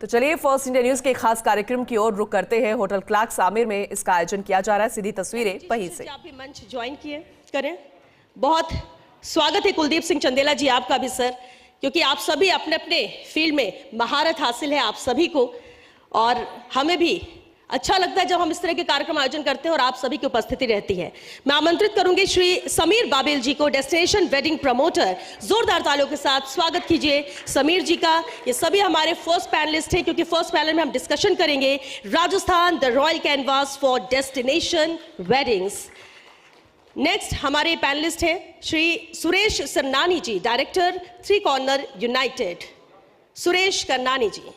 तो चलिए first India news के खास कार्यक्रम की ओर रुख करते हैं। होटल क्लार्क्स आमिर में इसका आयोजन किया जा रहा है। सीधी तस्वीरें वहीं से। आप भी मंच ज्वाइन करें। बहुत स्वागत है कुलदीप सिंह चंदेला जी आपका भी सर, क्योंकि आप सभी अपने अपने फील्ड में महारत हासिल है आप सभी को, और हमें भी अच्छा लगता है जब हम इस तरह के कार्यक्रम आयोजन करते हैं और आप सभी की उपस्थिति रहती है। मैं आमंत्रित करूंगी श्री समीर बाबिल जी को, डेस्टिनेशन वेडिंग प्रमोटर। जोरदार तालियों के साथ स्वागत कीजिए समीर जी का। ये सभी हमारे फर्स्ट पैनलिस्ट हैं, क्योंकि फर्स्ट पैनल में हम डिस्कशन करेंगे Rajasthan the royal canvas for destination weddings. Next हमारे पैनलिस्ट हैं Shri Suresh Sarnani ji, director three corner united. Suresh Karnani ji,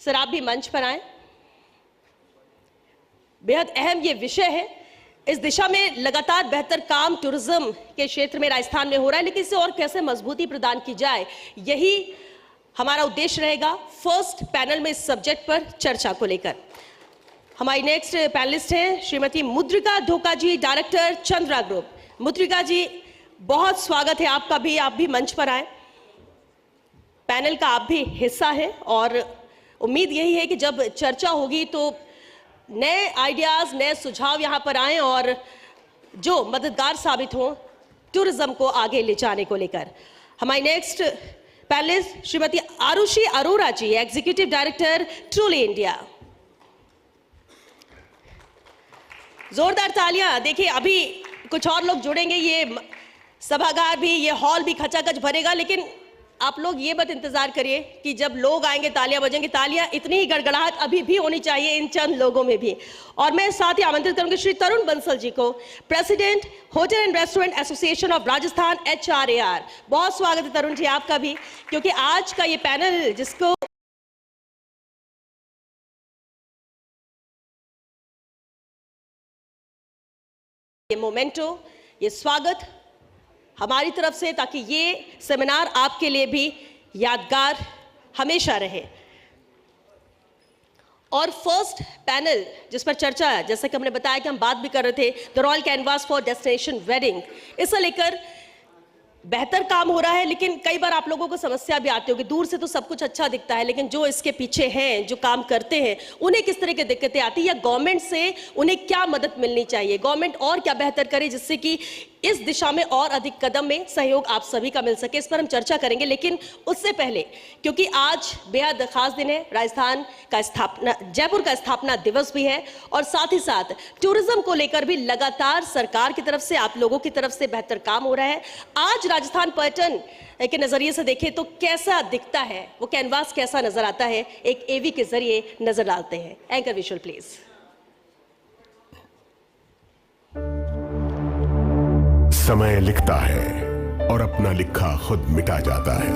sir आप भी मंच पर आए। बेहद अहम ये विषय है। इस दिशा में लगातार बेहतर काम टूरिज्म के क्षेत्र में राजस्थान में हो रहा है, लेकिन इसे और कैसे मजबूती प्रदान की जाए, यही हमारा उद्देश्य रहेगा फर्स्ट पैनल में इस सब्जेक्ट पर चर्चा को लेकर। हमारी नेक्स्ट पैनलिस्ट हैं श्रीमती मुद्रिका ढोका जी, डायरेक्टर चंद्रा ग्रुप। मुद्रिका जी, बहुत स्वागत है आपका भी, आप भी मंच पर आए। पैनल का आप भी हिस्सा है और उम्मीद यही है कि जब चर्चा होगी तो नए आइडियाज, नए सुझाव यहां पर आए और जो मददगार साबित हो टूरिज्म को आगे ले जाने को लेकर। हमारी नेक्स्ट पैनलिस्ट श्रीमती आरुषि अरोरा जी, एग्जीक्यूटिव डायरेक्टर ट्रूली इंडिया। जोरदार तालियां। देखिए अभी कुछ और लोग जुड़ेंगे, ये सभागार भी, ये हॉल भी खचाखच भरेगा, लेकिन आप लोग ये मत इंतजार करिए कि जब लोग आएंगे तालियां बजेंगी। तालियां इतनी ही गड़गड़ाहट अभी भी होनी चाहिए इन चंद लोगों में भी। और मैं साथ ही आमंत्रित करूंगी श्री तरुण बंसल जी को, president hotel and restaurant association of Rajasthan HRAR। बहुत स्वागत है तरुण जी आपका भी, क्योंकि आज का ये पैनल जिसको ये मोमेंटो, ये स्वागत हमारी तरफ से, ताकि ये सेमिनार आपके लिए भी यादगार हमेशा रहे। और फर्स्ट पैनल जिस पर चर्चा है, जैसा कि हमने बताया कि हम बात भी कर रहे थे the royal canvas for destination wedding, इसे लेकर बेहतर काम हो रहा है, लेकिन कई बार आप लोगों को समस्या भी आती होगी। दूर से तो सब कुछ अच्छा दिखता है, लेकिन जो इसके पीछे हैं, जो काम करते हैं, उन्हें किस तरह की दिक्कतें आती है, या गवर्नमेंट से उन्हें क्या मदद मिलनी चाहिए, गवर्नमेंट और क्या बेहतर करे जिससे कि इस दिशा में और अधिक कदम में सहयोग आप सभी का मिल सके, इस पर हम चर्चा करेंगे। लेकिन उससे पहले, क्योंकि आज बेहद खास दिन है, राजस्थान का स्थापना, जयपुर का स्थापना दिवस भी है, और साथ ही साथ टूरिज्म को लेकर भी लगातार सरकार की तरफ से, आप लोगों की तरफ से बेहतर काम हो रहा है। आज राजस्थान पर्यटन के नजरिए से देखें तो कैसा दिखता है, वो कैनवास कैसा नजर आता है, एक AV के जरिए नजर डालते हैं। Anchor visual please. समय लिखता है और अपना लिखा खुद मिटा जाता है।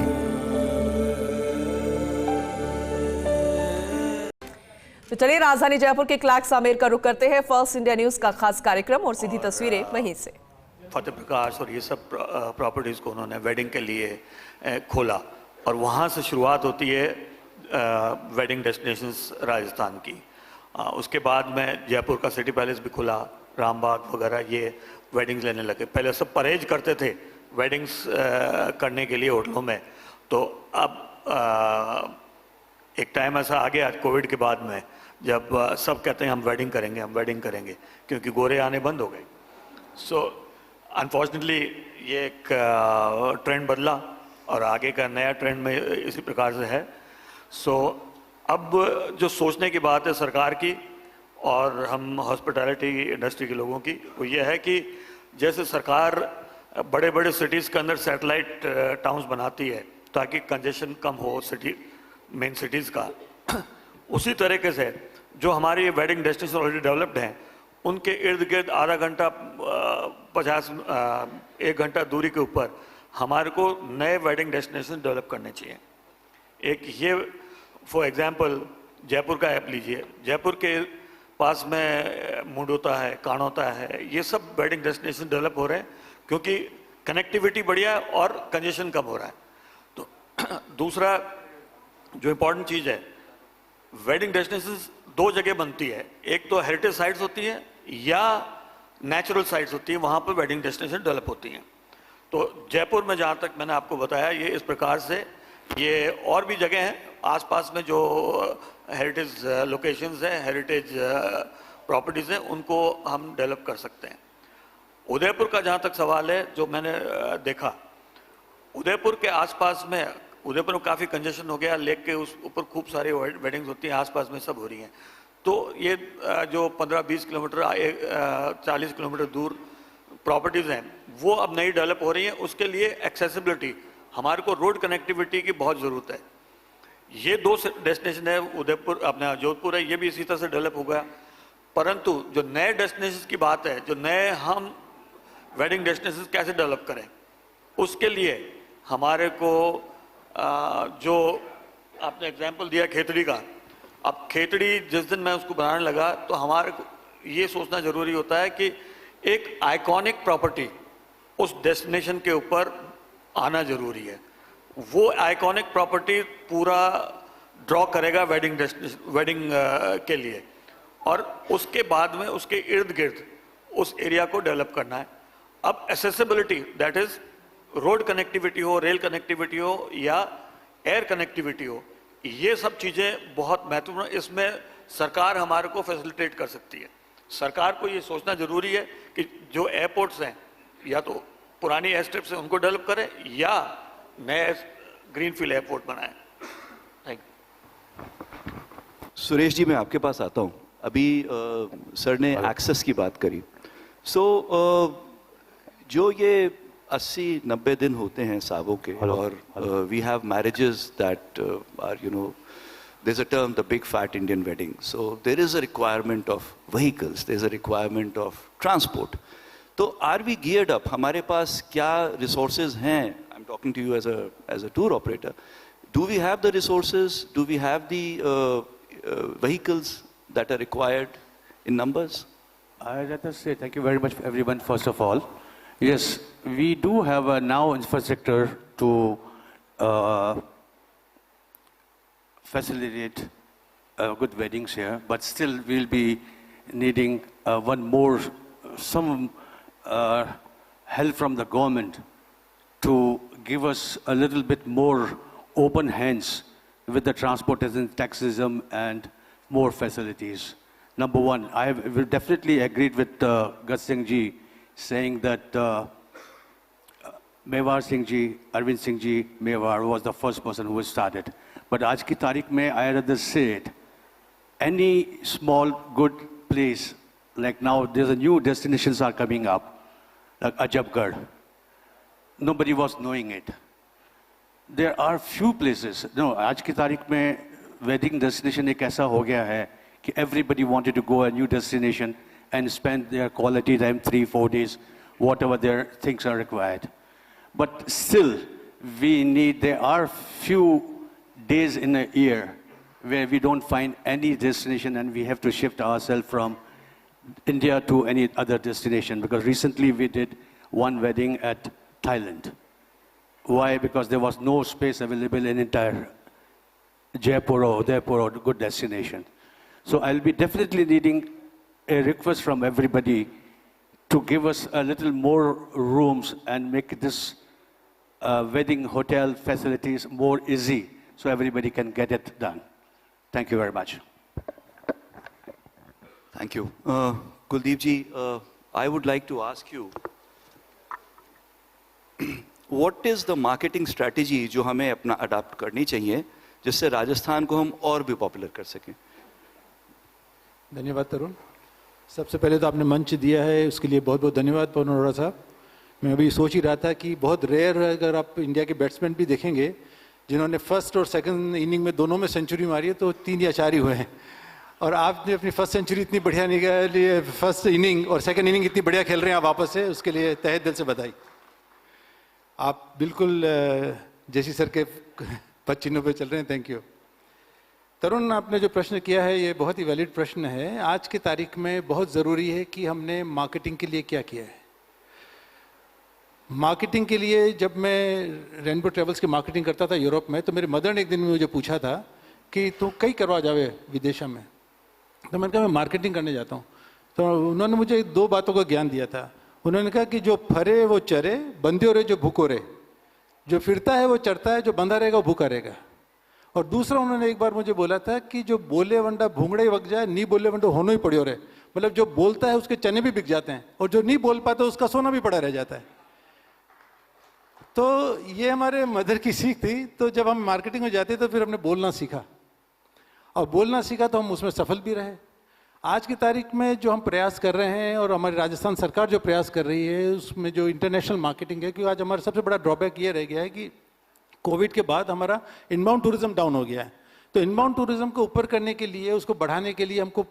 तो चलिए राजधानी जयपुर के क्लार्क्स आमिर का रुख करते हैं। फर्स्ट इंडिया न्यूज का खास कार्यक्रम और सीधी तस्वीरें वहीं से। फतेह प्रकाश और ये सब प्रॉपर्टीज़ को उन्होंने वेडिंग के लिए खोला, और वहाँ से शुरुआत होती है वेडिंग डेस्टिनेशंस राजस्थान की। उसके बाद में जयपुर का सिटी पैलेस भी खुला, रामबाग वगैरह, ये वेडिंग्स लेने लगे। पहले सब परहेज करते थे वेडिंग्स करने के लिए होटलों में, तो अब एक टाइम ऐसा आ गया कोविड के बाद में, जब सब कहते हैं हम वेडिंग करेंगे, हम वेडिंग करेंगे, क्योंकि गोरे आने बंद हो गए। सो अनफॉर्चुनेटली ये एक ट्रेंड बदला और आगे का नया ट्रेंड में इसी प्रकार से है। सो अब जो सोचने की बात है सरकार की और हम हॉस्पिटैलिटी इंडस्ट्री के लोगों की, वो ये है कि जैसे सरकार बड़े बड़े सिटीज़ के अंदर सैटेलाइट टाउन्स बनाती है ताकि कंजेशन कम हो सिटी, मेन सिटीज़ का, उसी तरीके से जो हमारी वेडिंग डेस्टिनेशन ऑलरेडी डेवलप्ड हैं उनके इर्द गिर्द आधा घंटा 1 घंटा दूरी के ऊपर हमारे को नए वेडिंग डेस्टिनेशन डेवलप करने चाहिए। एक ये फॉर एग्जांपल जयपुर का ऐप लीजिए, जयपुर के पास में मुंडोता है, कानोता है, ये सब वेडिंग डेस्टिनेशन डेवलप हो रहे हैं क्योंकि कनेक्टिविटी बढ़िया है और कंजेशन कम हो रहा है। तो दूसरा जो इम्पोर्टेंट चीज़ है, वेडिंग डेस्टिनेशन 2 जगह बनती है, एक तो हेरिटेज साइट्स होती है या नेचुरल साइट्स होती है, वहाँ पर वेडिंग डेस्टिनेशन डेवलप होती हैं। तो जयपुर में जहाँ तक मैंने आपको बताया, ये इस प्रकार से ये और भी जगह हैं आसपास में जो हेरिटेज लोकेशंस हैं, हेरिटेज प्रॉपर्टीज़ हैं, उनको हम डेवलप कर सकते हैं। उदयपुर का जहाँ तक सवाल है, जो मैंने देखा, उदयपुर के आसपास में, उदयपुर में काफ़ी कंजेशन हो गया, लेक के उस ऊपर खूब सारी वेडिंग्स होती हैं, आसपास में सब हो रही हैं। तो ये जो 15-20 किलोमीटर 40 किलोमीटर दूर प्रॉपर्टीज़ हैं, वो अब नई डेवलप हो रही हैं। उसके लिए एक्सेसिबिलिटी, हमारे को रोड कनेक्टिविटी की बहुत ज़रूरत है। ये 2 डेस्टिनेशन है, उदयपुर अपना जोधपुर है, ये भी इसी तरह से डेवलप हो गया। परंतु जो नए डेस्टिनेशन की बात है, जो नए हम वेडिंग डेस्टिनेशन कैसे डेवलप करें, उसके लिए हमारे को जो आपने एग्जांपल दिया खेतड़ी का, अब खेतड़ी जिस दिन मैं उसको बनाने लगा तो हमारे को ये सोचना ज़रूरी होता है कि एक आइकॉनिक प्रॉपर्टी उस डेस्टिनेशन के ऊपर आना ज़रूरी है। वो आइकॉनिक प्रॉपर्टी पूरा ड्रॉ करेगा वेडिंग के लिए, और उसके बाद में उसके इर्द गिर्द उस एरिया को डेवलप करना है। अब accessibility, that is road connectivity हो, रेल कनेक्टिविटी हो या एयर कनेक्टिविटी हो, ये सब चीज़ें बहुत महत्वपूर्ण। इसमें सरकार हमारे को फैसिलिटेट कर सकती है। सरकार को ये सोचना ज़रूरी है कि जो एयरपोर्ट्स हैं, या तो पुरानी एयर स्ट्रिप्स हैं उनको डेवलप करें या नए ग्रीनफील्ड एयरपोर्ट बनाएं। Thank you. सुरेश जी, मैं आपके पास आता हूँ। अभी सर ने एक्सेस की बात करी। जो ये 80-90 दिन होते हैं सावों के, और we have marriages that are, you know, there's a term, the big fat Indian wedding. So there is a requirement of vehicles, there's a requirement of transport. तो are we geared up? हमारे पास क्या resources हैं? I'm talking to you as a tour operator. Do we have the resources? Do we have the vehicles that are required in numbers? Let us say thank you very much, everyone. First of all, yes, we do have a now infrastructure to facilitate good weddings here, but still we'll be needing some help from the government to give us a little bit more open hands with the transportation, taxism, and more facilities. Number one, I will definitely agreed with Gat Singh ji saying that Mewar Singh ji, Arvind Singh ji Mewar was the first person who started. But आज की तारीख में I rather say it, any small good place, like now there's a new destinations are coming up, like Ajabgarh. Nobody was knowing it. There are few places. No, आज की तारीख में wedding destination एक ऐसा हो गया है कि everybody wanted to go a new destination and spend their quality time 3-4 days, whatever their things are required. But still, there are few days in a year where we don't find any destination and we have to shift ourselves from India to any other destination. Because recently we did one wedding at Thailand. Why? Because there was no space available in entire Jaipur or Udaipur or good destination. So I'll be definitely needing a request from everybody to give us a little more rooms and make this wedding hotel facilities more easy, so everybody can get it done. Thank you very much. Thank you. Kuldeep ji, I would like to ask you, what is the marketing strategy जो हमें अपना adapt करनी चाहिए जिससे राजस्थान को हम और भी पॉपुलर कर सकें? धन्यवाद तरुण। सबसे पहले तो आपने मंच दिया है, उसके लिए बहुत बहुत धन्यवाद पवन अरोड़ा साहब। मैं अभी सोच ही रहा था कि बहुत रेयर, अगर आप इंडिया के बैट्समैन भी देखेंगे जिन्होंने फर्स्ट और सेकंड इनिंग में दोनों में सेंचुरी मारी है, तो 3 या 4 ही हुए हैं। और आपने अपनी फर्स्ट सेंचुरी इतनी बढ़िया निकाली, फर्स्ट इनिंग और सेकंड इनिंग इतनी बढ़िया खेल रहे हैं आप वापस से, उसके लिए तहे दिल से बधाई। आप बिल्कुल जैसी सर के पच्चीनों पे चल रहे हैं। Thank you. तरुण, आपने जो प्रश्न किया है ये बहुत ही वैलिड प्रश्न है। आज की तारीख में बहुत ज़रूरी है कि हमने मार्केटिंग के लिए क्या किया है। मार्केटिंग के लिए जब मैं रेनबो ट्रेवल्स की मार्केटिंग करता था यूरोप में, तो मेरे मदर ने एक दिन मुझे पूछा था कि तू कई करवा जावे विदेशा में। तो मैंने कहा मैं मार्केटिंग करने जाता हूँ। तो उन्होंने मुझे 2 बातों का ज्ञान दिया था। उन्होंने कहा कि जो फरे वो चरे, बंदियों रे जो भूखो रे। जो फिरता है वो चढ़ता है, जो बंधा रहेगा वो भूखा रहेगा। और दूसरा उन्होंने एक बार मुझे बोला था कि जो बोले वंडा भूंगड़े वग जाए, नी बोले वंडा होनो ही पड़ियो रहे। मतलब जो बोलता है उसके चने भी बिक जाते हैं, और जो नहीं बोल पाता उसका सोना भी पड़ा रह जाता है। तो ये हमारे मदर की सीख थी। तो जब हम मार्केटिंग में जाते तो फिर हमने बोलना सीखा, और बोलना सीखा तो हम उसमें सफल भी रहे। आज की तारीख में जो हम प्रयास कर रहे हैं, और हमारी राजस्थान सरकार जो प्रयास कर रही है, उसमें जो इंटरनेशनल मार्केटिंग है, क्योंकि आज हमारा सबसे बड़ा ड्रॉबैक ये रह गया है कि कोविड के बाद हमारा इनबाउंड टूरिज्म डाउन हो गया है। तो इनबाउंड टूरिज्म को ऊपर करने के लिए, उसको बढ़ाने के लिए हमको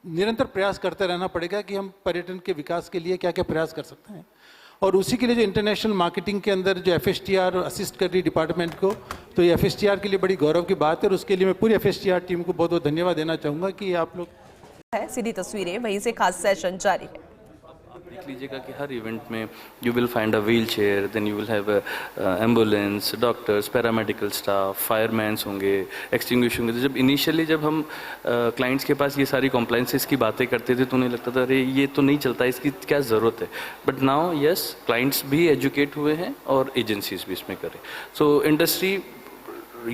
निरंतर प्रयास करते रहना पड़ेगा कि हम पर्यटन के विकास के लिए क्या क्या प्रयास कर सकते हैं। और उसी के लिए जो इंटरनेशनल मार्केटिंग के अंदर जो FSTR असिस्ट कर रही डिपार्टमेंट को, तो ये FSTR के लिए बड़ी गौरव की बात है, और उसके लिए मैं पूरी FSTR टीम को बहुत बहुत धन्यवाद देना चाहूँगा कि आप लोग है सीधी तस्वीरें, वहीं से खास सेशन जारी है। आप देख लीजिएगा कि हर इवेंट में you will find a wheelchair, then you will have ambulance, doctors, paramedical staff, firemans होंगे, एक्सटिंग्विश होंगे। तो जब इनिशियली जब हम क्लाइंट्स के पास ये सारी कॉम्प्लाइंसेस की बातें करते थे तो उन्हें लगता था अरे ये तो नहीं चलता, इसकी क्या ज़रूरत है। बट नाउ यस, क्लाइंट्स भी एजुकेट हुए हैं और एजेंसीज भी इसमें करें। सो इंडस्ट्री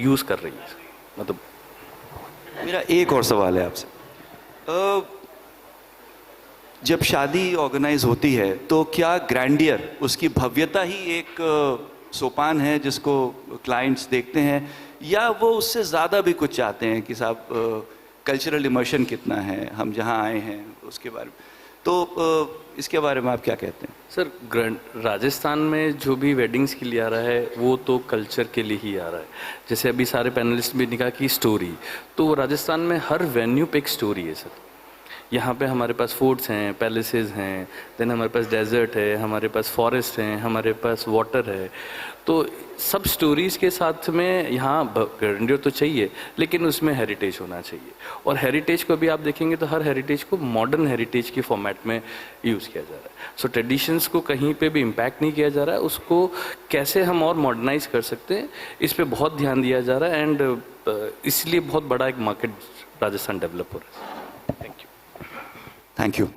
यूज़ कर रही है। मतलब मेरा एक और सवाल है आपसे। जब शादी ऑर्गेनाइज होती है तो क्या ग्रैंडियर, उसकी भव्यता ही एक सोपान है जिसको क्लाइंट्स देखते हैं, या वो उससे ज़्यादा भी कुछ चाहते हैं कि साहब कल्चरल इमर्शन कितना है, हम जहाँ आए हैं उसके बारे में। तो इसके बारे में आप क्या कहते हैं? सर, राजस्थान में जो भी वेडिंग्स के लिए आ रहा है वो तो कल्चर के लिए ही आ रहा है। जैसे अभी सारे पैनलिस्ट भी ने कहा कि स्टोरी, तो राजस्थान में हर वेन्यू पे एक स्टोरी है सर। यहाँ पे हमारे पास फोर्ट्स हैं, पैलेसेस हैं, देन हमारे पास डेजर्ट है, हमारे पास फॉरेस्ट हैं, हमारे पास वाटर है। तो सब स्टोरीज़ के साथ में यहाँ ग्रैंडियर तो चाहिए, लेकिन उसमें हेरिटेज होना चाहिए। और हेरिटेज को भी आप देखेंगे तो हर हेरिटेज को मॉडर्न हेरिटेज के फॉर्मेट में यूज़ किया जा रहा है। सो ट्रेडिशंस को कहीं पे भी इम्पैक्ट नहीं किया जा रहा है, उसको कैसे हम और मॉडर्नाइज कर सकते हैं इस पर बहुत ध्यान दिया जा रहा है। एंड इसलिए बहुत बड़ा एक मार्केट राजस्थान डेवलप हो रहा है। Thank you. Thank you.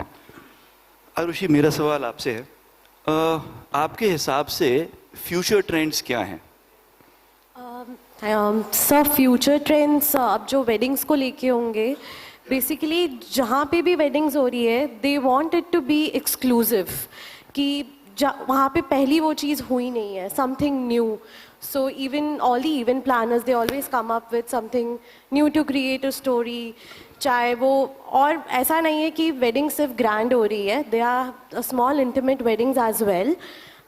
Arushi, मेरा सवाल आपसे है, आपके हिसाब से फ्यूचर ट्रेंड्स क्या हैं? सर, फ्यूचर ट्रेंड्स अब जो वेडिंग्स को लेके होंगे, बेसिकली जहाँ पे भी वेडिंग्स हो रही है, they want it to be exclusive, कि वहाँ पे पहली वो चीज़ हुई नहीं है, something new. So even all the event planners, they always come up with something new to create a story. चाहे वो, और ऐसा नहीं है कि वेडिंग सिर्फ ग्रैंड हो रही है, they are small intimate weddings as well.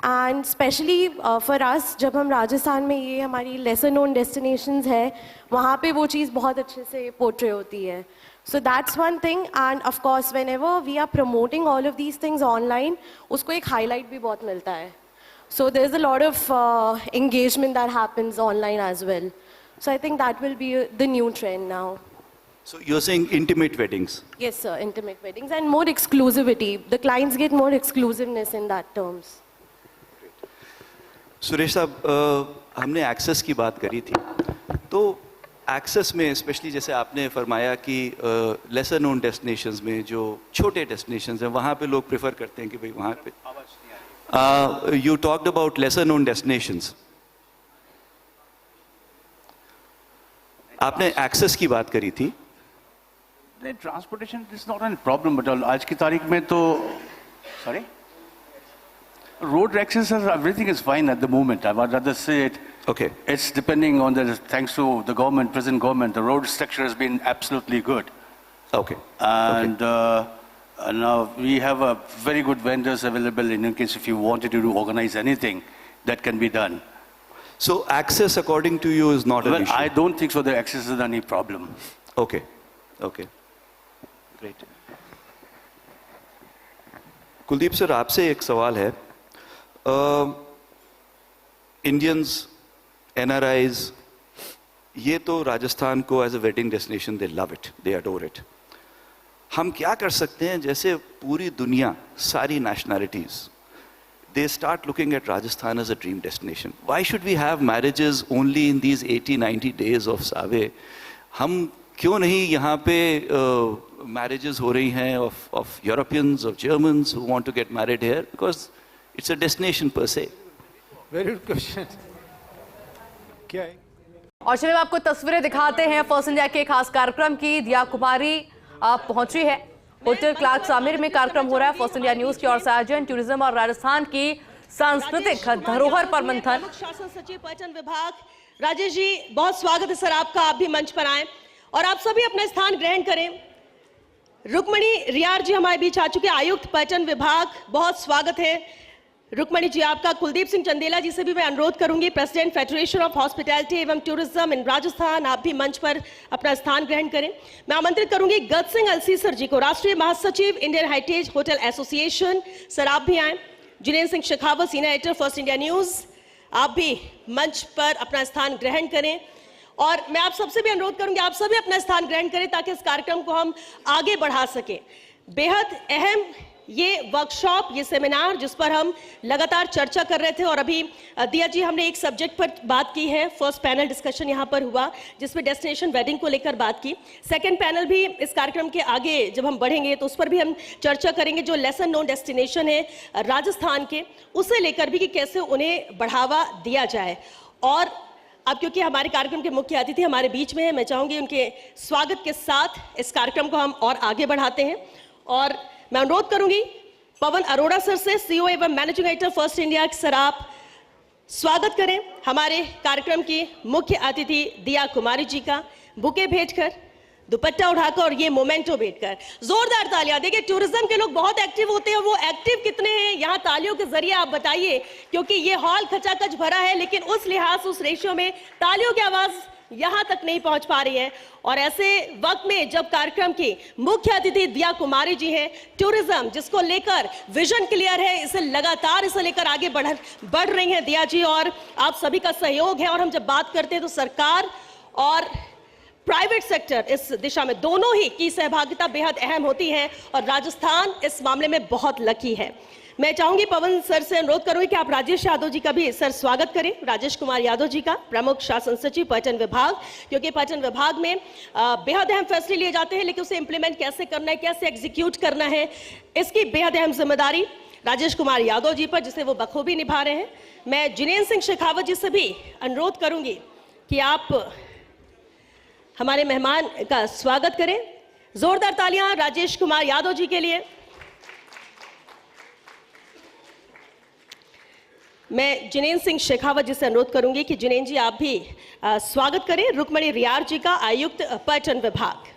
And specially for us, जब हम राजस्थान में, ये हमारी लेसर नोन डेस्टिनेशंस है, वहाँ पे वो चीज़ बहुत अच्छे से पोर्ट्रे होती है। So that's one thing, and of course whenever we are promoting all of these things online, उसको एक highlight भी बहुत मिलता है। So there's a lot of engagement that happens online as well. So I think that will be the new trend now. So you're saying intimate weddings? Yes, sir, intimate weddings and more exclusivity. The clients get more exclusiveness in that terms. Suresh साहब, हमने access की बात करी थी, तो access में specially जैसे आपने फरमाया कि लेसर नोन डेस्टिनेशंस में जो छोटे डेस्टिनेशंस हैं वहाँ पे लोग प्रेफर करते हैं कि भाई वहाँ पे, you talked about lesser known destinations. आपने एक्सेस की बात करी थी। Transportation is not an problem but आज की तारीख में तो, sorry, road access, everything is fine at the moment. I would rather say it. Okay. It's depending on the, thanks to the government, present government, the road structure has been absolutely good. Okay. And now we have a very good vendors available in case if you wanted to organize anything, that can be done. So access, according to you, is not an issue? I don't think so. The access is any problem. Okay. Okay. Great. Kuldeep sir, आपसे एक सवाल है। Indians, NRIs, ये तो राजस्थान को as a wedding destination they love it, they adore it. हम क्या कर सकते हैं, जैसे पूरी दुनिया, सारी nationalities, they start looking at Rajasthan as a dream destination. Why should we have marriages only in these 80-90 days of Save? हम क्यों नहीं यहाँ पे marriages हो रही हैं of Europeans, of Germans who want to get married here? Because it's a destination per se. Very good question. क्या है? और चलिए आपको तस्वीरें दिखाते हैं फर्स्ट इंडिया के खास कार्यक्रम की। दिया कुमारी पहुंची है होटल क्लार्क्स आमिर में कार्यक्रम हो रहा है। फर्स्ट इंडिया न्यूज की ओर से आयोजन टूरिज्म और राजस्थान की सांस्कृतिक धरोहर पर मंथन। प्रमुख शासन सचिव पर्यटन विभाग राजेश जी, बहुत स्वागत है सर आपका, आप भी मंच पर आए और आप सभी अपना स्थान ग्रहण करें। रुक्मणी रियार जी हमारे बीच आ चुके, आयुक्त पर्यटन विभाग, बहुत स्वागत है रुक्मणी जी आपका। कुलदीप सिंह चंदेला जी से भी मैं अनुरोध करूंगी, प्रेसिडेंट फेडरेशन ऑफ हॉस्पिटैलिटी एवं टूरिज्म इन राजस्थान, आप भी मंच पर अपना स्थान ग्रहण करें। मैं आमंत्रित करूंगी गत सिंह अलसीसर जी को, राष्ट्रीय महासचिव Indian heritage hotel association, sir आप भी आए। Jinendra Singh Shekhawat, senior editor first India news, आप भी मंच पर अपना स्थान ग्रहण करें। और मैं आप सबसे भी अनुरोध करूंगी आप सभी अपना स्थान ग्रहण करें ताकि इस कार्यक्रम को हम आगे बढ़ा सकें। बेहद अहम ये वर्कशॉप, ये सेमिनार जिस पर हम लगातार चर्चा कर रहे थे और अभी दिया जी हमने एक सब्जेक्ट पर बात की है, फर्स्ट पैनल डिस्कशन यहाँ पर हुआ जिसमें डेस्टिनेशन वेडिंग को लेकर बात की। सेकंड पैनल भी इस कार्यक्रम के आगे जब हम बढ़ेंगे तो उस पर भी हम चर्चा करेंगे, जो लेसन नोन डेस्टिनेशन है राजस्थान के, उसे लेकर भी कि कैसे उन्हें बढ़ावा दिया जाए। और अब क्योंकि हमारे कार्यक्रम के मुख्य अतिथि हमारे बीच में है, मैं चाहूंगी उनके स्वागत के साथ इस कार्यक्रम को हम और आगे बढ़ाते हैं। और मैं अनुरोध करूंगी पवन अरोड़ा सर से, सीईओ एवं managing editor first India, sir आप स्वागत करें हमारे कार्यक्रम की मुख्य अतिथि दिया कुमारी जी का, बुके भेंट कर, दुपट्टा उठाकर और ये मोमेंटो भेंट कर। जोरदार तालियां। देखिए टूरिज्म के लोग बहुत एक्टिव होते हैं, वो एक्टिव कितने हैं यहाँ तालियों के जरिए आप बताइए, क्योंकि ये हॉल खचाखच भरा है लेकिन उस लिहाज उस रेशियो में तालियों की आवाज यहां तक नहीं पहुंच पा रही है। और ऐसे वक्त में जब कार्यक्रम की मुख्य अतिथि दिया कुमारी जी हैं, टूरिज्म जिसको लेकर विजन क्लियर है, इसे लगातार इसे लेकर आगे बढ़ रही हैं दिया जी, और आप सभी का सहयोग है। और हम जब बात करते हैं तो सरकार और प्राइवेट सेक्टर इस दिशा में दोनों ही की सहभागिता बेहद अहम होती है और राजस्थान इस मामले में बहुत लकी है। मैं चाहूंगी पवन सर से अनुरोध करूंगी कि आप राजेश यादव जी का भी सर स्वागत करें, राजेश कुमार यादव जी का, प्रमुख शासन सचिव पर्यटन विभाग, क्योंकि पर्यटन विभाग में बेहद अहम फैसले लिए जाते हैं लेकिन उसे इंप्लीमेंट कैसे करना है, कैसे एग्जीक्यूट करना है, इसकी बेहद अहम जिम्मेदारी राजेश कुमार यादव जी पर, जिसे वो बखूबी निभा रहे हैं। मैं जिनेन्द्र सिंह शेखावत जी से भी अनुरोध करूंगी कि आप हमारे मेहमान का स्वागत करें। जोरदार तालियां राजेश कुमार यादव जी के लिए। मैं जिनेन्द्र सिंह शेखावत जी से अनुरोध करूंगी कि जिनेन्द्र जी आप भी स्वागत करें रुक्मणी रियार जी का, आयुक्त पर्यटन विभाग।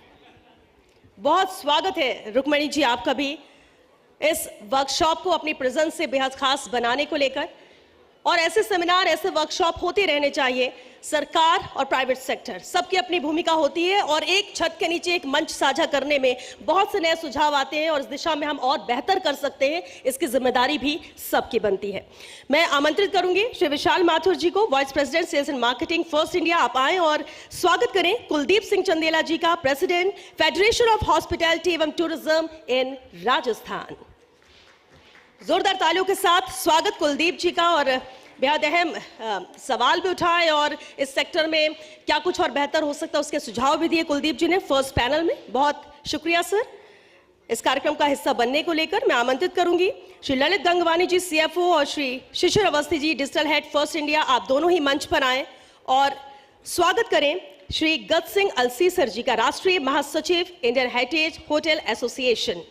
बहुत स्वागत है रुक्मणी जी आपका भी इस वर्कशॉप को अपनी प्रेजेंस से बेहद खास बनाने को लेकर। और ऐसे सेमिनार, ऐसे वर्कशॉप होते रहने चाहिए। सरकार और प्राइवेट सेक्टर सबकी अपनी भूमिका होती है और एक छत के नीचे एक मंच साझा करने में बहुत से नए सुझाव आते हैं और इस दिशा में हम और बेहतर कर सकते हैं, इसकी जिम्मेदारी भी सबकी बनती है। मैं आमंत्रित करूंगी श्री विशाल माथुर जी को, vice president sales and marketing first India, आप आए और स्वागत करें कुलदीप सिंह चंदेला जी का, प्रेसिडेंट फेडरेशन ऑफ हॉस्पिटैलिटी एवं टूरिज्म इन राजस्थान। जोरदार तालियों के साथ स्वागत कुलदीप जी का। और बेहद अहम सवाल भी उठाए और इस सेक्टर में क्या कुछ और बेहतर हो सकता है उसके सुझाव भी दिए कुलदीप जी ने फर्स्ट पैनल में। बहुत शुक्रिया सर इस कार्यक्रम का हिस्सा बनने को लेकर। मैं आमंत्रित करूंगी श्री ललित गंगवानी जी सीएफओ और श्री शिशिर Awasthi ji digital head first India, आप दोनों ही मंच पर आए और स्वागत करें श्री गत सिंह अलसीसर जी का, राष्ट्रीय महासचिव इंडियन हेरिटेज होटल एसोसिएशन।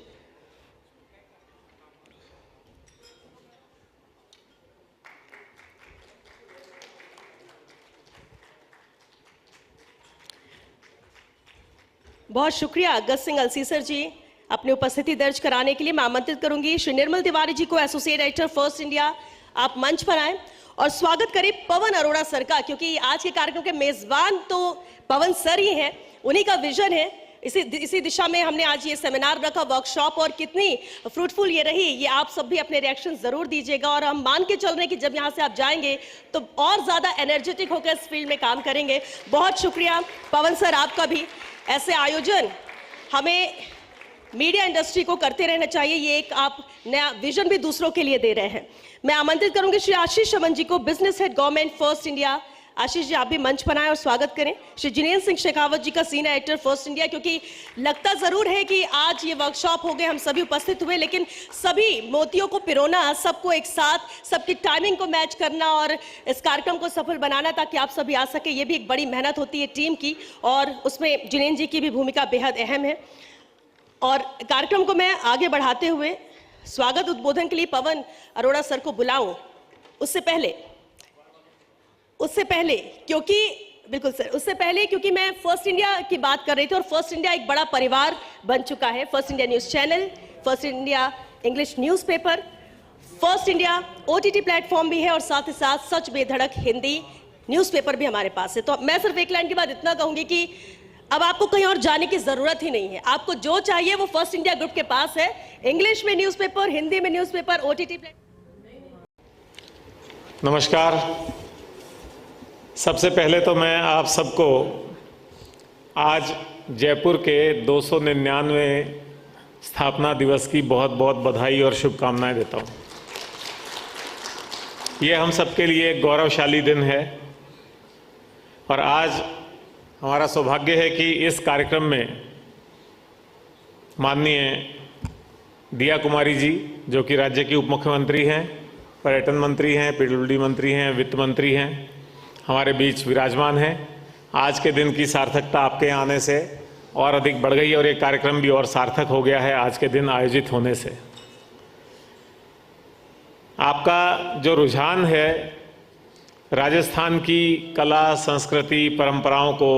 बहुत शुक्रिया गत सिंह अलसीसर जी अपनी उपस्थिति दर्ज कराने के लिए। मैं आमंत्रित करूंगी श्री निर्मल तिवारी जी को, एसोसिएट एडिटर फर्स्ट इंडिया, आप मंच पर आए और स्वागत करें पवन अरोड़ा सर का, क्योंकि आज के कार्यक्रम के मेजबान तो पवन सर ही हैं, उन्हीं का विजन है। इसी दिशा में हमने आज ये सेमिनार रखा, वर्कशॉप, और कितनी फ्रूटफुल ये रही, ये आप सब भी अपने रिएक्शन जरूर दीजिएगा। और हम मान के चल रहे हैं कि जब यहाँ से आप जाएंगे तो और ज्यादा एनर्जेटिक होकर इस फील्ड में काम करेंगे। बहुत शुक्रिया पवन सर आपका भी। ऐसे आयोजन हमें मीडिया इंडस्ट्री को करते रहना चाहिए, ये एक आप नया विजन भी दूसरों के लिए दे रहे हैं। मैं आमंत्रित करूंगी श्री आशीष शमन जी को, business head government first India, Ashish ji आप भी मंच बनाएं और स्वागत करें श्री जिनेन्द्र सिंह शेखावत जी का सीनियर एडिटर फर्स्ट इंडिया, क्योंकि लगता जरूर है कि आज ये वर्कशॉप हो गए, हम सभी उपस्थित हुए, लेकिन सभी मोतियों को पिरोना, सबको एक साथ, सबकी टाइमिंग को मैच करना और इस कार्यक्रम को सफल बनाना ताकि आप सभी आ सके, ये भी एक बड़ी मेहनत होती है टीम की, और उसमें जिनेन्द्र जी की भी भूमिका बेहद अहम है। और कार्यक्रम को मैं आगे बढ़ाते हुए स्वागत उद्बोधन के लिए पवन अरोड़ा सर को बुलाऊं, उससे पहले क्योंकि बिल्कुल सर, उससे पहले क्योंकि मैं फर्स्ट इंडिया की बात कर रही थी और फर्स्ट इंडिया एक बड़ा परिवार बन चुका है। First India news channel, first India English newspaper, first India OTT platform भी है और साथ ही साथ सच बेधड़क हिंदी न्यूज़पेपर भी हमारे पास है। तो मैं सिर्फ एक लाइन के बाद इतना कहूंगी कि अब आपको कहीं और जाने की जरूरत ही नहीं है, आपको जो चाहिए वो फर्स्ट इंडिया ग्रुप के पास है। इंग्लिश में न्यूज़पेपर, हिंदी में न्यूज़पेपर, OTT प्लेटफॉर्म। नमस्कार। सबसे पहले तो मैं आप सबको आज जयपुर के 299वें स्थापना दिवस की बहुत बहुत बधाई और शुभकामनाएं देता हूं। ये हम सबके लिए एक गौरवशाली दिन है और आज हमारा सौभाग्य है कि इस कार्यक्रम में माननीय दिया कुमारी जी, जो कि राज्य की उप मुख्यमंत्री हैं, पर्यटन मंत्री हैं, PWD मंत्री हैं, वित्त मंत्री हैं, हमारे बीच विराजमान हैं। आज के दिन की सार्थकता आपके आने से और अधिक बढ़ गई और ये कार्यक्रम भी और सार्थक हो गया है आज के दिन आयोजित होने से। आपका जो रुझान है राजस्थान की कला, संस्कृति, परंपराओं को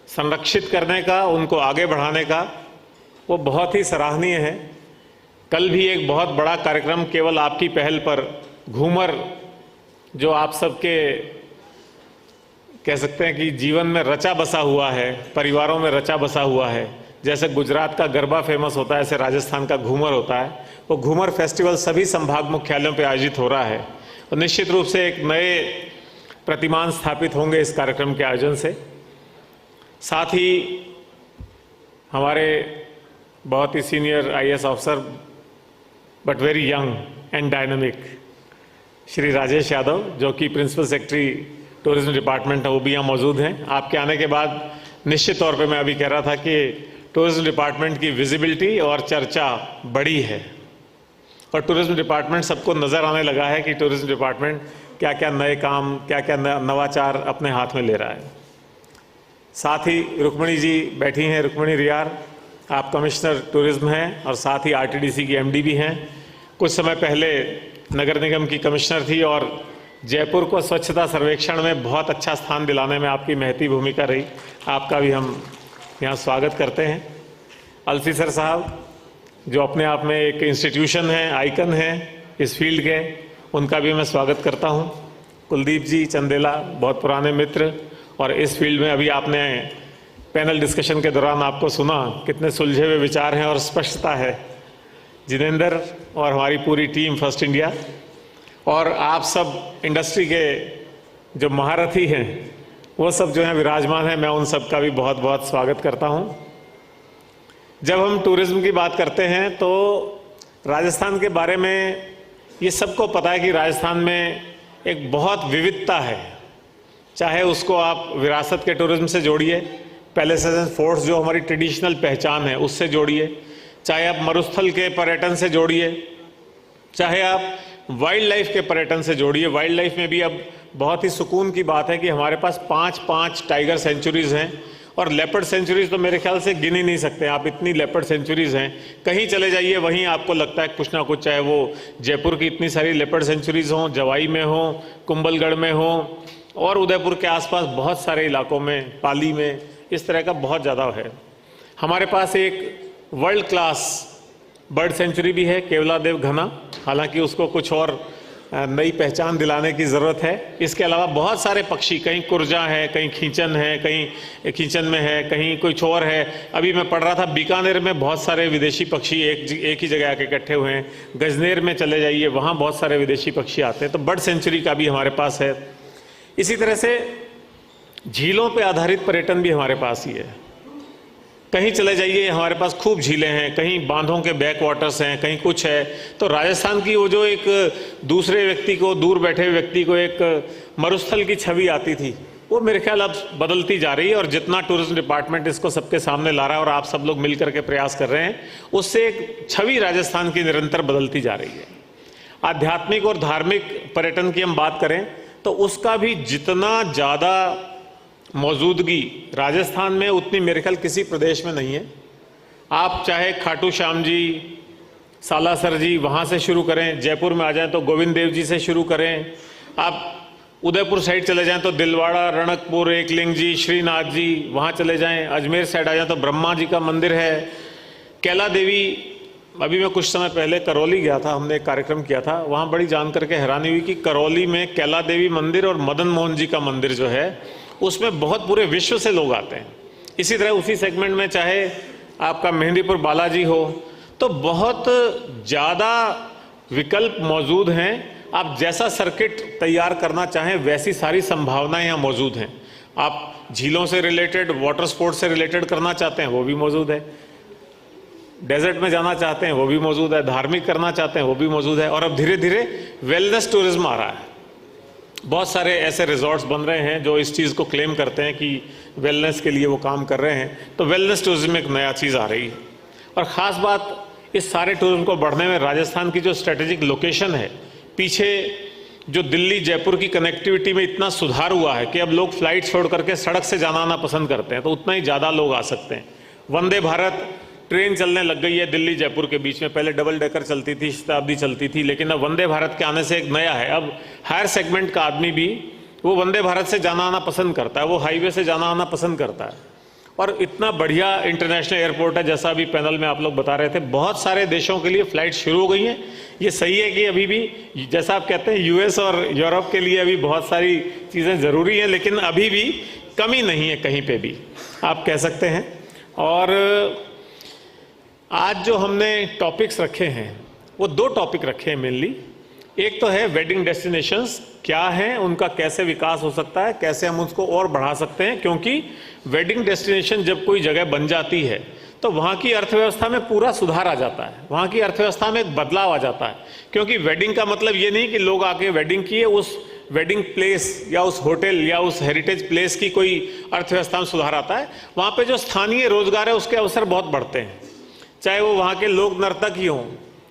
संरक्षित करने का, उनको आगे बढ़ाने का, वो बहुत ही सराहनीय है। कल भी एक बहुत बड़ा कार्यक्रम केवल आपकी पहल पर, घूमर, जो आप सबके कह सकते हैं कि जीवन में रचा बसा हुआ है, परिवारों में रचा बसा हुआ है, जैसे गुजरात का गरबा फेमस होता है ऐसे राजस्थान का घूमर होता है। वो घूमर फेस्टिवल सभी संभाग मुख्यालयों पे आयोजित हो रहा है और निश्चित रूप से एक नए प्रतिमान स्थापित होंगे इस कार्यक्रम के आयोजन से। साथ ही हमारे बहुत ही senior IAS officer but very young and dynamic Shri Rajesh Yadav, जो कि प्रिंसिपल सेक्रेटरी टूरिज्म डिपार्टमेंट है, वो भी यहाँ मौजूद हैं। आपके आने के बाद निश्चित तौर पे मैं अभी कह रहा था कि टूरिज्म डिपार्टमेंट की विजिबिलिटी और चर्चा बढ़ी है और टूरिज्म डिपार्टमेंट सबको नज़र आने लगा है कि टूरिज्म डिपार्टमेंट क्या क्या नए काम, क्या क्या नवाचार अपने हाथ में ले रहा है। साथ ही रुक्मणी जी बैठी हैं, रुक्मणी रियार, आप कमिश्नर टूरिज्म हैं और साथ ही RTDC की MD भी हैं। कुछ समय पहले नगर निगम की कमिश्नर थी और जयपुर को स्वच्छता सर्वेक्षण में बहुत अच्छा स्थान दिलाने में आपकी महती भूमिका रही। आपका भी हम यहाँ स्वागत करते हैं। अलसी सर साहब, जो अपने आप में एक इंस्टीट्यूशन है, आइकन है इस फील्ड के, उनका भी मैं स्वागत करता हूँ। कुलदीप जी चंदेला, बहुत पुराने मित्र और इस फील्ड में अभी आपने पैनल डिस्कशन के दौरान आपको सुना कितने सुलझे हुए विचार हैं और स्पष्टता है। जिनेंद्र और हमारी पूरी टीम फर्स्ट इंडिया और आप सब इंडस्ट्री के जो महारथी हैं वो सब जो हैं विराजमान हैं, मैं उन सब का भी बहुत बहुत स्वागत करता हूं। जब हम टूरिज्म की बात करते हैं तो राजस्थान के बारे में ये सबको पता है कि राजस्थान में एक बहुत विविधता है, चाहे उसको आप विरासत के टूरिज्म से जोड़िए, पैलेसेस एंड फोर्ट्स जो हमारी ट्रेडिशनल पहचान है उससे जोड़िए, चाहे आप मरुस्थल के पर्यटन से जोड़िए, चाहे आप वाइल्ड लाइफ के पर्यटन से जोड़िए। वाइल्ड लाइफ में भी अब बहुत ही सुकून की बात है कि हमारे पास 5 टाइगर सेंचुरीज हैं और लेपर्ड सेंचुरीज तो मेरे ख्याल से गिन ही नहीं सकते आप, इतनी लेपर्ड सेंचुरीज हैं। कहीं चले जाइए वहीं आपको लगता है कुछ ना कुछ, चाहे वो जयपुर की इतनी सारी लेपर्ड सेंचुरीज हों, जवाई में हों, कुंभलगढ़ में हों और उदयपुर के आसपास बहुत सारे इलाकों में, पाली में, इस तरह का बहुत ज़्यादा है। हमारे पास एक वर्ल्ड क्लास बर्ड सेंचुरी भी है, केवलादेव घना, हालांकि उसको कुछ और नई पहचान दिलाने की ज़रूरत है। इसके अलावा बहुत सारे पक्षी, कहीं कुरजा है, कहीं खींचन है, कहीं खींचन में है, कहीं कुछ और है। अभी मैं पढ़ रहा था बीकानेर में बहुत सारे विदेशी पक्षी एक ही जगह आके इकट्ठे हुए हैं। गजनेर में चले जाइए, वहाँ बहुत सारे विदेशी पक्षी आते हैं। तो बर्ड सेंचुरी का भी हमारे पास है। इसी तरह से झीलों पर आधारित पर्यटन भी हमारे पास ही है। कहीं चले जाइए हमारे पास खूब झीलें हैं, कहीं बांधों के बैक वाटर्स हैं, कहीं कुछ है। तो राजस्थान की वो जो एक दूसरे व्यक्ति को, दूर बैठे व्यक्ति को एक मरुस्थल की छवि आती थी, वो मेरे ख्याल अब बदलती जा रही है, और जितना टूरिज्म डिपार्टमेंट इसको सबके सामने ला रहा है और आप सब लोग मिल करके प्रयास कर रहे हैं, उससे एक छवि राजस्थान की निरंतर बदलती जा रही है। आध्यात्मिक और धार्मिक पर्यटन की हम बात करें तो उसका भी जितना ज़्यादा मौजूदगी राजस्थान में उतनी मेरे ख्याल किसी प्रदेश में नहीं है। आप चाहे खाटू श्याम जी, सालासर जी, वहाँ से शुरू करें, जयपुर में आ जाएं तो गोविंद देव जी से शुरू करें, आप उदयपुर साइड चले जाएं तो दिलवाड़ा, रणकपुर, एकलिंग जी, श्रीनाथ जी, वहाँ चले जाएं, अजमेर साइड आ जाएं तो ब्रह्मा जी का मंदिर है, कैला देवी। अभी मैं कुछ समय पहले करौली गया था, हमने एक कार्यक्रम किया था, वहाँ बड़ी जान करके हैरानी हुई कि करौली में कैला देवी मंदिर और मदन मोहन जी का मंदिर जो है उसमें बहुत पूरे विश्व से लोग आते हैं। इसी तरह उसी सेगमेंट में चाहे आपका मेहंदीपुर बालाजी हो, तो बहुत ज़्यादा विकल्प मौजूद हैं। आप जैसा सर्किट तैयार करना चाहें वैसी सारी संभावनाएं यहाँ मौजूद हैं। आप झीलों से रिलेटेड, वाटर स्पोर्ट्स से रिलेटेड करना चाहते हैं वो भी मौजूद है, डेजर्ट में जाना चाहते हैं वो भी मौजूद है, धार्मिक करना चाहते हैं वो भी मौजूद है, और अब धीरे धीरे वेलनेस टूरिज्म आ रहा है। बहुत सारे ऐसे रिजॉर्ट्स बन रहे हैं जो इस चीज़ को क्लेम करते हैं कि वेलनेस के लिए वो काम कर रहे हैं। तो वेलनेस टूरिज्म एक नया चीज़ आ रही है। और ख़ास बात इस सारे टूरिज्म को बढ़ने में राजस्थान की जो स्ट्रेटेजिक लोकेशन है, पीछे जो दिल्ली जयपुर की कनेक्टिविटी में इतना सुधार हुआ है कि अब लोग फ्लाइट छोड़ करके सड़क से जाना आना पसंद करते हैं, तो उतना ही ज़्यादा लोग आ सकते हैं। वंदे भारत ट्रेन चलने लग गई है दिल्ली जयपुर के बीच में, पहले डबल डेकर चलती थी, शताब्दी चलती थी, लेकिन अब वंदे भारत के आने से एक नया है। अब हायर सेगमेंट का आदमी भी वो वंदे भारत से जाना आना पसंद करता है, वो हाईवे से जाना आना पसंद करता है। और इतना बढ़िया इंटरनेशनल एयरपोर्ट है, जैसा अभी पैनल में आप लोग बता रहे थे, बहुत सारे देशों के लिए फ़्लाइट शुरू हो गई हैं। ये सही है कि अभी भी, जैसा आप कहते हैं, यूएस और यूरोप के लिए अभी बहुत सारी चीज़ें ज़रूरी हैं, लेकिन अभी भी कमी नहीं है कहीं पे भी, आप कह सकते हैं। और आज जो हमने टॉपिक्स रखे हैं वो दो टॉपिक रखे हैं मेनली। एक तो है वेडिंग डेस्टिनेशंस क्या हैं, उनका कैसे विकास हो सकता है, कैसे हम उसको और बढ़ा सकते हैं, क्योंकि वेडिंग डेस्टिनेशन जब कोई जगह बन जाती है तो वहाँ की अर्थव्यवस्था में पूरा सुधार आ जाता है, वहाँ की अर्थव्यवस्था में एक बदलाव आ जाता है। क्योंकि वेडिंग का मतलब ये नहीं कि लोग आके वेडिंग किए, उस वेडिंग प्लेस या उस होटल या उस हेरिटेज प्लेस की कोई अर्थव्यवस्था में सुधार आता है। वहाँ पे जो स्थानीय रोजगार है उसके अवसर बहुत बढ़ते हैं, चाहे वो वहाँ के लोक नर्तक ही हों,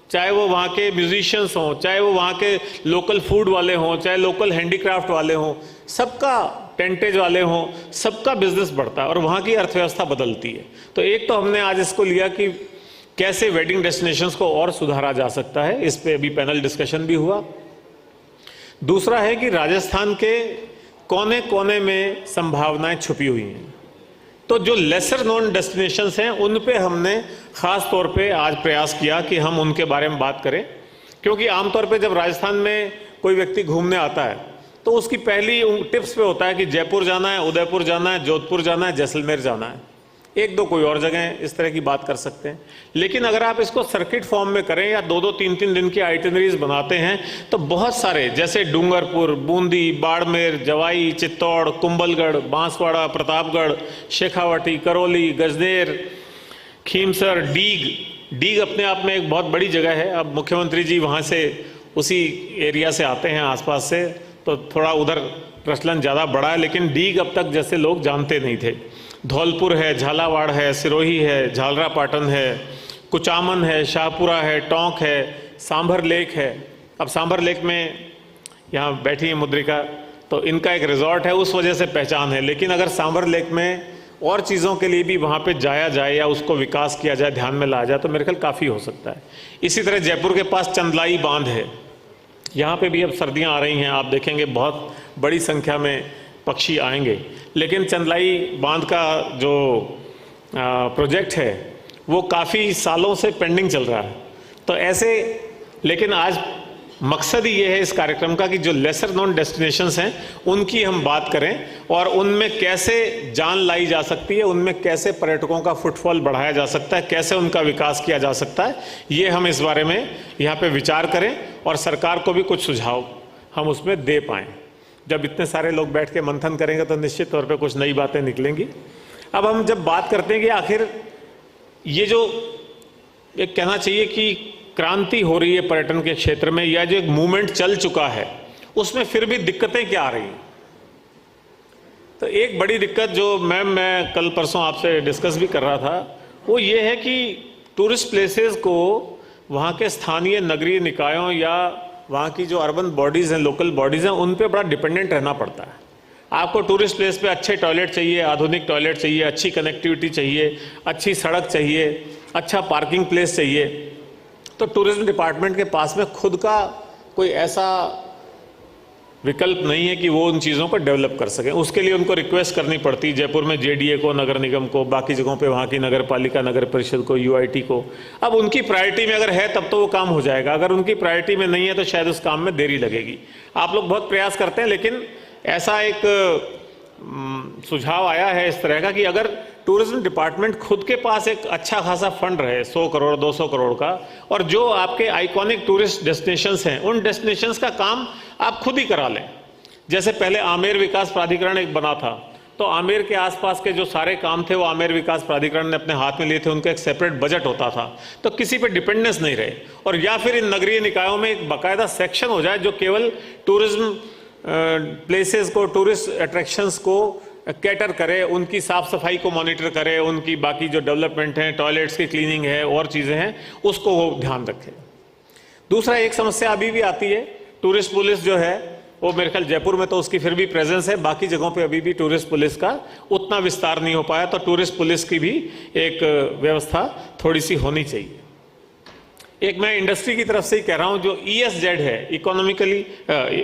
चाहे वो वहाँ के म्यूजिशियंस हों, चाहे वो वहाँ के लोकल फूड वाले हों, चाहे लोकल हैंडीक्राफ्ट वाले हों, सबका टेंटेज वाले हों, सबका बिजनेस बढ़ता है और वहाँ की अर्थव्यवस्था बदलती है। तो एक तो हमने आज इसको लिया कि कैसे वेडिंग डेस्टिनेशंस को और सुधारा जा सकता है, इस पे अभी पैनल डिस्कशन भी हुआ। दूसरा है कि राजस्थान के कोने कोने में संभावनाएं छुपी हुई हैं, तो जो लेसर नोन डेस्टिनेशंस हैं उन पे हमने ख़ास तौर पे आज प्रयास किया कि हम उनके बारे में बात करें। क्योंकि आमतौर पे जब राजस्थान में कोई व्यक्ति घूमने आता है तो उसकी पहली टिप्स पे होता है कि जयपुर जाना है, उदयपुर जाना है, जोधपुर जाना है, जैसलमेर जाना है, एक दो कोई और जगह इस तरह की बात कर सकते हैं। लेकिन अगर आप इसको सर्किट फॉर्म में करें या दो दो तीन तीन दिन की आइटिनरीज बनाते हैं तो बहुत सारे, जैसे डूंगरपुर, बूंदी, बाड़मेर, जवाई, चित्तौड़, कुंभलगढ़, बांसवाड़ा, प्रतापगढ़, शेखावाटी, करौली, गजनेर, खीमसर, डीग अपने आप में एक बहुत बड़ी जगह है। अब मुख्यमंत्री जी वहाँ से उसी एरिया से आते हैं आसपास से, तो थोड़ा उधर प्रचलन ज़्यादा बढ़ा है, लेकिन डीग अब तक जैसे लोग जानते नहीं थे। धौलपुर है, झालावाड़ है, सिरोही है, झालरापाटन है, कुचामन है, शाहपुरा है, टोंक है, सांभर लेक है। अब सांभर लेक में यहाँ बैठी है मुद्रिका, तो इनका एक रिजॉर्ट है, उस वजह से पहचान है। लेकिन अगर सांभर लेक में और चीज़ों के लिए भी वहाँ पे जाया जाए या उसको विकास किया जाए, ध्यान में लाया जाए, तो मेरे ख्याल काफ़ी हो सकता है। इसी तरह जयपुर के पास चंदलाई बांध है, यहाँ पे भी अब सर्दियाँ आ रही हैं, आप देखेंगे बहुत बड़ी संख्या में पक्षी आएंगे। लेकिन चंदलाई बांध का जो प्रोजेक्ट है वो काफ़ी सालों से पेंडिंग चल रहा है। तो ऐसे, लेकिन आज मकसद ही ये है इस कार्यक्रम का कि जो लेसर नोन डेस्टिनेशंस हैं उनकी हम बात करें और उनमें कैसे जान लाई जा सकती है, उनमें कैसे पर्यटकों का फुटफॉल बढ़ाया जा सकता है, कैसे उनका विकास किया जा सकता है, ये हम इस बारे में यहाँ पे विचार करें और सरकार को भी कुछ सुझाव हम उसमें दे पाएँ। जब इतने सारे लोग बैठ के मंथन करेंगे तो निश्चित तौर पे कुछ नई बातें निकलेंगी। अब हम जब बात करते हैं कि आखिर ये जो एक कहना चाहिए कि क्रांति हो रही है पर्यटन के क्षेत्र में, या जो एक मूवमेंट चल चुका है, उसमें फिर भी दिक्कतें क्या आ रही हैं। तो एक बड़ी दिक्कत जो मैम मैं कल परसों आपसे डिस्कस भी कर रहा था, वो ये है कि टूरिस्ट प्लेसेस को वहाँ के स्थानीय नगरीय निकायों या वहाँ की जो अर्बन बॉडीज़ हैं, लोकल बॉडीज़ हैं, उन पे बड़ा डिपेंडेंट रहना पड़ता है। आपको टूरिस्ट प्लेस पे अच्छे टॉयलेट चाहिए, आधुनिक टॉयलेट चाहिए, अच्छी कनेक्टिविटी चाहिए, अच्छी सड़क चाहिए, अच्छा पार्किंग प्लेस चाहिए। तो टूरिज्म डिपार्टमेंट के पास में खुद का कोई ऐसा विकल्प नहीं है कि वो उन चीज़ों को डेवलप कर सकें। उसके लिए उनको रिक्वेस्ट करनी पड़ती, जयपुर में जेडीए को, नगर निगम को, बाकी जगहों पे वहाँ की नगर पालिका, नगर परिषद को, यूआईटी को। अब उनकी प्रायोरिटी में अगर है तब तो वो काम हो जाएगा, अगर उनकी प्रायोरिटी में नहीं है तो शायद उस काम में देरी लगेगी। आप लोग बहुत प्रयास करते हैं, लेकिन ऐसा एक सुझाव आया है इस तरह का कि अगर टूरिज्म डिपार्टमेंट खुद के पास एक अच्छा खासा फंड रहे, 100 करोड़ 200 करोड़ का, और जो आपके आइकॉनिक टूरिस्ट डेस्टिनेशंस हैं उन डेस्टिनेशंस का काम आप खुद ही करा लें। जैसे पहले आमेर विकास प्राधिकरण एक बना था, तो आमेर के आसपास के जो सारे काम थे वो आमेर विकास प्राधिकरण ने अपने हाथ में लिए थे, उनका एक सेपरेट बजट होता था, तो किसी पे डिपेंडेंस नहीं रहे। और या फिर इन नगरीय निकायों में एक बाकायदा सेक्शन हो जाए जो केवल टूरिज्म प्लेसेस को, टूरिस्ट अट्रैक्शंस को कैटर करे, उनकी साफ सफाई को मॉनिटर करे, उनकी बाकी जो डेवलपमेंट है, टॉयलेट्स की क्लीनिंग है और चीज़ें हैं, उसको वो ध्यान रखे। दूसरा एक समस्या अभी भी आती है, टूरिस्ट पुलिस जो है वो मेरे ख्याल जयपुर में तो उसकी फिर भी प्रेजेंस है, बाकी जगहों पे अभी भी टूरिस्ट पुलिस का उतना विस्तार नहीं हो पाया। तो टूरिस्ट पुलिस की भी एक व्यवस्था थोड़ी सी होनी चाहिए। एक मैं इंडस्ट्री की तरफ से ही कह रहा हूं, जो ESZ है,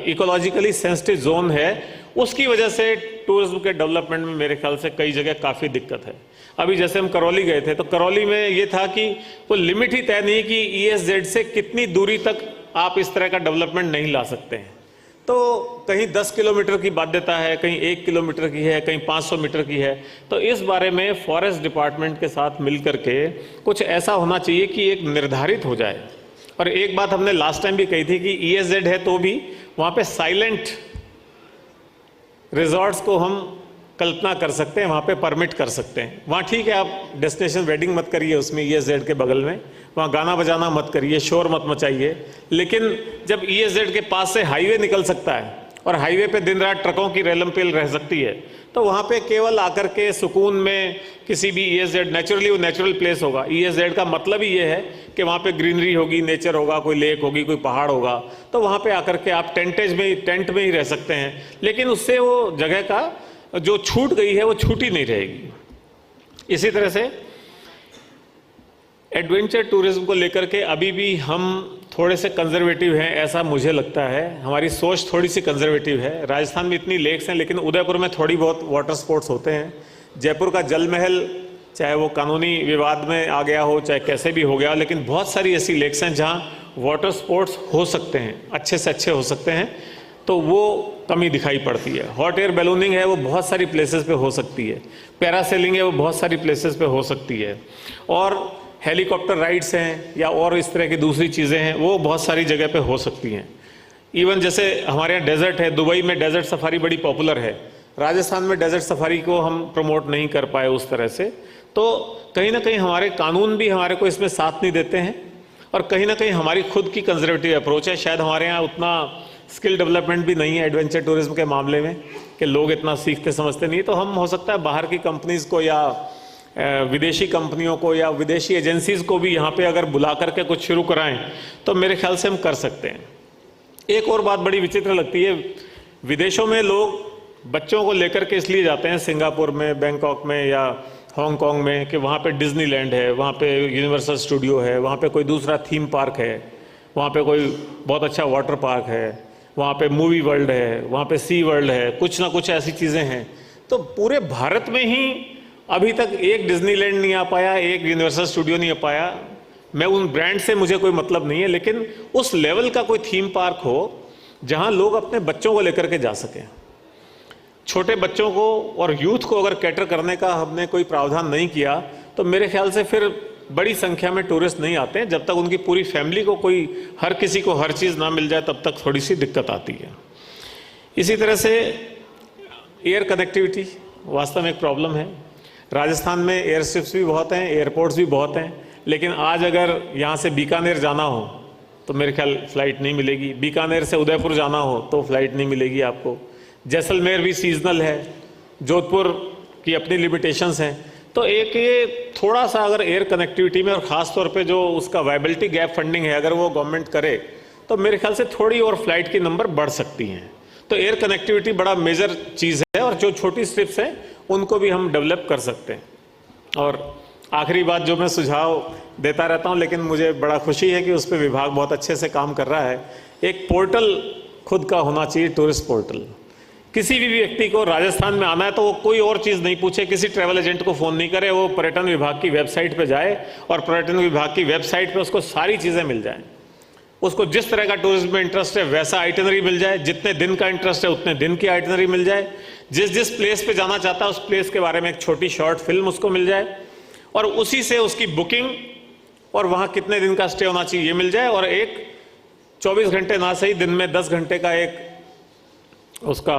इकोलॉजिकली सेंसिटिव जोन है, उसकी वजह से टूरिज्म के डेवलपमेंट में मेरे ख्याल से कई जगह काफ़ी दिक्कत है। अभी जैसे हम करौली गए थे, तो करौली में ये था कि वो लिमिट ही तय नहीं कि ESZ से कितनी दूरी तक आप इस तरह का डेवलपमेंट नहीं ला सकते हैं। तो कहीं 10 किलोमीटर की बाध्यता है, कहीं 1 किलोमीटर की है, कहीं 500 मीटर की है। तो इस बारे में फॉरेस्ट डिपार्टमेंट के साथ मिलकर के कुछ ऐसा होना चाहिए कि एक निर्धारित हो जाए। और एक बात हमने लास्ट टाइम भी कही थी कि ESZ है तो भी वहाँ पे साइलेंट रिजॉर्ट्स को हम कल्पना कर सकते हैं, वहाँ पे परमिट कर सकते हैं। वहाँ ठीक है, आप डेस्टिनेशन वेडिंग मत करिए उसमें ESZ के बगल में, वहाँ गाना बजाना मत करिए, शोर मत मचाइए। लेकिन जब ESZ के पास से हाईवे निकल सकता है और हाईवे पे दिन रात ट्रकों की रेलम पेल रह सकती है, तो वहाँ पे केवल आकर के सुकून में किसी भी ESZ, नेचुरली वो नेचुरल प्लेस होगा। ESZ का मतलब ही ये है कि वहाँ पे ग्रीनरी होगी, नेचर होगा, कोई लेक होगी, कोई पहाड़ होगा, तो वहाँ पे आकर के आप टेंट में ही रह सकते हैं। लेकिन उससे वो जगह का जो छूट गई है वो छूटी नहीं रहेगी। इसी तरह से एडवेंचर टूरिज्म को लेकर के अभी भी हम थोड़े से कंजर्वेटिव हैं, ऐसा मुझे लगता है। हमारी सोच थोड़ी सी कंजर्वेटिव है। राजस्थान में इतनी लेक्स हैं, लेकिन उदयपुर में थोड़ी बहुत वाटर स्पोर्ट्स होते हैं। जयपुर का जल महल, चाहे वो कानूनी विवाद में आ गया हो, चाहे कैसे भी हो गया, लेकिन बहुत सारी ऐसी लेक्स हैं जहाँ वाटर स्पोर्ट्स हो सकते हैं, अच्छे से अच्छे हो सकते हैं। तो वो कमी दिखाई पड़ती है। हॉट एयर बैलूनिंग है, वो बहुत सारी प्लेसेस पे हो सकती है। पैरासेलिंग है, वो बहुत सारी प्लेसेस पे हो सकती है। और हेलीकॉप्टर राइड्स हैं या और इस तरह की दूसरी चीज़ें हैं, वो बहुत सारी जगह पे हो सकती हैं। इवन जैसे हमारे यहाँ डेजर्ट है, दुबई में डेजर्ट सफारी बड़ी पॉपुलर है। राजस्थान में डेजर्ट सफारी को हम प्रमोट नहीं कर पाए उस तरह से। तो कहीं ना कहीं हमारे कानून भी हमारे को इसमें साथ नहीं देते हैं, और कहीं ना कहीं हमारी खुद की कंजर्वेटिव अप्रोच है। शायद हमारे यहाँ उतना स्किल डेवलपमेंट भी नहीं है एडवेंचर टूरिज्म के मामले में, कि लोग इतना सीखते समझते नहीं। तो हम हो सकता है बाहर की कंपनीज़ को या विदेशी कंपनियों को या विदेशी एजेंसीज़ को भी यहाँ पे अगर बुला करके कुछ शुरू कराएं तो मेरे ख्याल से हम कर सकते हैं। एक और बात बड़ी विचित्र लगती है, विदेशों में लोग बच्चों को लेकर के इसलिए जाते हैं, सिंगापुर में, बैंकॉक में या हांगकांग में, कि वहाँ पे डिज्नीलैंड है, वहाँ पे यूनिवर्सल स्टूडियो है, वहाँ पे कोई दूसरा थीम पार्क है, वहाँ पे कोई बहुत अच्छा वाटर पार्क है, वहाँ पे मूवी वर्ल्ड है, वहाँ पे सी वर्ल्ड है, कुछ ना कुछ ऐसी चीज़ें हैं। तो पूरे भारत में ही अभी तक एक डिज्नीलैंड नहीं आ पाया, एक यूनिवर्सल स्टूडियो नहीं आ पाया। मैं उन ब्रांड से मुझे कोई मतलब नहीं है, लेकिन उस लेवल का कोई थीम पार्क हो जहाँ लोग अपने बच्चों को लेकर के जा सकें। छोटे बच्चों को और यूथ को अगर कैटर करने का हमने कोई प्रावधान नहीं किया तो मेरे ख्याल से फिर बड़ी संख्या में टूरिस्ट नहीं आते हैं। जब तक उनकी पूरी फैमिली को कोई, हर किसी को हर चीज़ ना मिल जाए, तब तक थोड़ी सी दिक्कत आती है। इसी तरह से एयर कनेक्टिविटी वास्तव में एक प्रॉब्लम है। राजस्थान में एयर स्ट्रिप्स भी बहुत हैं, एयरपोर्ट्स भी बहुत हैं, लेकिन आज अगर यहाँ से बीकानेर जाना हो तो मेरे ख्याल फ्लाइट नहीं मिलेगी। बीकानेर से उदयपुर जाना हो तो फ्लाइट नहीं मिलेगी आपको। जैसलमेर भी सीजनल है, जोधपुर की अपनी लिमिटेशंस हैं। तो एक ये थोड़ा सा अगर एयर कनेक्टिविटी में और ख़ास तौर पे जो उसका वायबिलिटी गैप फंडिंग है अगर वो गवर्नमेंट करे तो मेरे ख्याल से थोड़ी और फ्लाइट की नंबर बढ़ सकती हैं। तो एयर कनेक्टिविटी बड़ा मेजर चीज़ है और जो छोटी स्ट्रिप्स हैं उनको भी हम डेवलप कर सकते हैं। और आखिरी बात जो मैं सुझाव देता रहता हूं, लेकिन मुझे बड़ा खुशी है कि उस पर विभाग बहुत अच्छे से काम कर रहा है। एक पोर्टल खुद का होना चाहिए, टूरिस्ट पोर्टल। किसी भी व्यक्ति को राजस्थान में आना है तो वो कोई और चीज़ नहीं पूछे, किसी ट्रैवल एजेंट को फ़ोन नहीं करे, वो पर्यटन विभाग की वेबसाइट पे जाए और पर्यटन विभाग की वेबसाइट पे उसको सारी चीज़ें मिल जाएं। उसको जिस तरह का टूरिज्म में इंटरेस्ट है वैसा आइटनरी मिल जाए, जितने दिन का इंटरेस्ट है उतने दिन की आइटनरी मिल जाए, जिस प्लेस पे जाना चाहता है उस प्लेस के बारे में एक छोटी शॉर्ट फिल्म उसको मिल जाए और उसी से उसकी बुकिंग और वहाँ कितने दिन का स्टे होना चाहिए ये मिल जाए। और एक 24 घंटे ना सही दिन में 10 घंटे का एक उसका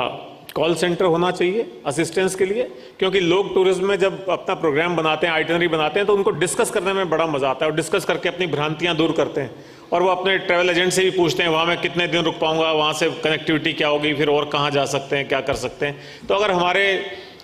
कॉल सेंटर होना चाहिए असिस्टेंस के लिए, क्योंकि लोग टूरिज्म में जब अपना प्रोग्राम बनाते हैं, आइटनरी बनाते हैं तो उनको डिस्कस करने में बड़ा मजा आता है और डिस्कस करके अपनी भ्रांतियां दूर करते हैं और वो अपने ट्रैवल एजेंट से भी पूछते हैं वहाँ मैं कितने दिन रुक पाऊंगा, वहाँ से कनेक्टिविटी क्या होगी, फिर और कहाँ जा सकते हैं, क्या कर सकते हैं। तो अगर हमारे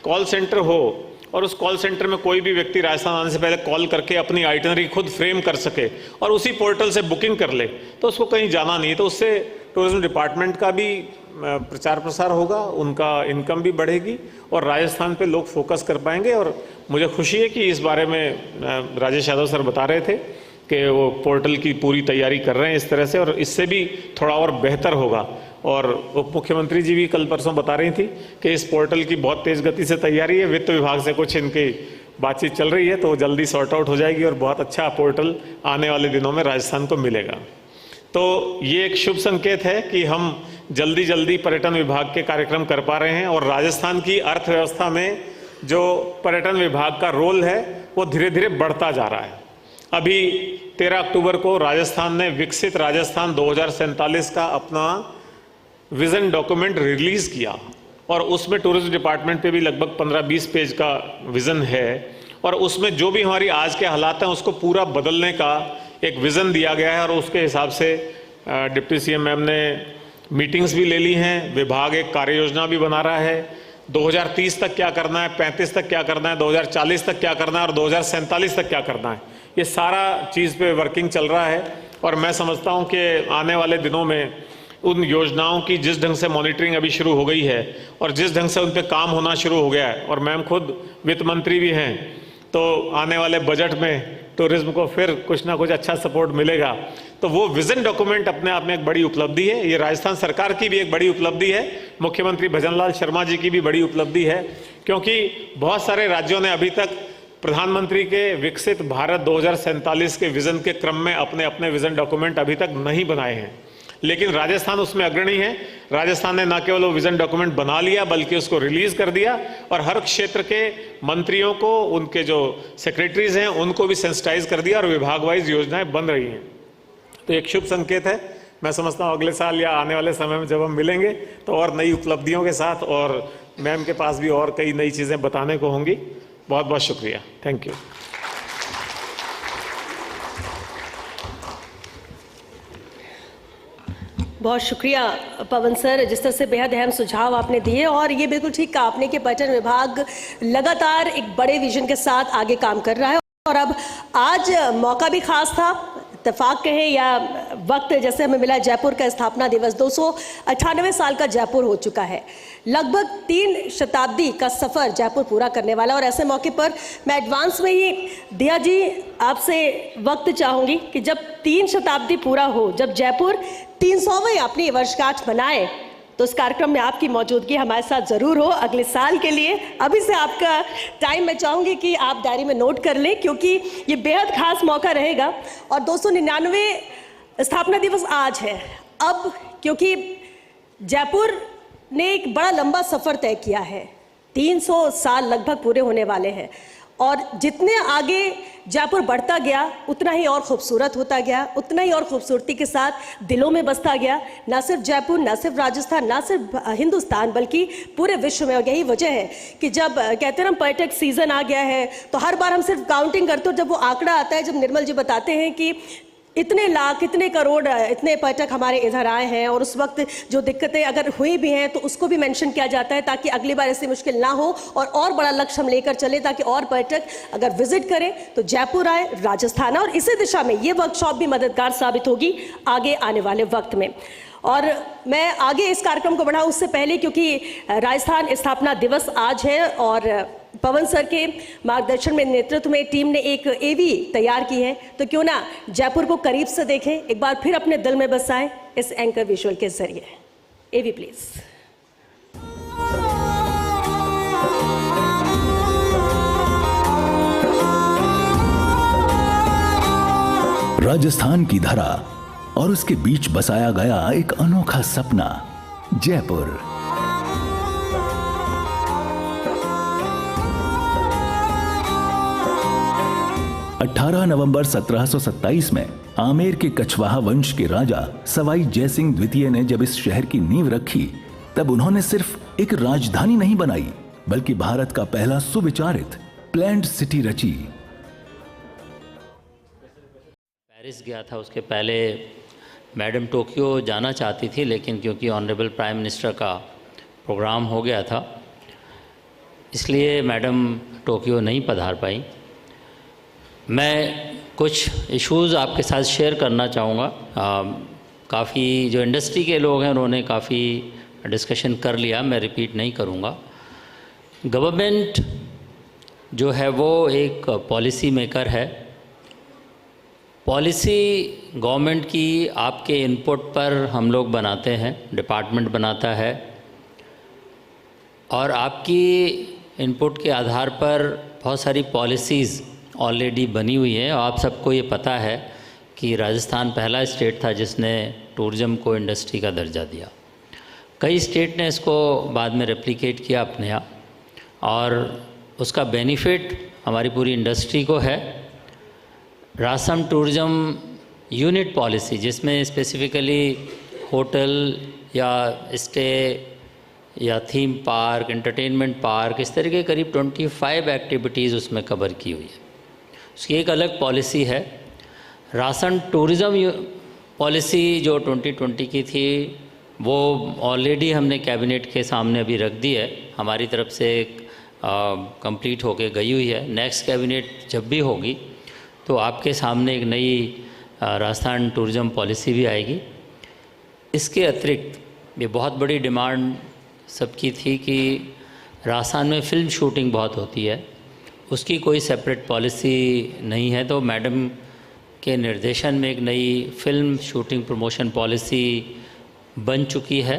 कॉल सेंटर हो और उस कॉल सेंटर में कोई भी व्यक्ति राजस्थान आने से पहले कॉल करके अपनी आइटनरी खुद फ्रेम कर सके और उसी पोर्टल से बुकिंग कर ले तो उसको कहीं जाना नहीं, तो उससे टूरिज्म डिपार्टमेंट का भी प्रचार प्रसार होगा, उनका इनकम भी बढ़ेगी और राजस्थान पे लोग फोकस कर पाएंगे। और मुझे खुशी है कि इस बारे में राजेश यादव सर बता रहे थे कि वो पोर्टल की पूरी तैयारी कर रहे हैं इस तरह से और इससे भी थोड़ा और बेहतर होगा। और उप मुख्यमंत्री जी भी कल परसों बता रही थी कि इस पोर्टल की बहुत तेज़ गति से तैयारी है, वित्त विभाग से कुछ इनकी बातचीत चल रही है तो जल्दी सॉर्ट आउट हो जाएगी और बहुत अच्छा पोर्टल आने वाले दिनों में राजस्थान को मिलेगा। तो ये एक शुभ संकेत है कि हम जल्दी जल्दी पर्यटन विभाग के कार्यक्रम कर पा रहे हैं और राजस्थान की अर्थव्यवस्था में जो पर्यटन विभाग का रोल है वो धीरे धीरे बढ़ता जा रहा है। अभी 13 अक्टूबर को राजस्थान ने विकसित राजस्थान 2047 का अपना विजन डॉक्यूमेंट रिलीज किया और उसमें टूरिज्म डिपार्टमेंट पे भी लगभग 15-20 पेज का विजन है और उसमें जो भी हमारी आज के हालात हैं उसको पूरा बदलने का एक विजन दिया गया है और उसके हिसाब से डिप्टी सीएम मैम ने मीटिंग्स भी ले ली हैं। विभाग एक कार्य योजना भी बना रहा है, 2030 तक क्या करना है, 35 तक क्या करना है, 2040 तक क्या करना है और 2047 तक क्या करना है, ये सारा चीज़ पे वर्किंग चल रहा है। और मैं समझता हूँ कि आने वाले दिनों में उन योजनाओं की जिस ढंग से मॉनिटरिंग अभी शुरू हो गई है और जिस ढंग से उन पर काम होना शुरू हो गया है और मैम खुद वित्त मंत्री भी हैं, तो आने वाले बजट में टूरिज्म को फिर कुछ ना कुछ अच्छा सपोर्ट मिलेगा। तो वो विजन डॉक्यूमेंट अपने आप में एक बड़ी उपलब्धि है, ये राजस्थान सरकार की भी एक बड़ी उपलब्धि है, मुख्यमंत्री भजनलाल शर्मा जी की भी बड़ी उपलब्धि है, क्योंकि बहुत सारे राज्यों ने अभी तक प्रधानमंत्री के विकसित भारत 2047 के विजन के क्रम में अपने अपने विजन डॉक्यूमेंट अभी तक नहीं बनाए हैं, लेकिन राजस्थान उसमें अग्रणी है। राजस्थान ने न केवल वो विजन डॉक्यूमेंट बना लिया बल्कि उसको रिलीज कर दिया और हर क्षेत्र के मंत्रियों को, उनके जो सेक्रेटरीज हैं उनको भी सेंसिटाइज कर दिया और विभाग वाइज योजनाएं बन रही हैं। तो एक शुभ संकेत है। मैं समझता हूँ अगले साल या आने वाले समय में जब हम मिलेंगे तो और नई उपलब्धियों के साथ और मैम के पास भी और कई नई चीज़ें बताने को होंगी। बहुत बहुत शुक्रिया, थैंक यू। बहुत शुक्रिया पवन सर, जिस तरह से बेहद अहम सुझाव आपने दिए और ये बिल्कुल ठीक कहा आपने कि पर्यटन विभाग लगातार एक बड़े विजन के साथ आगे काम कर रहा है और अब आज मौका भी खास था, इत्तेफाक कहें या वक्त जैसे हमें मिला, जयपुर का स्थापना दिवस 298 साल का जयपुर हो चुका है, लगभग 3 शताब्दी का सफ़र जयपुर पूरा करने वाला। और ऐसे मौके पर मैं एडवांस में ही दिया जी आपसे वक्त चाहूँगी कि जब 3 शताब्दी पूरा हो, जब जयपुर 300वें अपनी वर्षगांठ मनाए, तो इस कार्यक्रम में आपकी मौजूदगी हमारे साथ ज़रूर हो अगले साल के लिए। अभी से आपका टाइम मैं चाहूँगी कि आप डायरी में नोट कर लें, क्योंकि ये बेहद खास मौका रहेगा। और 299 स्थापना दिवस आज है। अब क्योंकि जयपुर ने एक बड़ा लंबा सफ़र तय किया है, 300 साल लगभग पूरे होने वाले हैं और जितने आगे जयपुर बढ़ता गया उतना ही और खूबसूरत होता गया, उतना ही और खूबसूरती के साथ दिलों में बसता गया। ना सिर्फ जयपुर, ना सिर्फ राजस्थान, ना सिर्फ हिंदुस्तान बल्कि पूरे विश्व में। और यही वजह है कि जब कहते हैं ना पर्यटक सीजन आ गया है तो हर बार हम सिर्फ काउंटिंग करते हो, जब वो आंकड़ा आता है, जब निर्मल जी बताते हैं कि इतने लाख, इतने करोड़, इतने पर्यटक हमारे इधर आए हैं और उस वक्त जो दिक्कतें अगर हुई भी हैं तो उसको भी मेंशन किया जाता है ताकि अगली बार ऐसी मुश्किल ना हो और बड़ा लक्ष्य हम लेकर चले ताकि और पर्यटक अगर विजिट करें तो जयपुर आए, राजस्थान आए। और इसी दिशा में ये वर्कशॉप भी मददगार साबित होगी आगे आने वाले वक्त में। और मैं आगे इस कार्यक्रम को बढ़ाऊं उससे पहले, क्योंकि राजस्थान स्थापना दिवस आज है और पवन सर के मार्गदर्शन में, नेतृत्व में टीम ने एक एवी तैयार की है, तो क्यों ना जयपुर को करीब से देखें, एक बार फिर अपने दिल में बसाएं इस एंकर विजुअल के जरिए। एवी प्लीज। राजस्थान की धरा और उसके बीच बसाया गया एक अनोखा सपना, जयपुर। नवंबर 1727 में आमेर के कछवाहा वंश के राजा सवाई जयसिंह द्वितीय ने जब इस शहर की नींव रखी, तब उन्होंने सिर्फ एक राजधानी नहीं बनाई बल्कि भारत का पहला सुविचारित प्लैन्ड सिटी रची। पेरिस गया था, उसके पहले मैडम टोक्यो जाना चाहती थी, लेकिन क्योंकि ऑनरेबल प्राइम मिनिस्टर का प्रोग्राम हो गया था इसलिए मैडम टोक्यो नहीं पधार पाई। मैं कुछ इश्यूज़ आपके साथ शेयर करना चाहूँगा। काफ़ी जो इंडस्ट्री के लोग हैं उन्होंने काफ़ी डिस्कशन कर लिया, मैं रिपीट नहीं करूँगा। गवर्नमेंट जो है वो एक पॉलिसी मेकर है। पॉलिसी गवर्नमेंट की आपके इनपुट पर हम लोग बनाते हैं, डिपार्टमेंट बनाता है, और आपकी इनपुट के आधार पर बहुत सारी पॉलिसीज़ ऑलरेडी बनी हुई हैं। आप सबको ये पता है कि राजस्थान पहला स्टेट था जिसने टूरिज़्म को इंडस्ट्री का दर्जा दिया। कई स्टेट ने इसको बाद में रेप्लिकेट किया अपने यहाँ, और उसका बेनिफिट हमारी पूरी इंडस्ट्री को है। राजस्थान टूरिज़्म यूनिट पॉलिसी, जिसमें स्पेसिफिकली होटल या स्टे या थीम पार्क, एंटरटेनमेंट पार्क, इस तरह के करीब 25 एक्टिविटीज़ उसमें कवर की हुई है। उसकी एक अलग पॉलिसी है। राजस्थान टूरिज़्म पॉलिसी जो 2020 की थी वो ऑलरेडी हमने कैबिनेट के सामने अभी रख दी है, हमारी तरफ से कंप्लीट होके गई हुई है। नेक्स्ट कैबिनेट जब भी होगी तो आपके सामने एक नई राजस्थान टूरिज़्म पॉलिसी भी आएगी। इसके अतिरिक्त ये बहुत बड़ी डिमांड सबकी थी कि राजस्थान में फ़िल्म शूटिंग बहुत होती है, उसकी कोई सेपरेट पॉलिसी नहीं है। तो मैडम के निर्देशन में एक नई फ़िल्म शूटिंग प्रमोशन पॉलिसी बन चुकी है,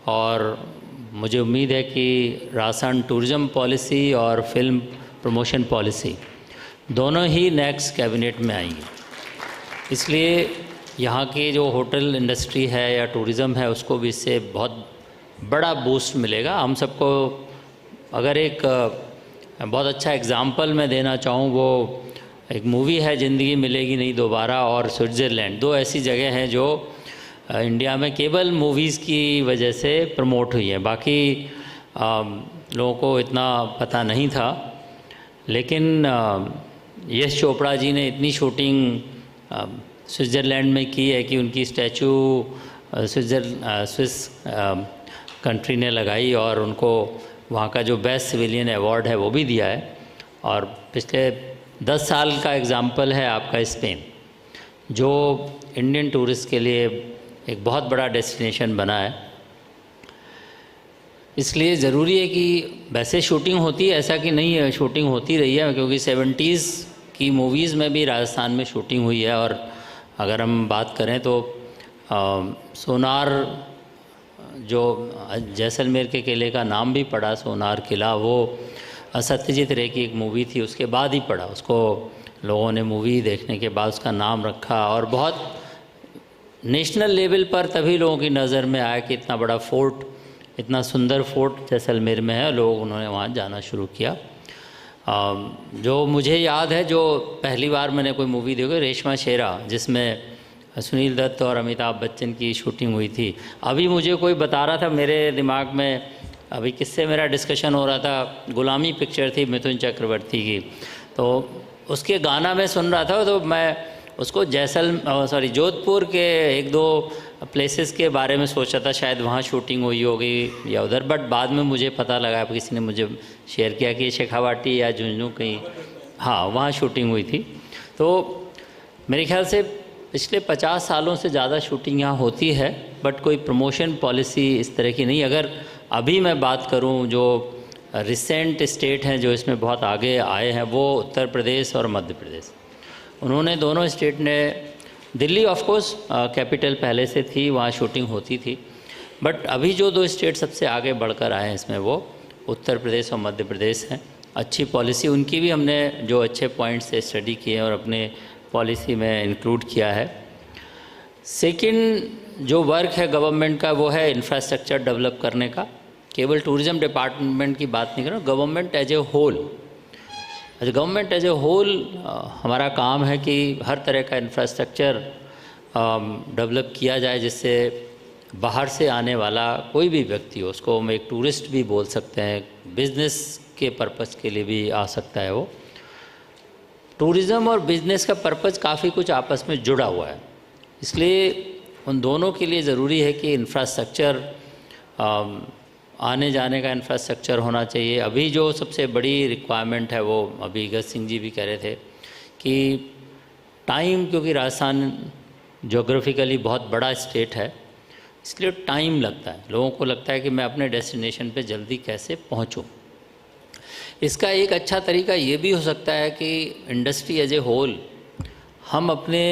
और मुझे उम्मीद है कि राजस्थान टूरिज़्म पॉलिसी और फिल्म प्रमोशन पॉलिसी दोनों ही नेक्स्ट कैबिनेट में आएंगी। इसलिए यहाँ की जो होटल इंडस्ट्री है या टूरिज़्म है उसको भी इससे बहुत बड़ा बूस्ट मिलेगा। हम सबको अगर एक बहुत अच्छा एग्ज़ाम्पल मैं देना चाहूँ, वो एक मूवी है ज़िंदगी मिलेगी नहीं दोबारा और स्विट्ज़रलैंड, दो ऐसी जगह हैं जो इंडिया में केवल मूवीज़ की वजह से प्रमोट हुई हैं। बाकी लोगों को इतना पता नहीं था, लेकिन यश चोपड़ा जी ने इतनी शूटिंग स्विट्ज़रलैंड में की है कि उनकी स्टैचू स्विस कंट्री ने लगाई और उनको वहाँ का जो बेस्ट सिविलियन अवार्ड है वो भी दिया है। और पिछले 10 साल का एग्ज़ाम्पल है आपका स्पेन, जो इंडियन टूरिस्ट के लिए एक बहुत बड़ा डेस्टिनेशन बना है। इसलिए ज़रूरी है कि वैसे शूटिंग होती है, ऐसा कि नहीं है, शूटिंग होती रही है, क्योंकि 70s की मूवीज़ में भी राजस्थान में शूटिंग हुई है। और अगर हम बात करें तो सोनार, जो जैसलमेर के किले का नाम भी पड़ा, सोनार किला, वो सत्यजीत रे की एक मूवी थी, उसके बाद ही पड़ा। उसको लोगों ने मूवी देखने के बाद उसका नाम रखा, और बहुत नेशनल लेवल पर तभी लोगों की नज़र में आया कि इतना बड़ा फोर्ट, इतना सुंदर फोर्ट जैसलमेर में है, लोग उन्होंने वहाँ जाना शुरू किया। जो मुझे याद है, जो पहली बार मैंने कोई मूवी देखी, रेशमा शेरा, जिसमें सुनील दत्त और अमिताभ बच्चन की शूटिंग हुई थी। अभी मुझे कोई बता रहा था, मेरे दिमाग में अभी किससे मेरा डिस्कशन हो रहा था, गुलामी पिक्चर थी मिथुन चक्रवर्ती की, तो उसके गाना मैं सुन रहा था, तो मैं उसको जोधपुर के एक दो प्लेसेस के बारे में सोचा था, शायद वहाँ शूटिंग हुई होगी या उधर, बट बाद में मुझे पता लगा, किसी ने मुझे शेयर किया कि शेखावाटी या झुंझुनू कहीं, हाँ वहाँ शूटिंग हुई थी। तो मेरे ख्याल से पिछले 50 सालों से ज़्यादा शूटिंग यहाँ होती है, बट कोई प्रमोशन पॉलिसी इस तरह की नहीं। अगर अभी मैं बात करूँ, जो रिसेंट स्टेट हैं जो इसमें बहुत आगे आए हैं, वो उत्तर प्रदेश और मध्य प्रदेश। उन्होंने दोनों स्टेट ने, दिल्ली ऑफ कोर्स कैपिटल पहले से थी, वहाँ शूटिंग होती थी, बट अभी जो 2 स्टेट सबसे आगे बढ़कर आए हैं इसमें, वो उत्तर प्रदेश और मध्य प्रदेश हैं। अच्छी पॉलिसी उनकी भी हमने जो अच्छे पॉइंट्स से स्टडी किए और अपने पॉलिसी में इंक्लूड किया है। सेकंड जो वर्क है गवर्नमेंट का, वो है इंफ्रास्ट्रक्चर डेवलप करने का। केवल टूरिज़्म डिपार्टमेंट की बात नहीं कर रहा, गवर्नमेंट एज ए होल, हमारा काम है कि हर तरह का इंफ्रास्ट्रक्चर डेवलप किया जाए, जिससे बाहर से आने वाला कोई भी व्यक्ति हो, उसको हम एक टूरिस्ट भी बोल सकते हैं, बिजनेस के पर्पज़ के लिए भी आ सकता है। वो टूरिज़्म और बिजनेस का पर्पज़ काफ़ी कुछ आपस में जुड़ा हुआ है, इसलिए उन दोनों के लिए ज़रूरी है कि इंफ्रास्ट्रक्चर, आने जाने का इंफ्रास्ट्रक्चर होना चाहिए। अभी जो सबसे बड़ी रिक्वायरमेंट है, वो अभी गज सिंह जी भी कह रहे थे कि टाइम, क्योंकि राजस्थान जोग्राफिकली बहुत बड़ा स्टेट है, इसलिए टाइम लगता है। लोगों को लगता है कि मैं अपने डेस्टिनेशन पे जल्दी कैसे पहुंचूं। इसका एक अच्छा तरीका ये भी हो सकता है कि इंडस्ट्री एज ए होल, हम अपने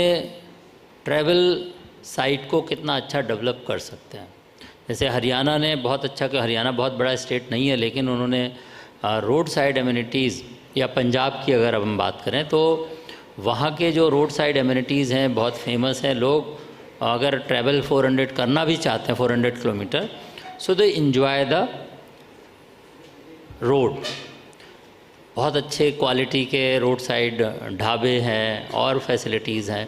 ट्रैवल साइट को कितना अच्छा डेवलप कर सकते हैं। जैसे हरियाणा ने बहुत अच्छा, कि हरियाणा बहुत बड़ा स्टेट नहीं है, लेकिन उन्होंने रोड साइड एमिनिटीज़, या पंजाब की अगर अब हम बात करें तो वहाँ के जो रोड साइड एमिनिटीज़ हैं बहुत फेमस हैं। लोग अगर ट्रैवल 400 करना भी चाहते हैं, 400 kilometre, so they enjoy the road. बहुत अच्छे क्वालिटी के रोड साइड ढाबे हैं और फैसिलिटीज़ हैं।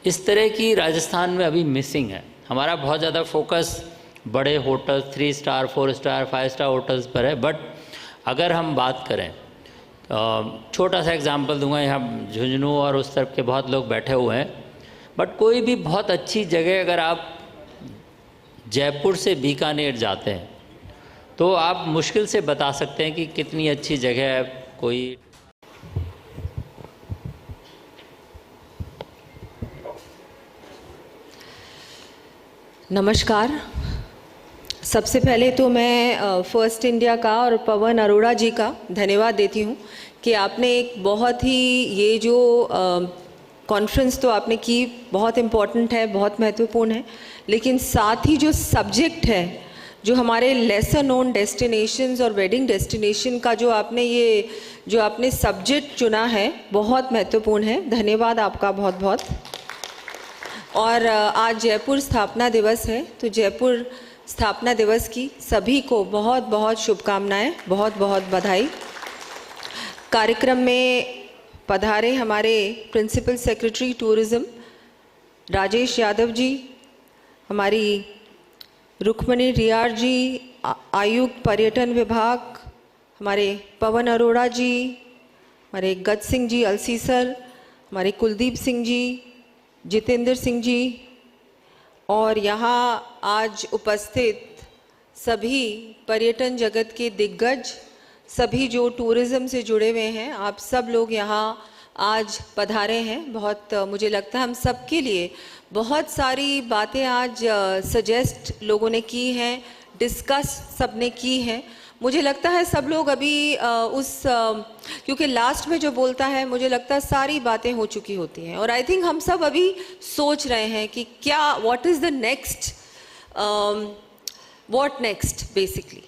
इस तरह की राजस्थान में अभी मिसिंग है। हमारा बहुत ज़्यादा फोकस बड़े hotel, 3 star, 4 star, 5 star hotels पर है, बट अगर हम बात करें, छोटा सा एग्जांपल दूंगा, यहाँ झुंझुनू और उस तरफ के बहुत लोग बैठे हुए हैं, बट कोई भी बहुत अच्छी जगह, अगर आप जयपुर से बीकानेर जाते हैं तो आप मुश्किल से बता सकते हैं कि कितनी अच्छी जगह है कोई। नमस्कार। सबसे पहले तो मैं फर्स्ट इंडिया का और पवन अरोड़ा जी का धन्यवाद देती हूँ कि आपने एक बहुत ही, ये जो कॉन्फ्रेंस तो आपने की बहुत इम्पॉर्टेंट है, बहुत महत्वपूर्ण है, लेकिन साथ ही जो सब्जेक्ट है, जो हमारे लेसर नोन डेस्टिनेशंस और वेडिंग डेस्टिनेशन का जो आपने सब्जेक्ट चुना है, बहुत महत्वपूर्ण है। धन्यवाद आपका बहुत बहुत। और आज जयपुर स्थापना दिवस है, तो जयपुर स्थापना दिवस की सभी को बहुत बहुत शुभकामनाएं, बहुत बहुत बधाई। कार्यक्रम में पधारे हमारे principal secretary tourism Rajesh Yadav ji, हमारी रुक्मणी रियार जी, आयुक्त पर्यटन विभाग हमारे पवन अरोड़ा जी, हमारे गज सिंह जी अलसी सर, हमारे कुलदीप सिंह जी, जितेंद्र सिंह जी, और यहाँ आज उपस्थित सभी पर्यटन जगत के दिग्गज, सभी जो टूरिज़्म से जुड़े हुए हैं, आप सब लोग यहाँ आज पधारे हैं। बहुत मुझे लगता है हम सब के लिए बहुत सारी बातें आज सजेस्ट लोगों ने की हैं, डिस्कस सब ने की हैं। मुझे लगता है सब लोग अभी क्योंकि लास्ट में जो बोलता है, मुझे लगता है सारी बातें हो चुकी होती हैं, और आई थिंक हम सब अभी सोच रहे हैं कि क्या, what is the next, what next basically.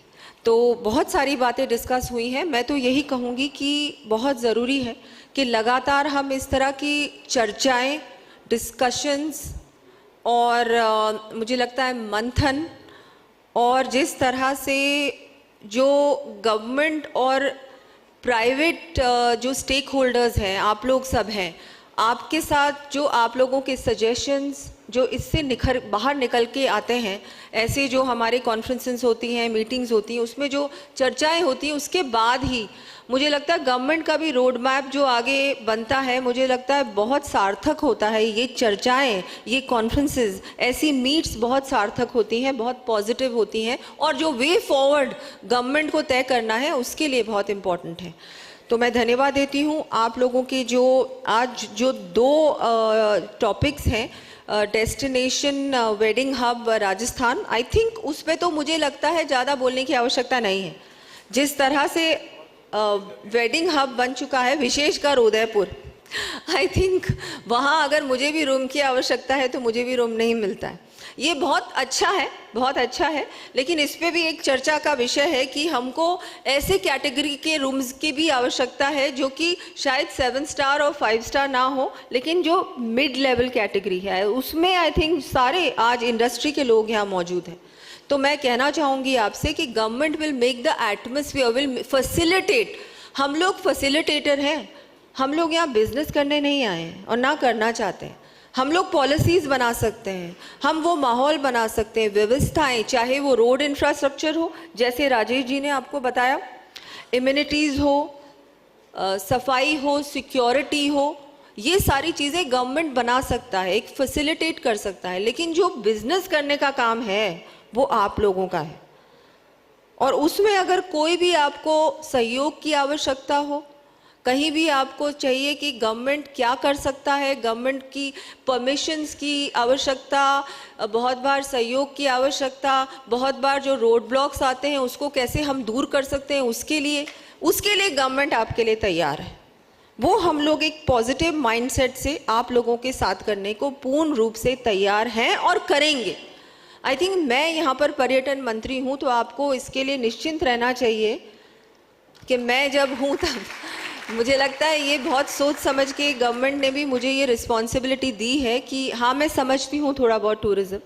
तो बहुत सारी बातें डिस्कस हुई हैं। मैं तो यही कहूँगी कि बहुत ज़रूरी है कि लगातार हम इस तरह की चर्चाएं, डिस्कशंस और मुझे लगता है मंथन, और जिस तरह से जो गवर्नमेंट और प्राइवेट जो स्टेक होल्डर्स हैं, आप लोग सब हैं, आपके साथ जो आप लोगों के सजेशंस जो इससे बाहर निकल के आते हैं, ऐसे जो हमारे कॉन्फ्रेंसेस होती हैं, मीटिंग्स होती हैं, उसमें जो चर्चाएं होती हैं, उसके बाद ही मुझे लगता है गवर्नमेंट का भी रोड मैप जो आगे बनता है, मुझे लगता है बहुत सार्थक होता है। ये चर्चाएं, ये कॉन्फ्रेंसेस, ऐसी मीट्स बहुत सार्थक होती हैं, बहुत पॉजिटिव होती हैं, और जो वे फॉरवर्ड गवर्नमेंट को तय करना है उसके लिए बहुत इम्पॉर्टेंट है। तो मैं धन्यवाद देती हूँ आप लोगों के जो आज जो 2 टॉपिक्स हैं, destination wedding hub Rajasthan, I think उस पे तो मुझे लगता है ज़्यादा बोलने की आवश्यकता नहीं है। जिस तरह से वेडिंग हब बन चुका है, विशेषकर उदयपुर, आई थिंक वहाँ अगर मुझे भी रूम की आवश्यकता है तो मुझे भी रूम नहीं मिलता है। ये बहुत अच्छा है, बहुत अच्छा है, लेकिन इस पे भी एक चर्चा का विषय है कि हमको ऐसे कैटेगरी के रूम्स की भी आवश्यकता है जो कि शायद 7 स्टार और 5 स्टार ना हो, लेकिन जो मिड लेवल कैटेगरी है उसमें आई थिंक सारे आज इंडस्ट्री के लोग यहाँ मौजूद हैं। तो मैं कहना चाहूँगी आपसे कि government will make the atmosphere, will facilitate. हम लोग फैसिलिटेटर हैं, हम लोग यहाँ बिजनेस करने नहीं आए हैं और ना करना चाहते हैं। हम लोग पॉलिसीज़ बना सकते हैं, हम वो माहौल बना सकते हैं, व्यवस्थाएं, चाहे वो रोड इंफ्रास्ट्रक्चर हो जैसे राजेश जी ने आपको बताया, इम्यूनिटीज़ हो, सफाई हो, सिक्योरिटी हो, ये सारी चीज़ें गवर्नमेंट बना सकता है, एक फैसिलिटेट कर सकता है। लेकिन जो बिजनेस करने का काम है वो आप लोगों का है, और उसमें अगर कोई भी आपको सहयोग की आवश्यकता हो, कहीं भी आपको चाहिए कि गवर्नमेंट क्या कर सकता है, गवर्नमेंट की परमिशंस की आवश्यकता, बहुत बार सहयोग की आवश्यकता, बहुत बार जो रोड ब्लॉक्स आते हैं उसको कैसे हम दूर कर सकते हैं, उसके लिए गवर्नमेंट आपके लिए तैयार है। वो हम लोग एक पॉजिटिव माइंडसेट से आप लोगों के साथ करने को पूर्ण रूप से तैयार हैं और करेंगे। आई थिंक मैं यहाँ पर पर्यटन मंत्री हूँ, तो आपको इसके लिए निश्चिंत रहना चाहिए कि मैं जब हूँ तब मुझे लगता है ये बहुत सोच समझ के गवर्नमेंट ने भी मुझे ये रिस्पॉन्सिबिलिटी दी है कि हाँ, मैं समझती हूँ थोड़ा बहुत tourism,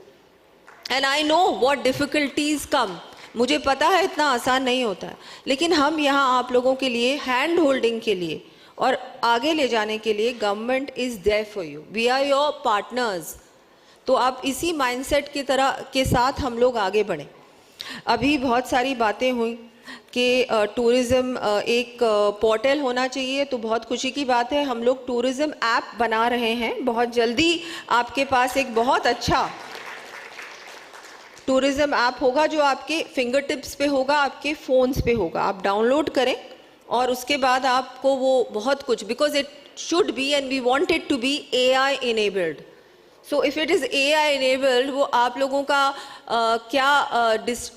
and I know what difficulties come. मुझे पता है इतना आसान नहीं होता है, लेकिन हम यहाँ आप लोगों के लिए हैंड होल्डिंग के लिए और आगे ले जाने के लिए government is there for you, we are your partners. तो आप इसी माइंडसेट की तरह के साथ हम लोग आगे बढ़ें। अभी बहुत सारी बातें हुई कि टूरिज़्म एक पोर्टल होना चाहिए, तो बहुत खुशी की बात है, हम लोग टूरिज़्म ऐप बना रहे हैं। बहुत जल्दी आपके पास एक बहुत अच्छा टूरिज़्म ऐप होगा जो आपके फिंगर टिप्स पे होगा, आपके फ़ोन्स पे होगा। आप डाउनलोड करें और उसके बाद आपको वो बहुत कुछ, because it should be and we want it to be AI enabled. So if it is AI enabled, वो आप लोगों का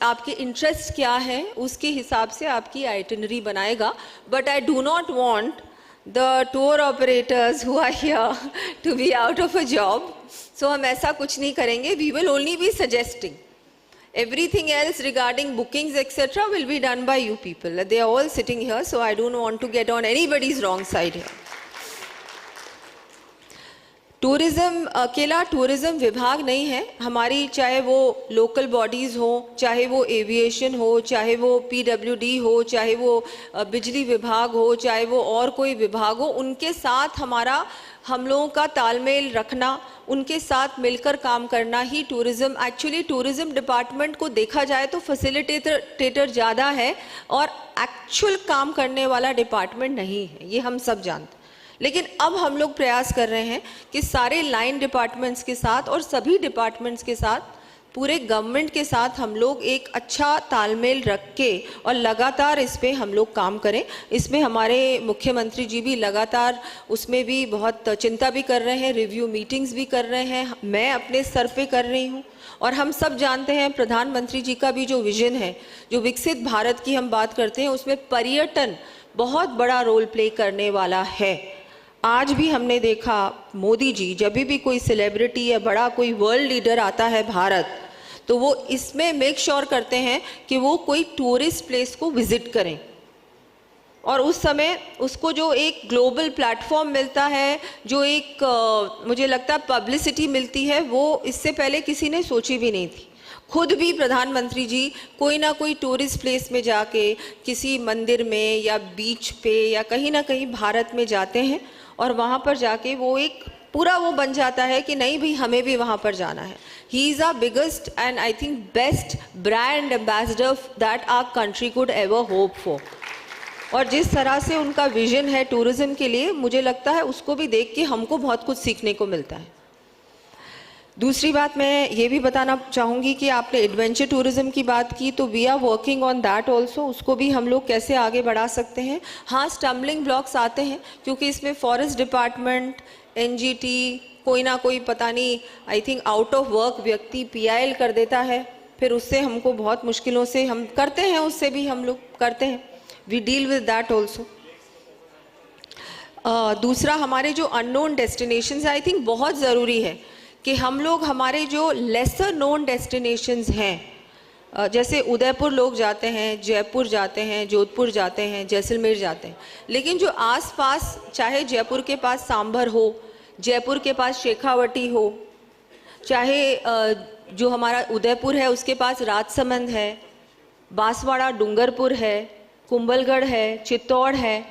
आपके इंटरेस्ट क्या है उसके हिसाब से आपकी आइटिनरी बनाएगा। But I do not want the tour operators who are here to be out of a job, so हम ऐसा कुछ नहीं करेंगे। We will only be suggesting, everything else regarding bookings etc will be done by you people. They are all sitting here, so I don't want to get on anybody's wrong side here. Tourism अकेला tourism विभाग नहीं है हमारी, चाहे वो local bodies हो, चाहे वो एविएशन हो, चाहे वो PWD हो, चाहे वो बिजली विभाग हो, चाहे वो और कोई विभाग हो, उनके साथ हमारा हम लोगों का तालमेल रखना, उनके साथ मिलकर काम करना ही टूरिज़्म। एक्चुअली टूरिज़्म डिपार्टमेंट को देखा जाए तो फैसिलिटेटर ज़्यादा है और एक्चुअल काम करने वाला डिपार्टमेंट नहीं है, ये हम सब जानते हैं। लेकिन अब हम लोग प्रयास कर रहे हैं कि सारे लाइन डिपार्टमेंट्स के साथ और सभी डिपार्टमेंट्स के साथ, पूरे गवर्नमेंट के साथ हम लोग एक अच्छा तालमेल रख के और लगातार इस पे हम लोग काम करें। इसमें हमारे मुख्यमंत्री जी भी लगातार उसमें भी बहुत चिंता भी कर रहे हैं, रिव्यू मीटिंग्स भी कर रहे हैं, मैं अपने स्तर पे कर रही हूँ। और हम सब जानते हैं प्रधानमंत्री जी का भी जो विजन है, जो विकसित भारत की हम बात करते हैं, उसमें पर्यटन बहुत बड़ा रोल प्ले करने वाला है। आज भी हमने देखा मोदी जी जब भी कोई सेलिब्रिटी या बड़ा कोई वर्ल्ड लीडर आता है भारत, तो वो इसमें मेक श्योर करते हैं कि वो कोई टूरिस्ट प्लेस को विजिट करें, और उस समय उसको जो एक ग्लोबल प्लेटफॉर्म मिलता है, जो एक मुझे लगता है पब्लिसिटी मिलती है, वो इससे पहले किसी ने सोची भी नहीं थी। खुद भी प्रधानमंत्री जी कोई ना कोई टूरिस्ट प्लेस में जाके, किसी मंदिर में या बीच पे या कहीं ना कहीं भारत में जाते हैं, और वहाँ पर जाके वो एक पूरा वो बन जाता है कि नहीं भाई हमें भी वहाँ पर जाना है। He is our biggest and I think best brand ambassador that our country could ever hope for. और जिस तरह से उनका विजन है टूरिज्म के लिए, मुझे लगता है उसको भी देख के हमको बहुत कुछ सीखने को मिलता है। दूसरी बात मैं ये भी बताना चाहूँगी कि आपने एडवेंचर टूरिज्म की बात की, तो we are working on that also. उसको भी हम लोग कैसे आगे बढ़ा सकते हैं। हाँ, स्टम्बलिंग ब्लॉक्स आते हैं क्योंकि इसमें फॉरेस्ट डिपार्टमेंट, एनजीटी, कोई ना कोई पता नहीं, I think out of work व्यक्ति पीआईएल कर देता है, फिर उससे हमको बहुत मुश्किलों से हम करते हैं, उससे भी हम लोग करते हैं। We deal with that also. दूसरा, हमारे जो अननोन डेस्टिनेशंस, आई थिंक बहुत ज़रूरी है कि हम लोग हमारे जो लेसर नोन डेस्टिनेशंस हैं, जैसे उदयपुर लोग जाते हैं, जयपुर जाते हैं, जोधपुर जाते हैं, जैसलमेर जाते हैं, लेकिन जो आसपास, चाहे जयपुर के पास सांभर हो, जयपुर के पास शेखावटी हो, चाहे जो हमारा उदयपुर है उसके पास राजसमंद है, बांसवाड़ा डूंगरपुर है, कुंभलगढ़ है, चित्तौड़ है,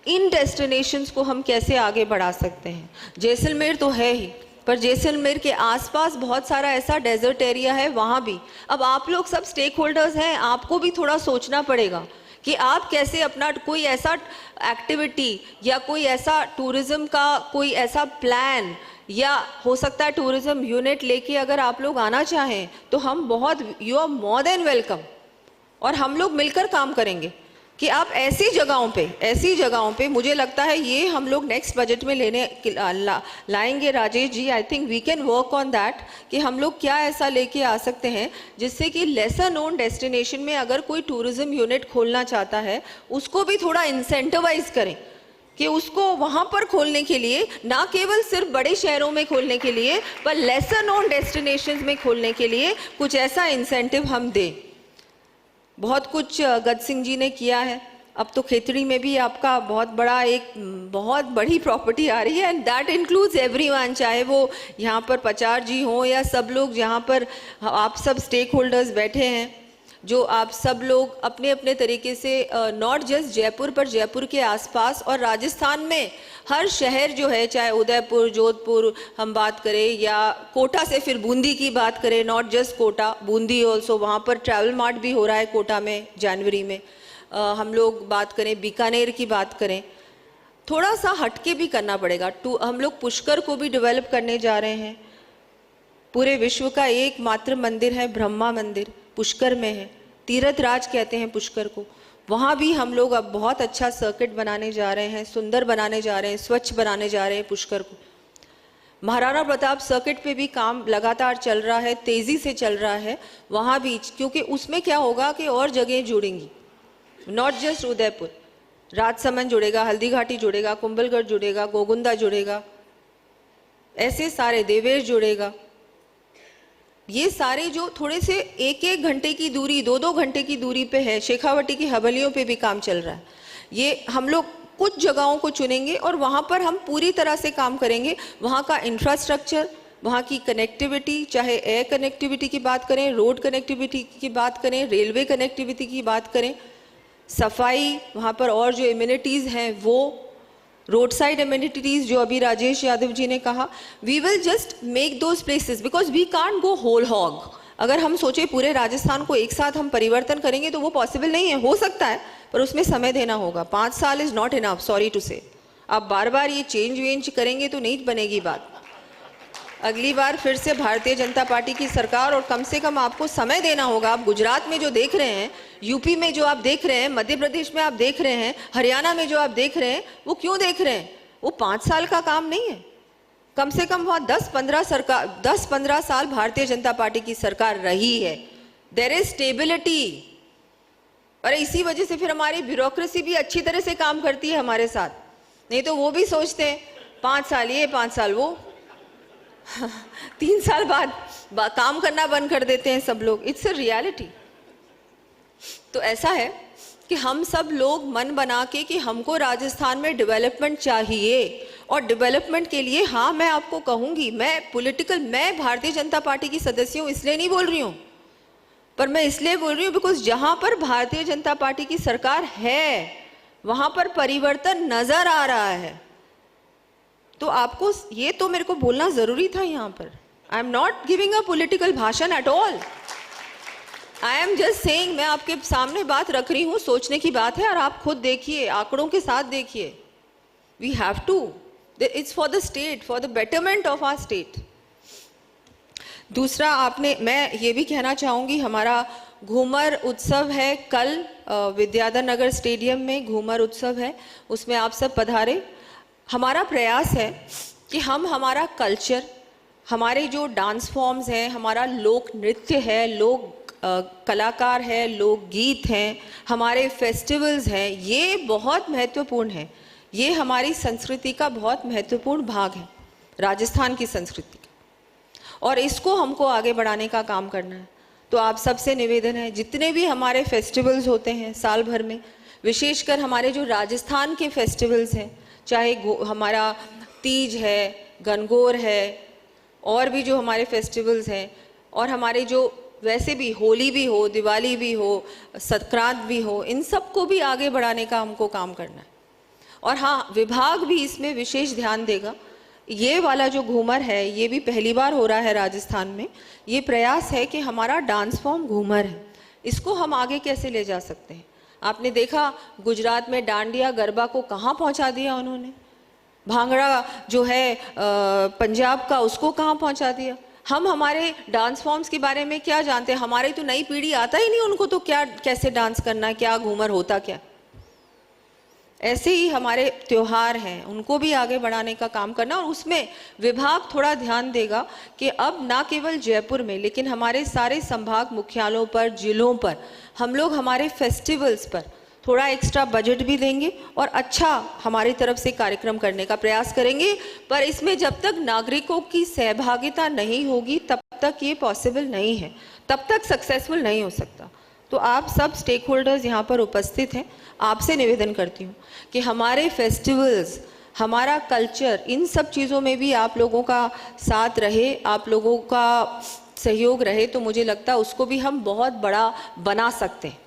इन डेस्टिनेशंस को हम कैसे आगे बढ़ा सकते हैं। जैसलमेर तो है ही, पर जैसलमेर के आसपास बहुत सारा ऐसा डेजर्ट एरिया है, वहाँ भी अब आप लोग सब स्टेक होल्डर्स हैं, आपको भी थोड़ा सोचना पड़ेगा कि आप कैसे अपना कोई ऐसा एक्टिविटी या कोई ऐसा टूरिज़्म का कोई ऐसा प्लान, या हो सकता है टूरिज़्म यूनिट लेके अगर आप लोग आना चाहें तो हम बहुत, you are more than welcome, और हम लोग मिलकर काम करेंगे कि आप ऐसी जगहों पे मुझे लगता है ये हम लोग नेक्स्ट बजट में लाएंगे Rajesh ji. I think we can work on that कि हम लोग क्या ऐसा लेके आ सकते हैं जिससे कि लेसर नोन डेस्टिनेशन में अगर कोई टूरिज्म यूनिट खोलना चाहता है उसको भी थोड़ा इंसेंटिवाइज करें कि उसको वहाँ पर खोलने के लिए, ना केवल सिर्फ बड़े शहरों में खोलने के लिए, पर लेसर नोन डेस्टिनेशंस में खोलने के लिए कुछ ऐसा इंसेंटिव हम दें। बहुत कुछ गज सिंह जी ने किया है। अब तो खेतड़ी में भी आपका बहुत बड़ी प्रॉपर्टी आ रही है, एंड दैट इंक्लूड्स एवरीवन, चाहे वो यहाँ पर पचार जी हों या सब लोग जहाँ पर आप सब स्टेक होल्डर्स बैठे हैं, जो आप सब लोग अपने अपने तरीके से नॉट जस्ट जयपुर पर जयपुर के आसपास और राजस्थान में हर शहर जो है, चाहे उदयपुर, जोधपुर हम बात करें, या कोटा से फिर बूंदी की बात करें, not just Kota, Bundi also, वहाँ पर ट्रैवल मार्ट भी हो रहा है कोटा में जनवरी में। हम लोग बात करें बीकानेर की बात करें, थोड़ा सा हटके भी करना पड़ेगा। हम लोग पुष्कर को भी डेवलप करने जा रहे हैं। पूरे विश्व का एकमात्र मंदिर है ब्रह्मा मंदिर, पुष्कर में है, तीर्थ राज कहते हैं पुष्कर को। वहाँ भी हम लोग अब बहुत अच्छा सर्किट बनाने जा रहे हैं, सुंदर बनाने जा रहे हैं, स्वच्छ बनाने जा रहे हैं पुष्कर को। महाराणा प्रताप सर्किट पे भी काम लगातार चल रहा है, तेज़ी से चल रहा है वहाँ भी, क्योंकि उसमें क्या होगा कि और जगह जुड़ेंगी, नॉट जस्ट उदयपुर, राजसमंद जुड़ेगा, हल्दीघाटी जुड़ेगा, कुंभलगढ़ जुड़ेगा, गोगुंदा जुड़ेगा, ऐसे सारे, देवेश जुड़ेगा। ये सारे जो थोड़े से 1-1 घंटे की दूरी, 2-2 घंटे की दूरी पे है, शेखावटी की हवेलियों पे भी काम चल रहा है। ये हम लोग कुछ जगहों को चुनेंगे और वहाँ पर हम पूरी तरह से काम करेंगे। वहाँ का इंफ्रास्ट्रक्चर, वहाँ की कनेक्टिविटी, चाहे एयर कनेक्टिविटी की बात करें, रोड कनेक्टिविटी की बात करें, रेलवे कनेक्टिविटी की बात करें, सफाई, वहाँ पर और जो इम्यूनिटीज़ हैं वो, रोड साइड एमिनिटीज़ जो अभी राजेश यादव जी ने कहा, we will just make those places, because we can't go whole hog. अगर हम सोचे पूरे राजस्थान को एक साथ हम परिवर्तन करेंगे तो वो पॉसिबल नहीं है। हो सकता है पर उसमें समय देना होगा। 5 साल is not enough, sorry to say. आप बार बार ये चेंज करेंगे तो नहीं बनेगी बात। अगली बार फिर से भारतीय जनता पार्टी की सरकार, और कम से कम आपको समय देना होगा। आप गुजरात में जो देख रहे हैं, यूपी में जो आप देख रहे हैं, मध्य प्रदेश में आप देख रहे हैं, हरियाणा में जो आप देख रहे हैं, वो क्यों देख रहे हैं? वो 5 साल का काम नहीं है। कम से कम वहाँ 10-15 साल भारतीय जनता पार्टी की सरकार रही है। There is stability. और इसी वजह से फिर हमारी ब्यूरोक्रेसी भी अच्छी तरह से काम करती है हमारे साथ। नहीं तो वो भी सोचते हैं 5 साल ये, 5 साल वो, 3 साल बाद काम करना बंद कर देते हैं सब लोग। It's a reality. तो ऐसा है कि हम सब लोग मन बना के कि हमको राजस्थान में डेवलपमेंट चाहिए, और डेवलपमेंट के लिए, हाँ मैं आपको कहूँगी, मैं भारतीय जनता पार्टी की सदस्य हूँ इसलिए नहीं बोल रही हूँ, पर मैं इसलिए बोल रही हूँ बिकॉज जहाँ पर भारतीय जनता पार्टी की सरकार है वहाँ पर परिवर्तन नजर आ रहा है। तो आपको ये तो मेरे को बोलना जरूरी था यहाँ पर। I am not giving a political भाषण at all. I am just saying, मैं आपके सामने बात रख रही हूँ, सोचने की बात है, और आप खुद देखिए, आंकड़ों के साथ देखिए. We have to, it's for the state, for the betterment of our state. दूसरा, आपने, मैं ये भी कहना चाहूँगी, हमारा घूमर उत्सव है कल, विद्याधर नगर स्टेडियम में घूमर उत्सव है, उसमें आप सब पधारे. हमारा प्रयास है कि हम हमारा कल्चर, हमारे जो डांस फॉर्म्स हैं, हमारा लोक नृत्य है, लोक कलाकार है, लोक गीत हैं, हमारे फेस्टिवल्स हैं, ये बहुत महत्वपूर्ण है. ये हमारी संस्कृति का बहुत महत्वपूर्ण भाग है, राजस्थान की संस्कृति का, और इसको हमको आगे बढ़ाने का काम करना है. तो आप सबसे निवेदन है, जितने भी हमारे फेस्टिवल्स होते हैं साल भर में, विशेषकर हमारे जो राजस्थान के फेस्टिवल्स हैं, चाहे हमारा तीज है, गणगौर है, और भी जो हमारे फेस्टिवल्स हैं, और हमारे जो वैसे भी होली भी हो, दिवाली भी हो, संक्रांत भी हो, इन सबको भी आगे बढ़ाने का हमको काम करना है. और हाँ, विभाग भी इसमें विशेष ध्यान देगा. ये वाला जो घूमर है, ये भी पहली बार हो रहा है राजस्थान में. ये प्रयास है कि हमारा डांस फॉर्म घूमर है, इसको हम आगे कैसे ले जा सकते हैं. आपने देखा गुजरात में डांडिया गरबा को कहाँ पहुँचा दिया उन्होंने, भांगड़ा जो है पंजाब का, उसको कहाँ पहुँचा दिया. हम हमारे डांस फॉर्म्स के बारे में क्या जानते हैं, हमारी तो नई पीढ़ी आता ही नहीं उनको, तो क्या कैसे डांस करना है, क्या घूमर होता क्या. ऐसे ही हमारे त्योहार हैं, उनको भी आगे बढ़ाने का काम करना, और उसमें विभाग थोड़ा ध्यान देगा कि अब ना केवल जयपुर में, लेकिन हमारे सारे संभाग मुख्यालयों पर, जिलों पर, हम लोग हमारे फेस्टिवल्स पर थोड़ा एक्स्ट्रा बजट भी देंगे और अच्छा हमारी तरफ से कार्यक्रम करने का प्रयास करेंगे. पर इसमें जब तक नागरिकों की सहभागिता नहीं होगी, तब तक ये पॉसिबल नहीं है, तब तक सक्सेसफुल नहीं हो सकता. तो आप सब स्टेक होल्डर्स यहाँ पर उपस्थित हैं, आपसे निवेदन करती हूँ कि हमारे फेस्टिवल्स, हमारा कल्चर, इन सब चीज़ों में भी आप लोगों का साथ रहे, आप लोगों का सहयोग रहे, तो मुझे लगता है उसको भी हम बहुत बड़ा बना सकते हैं.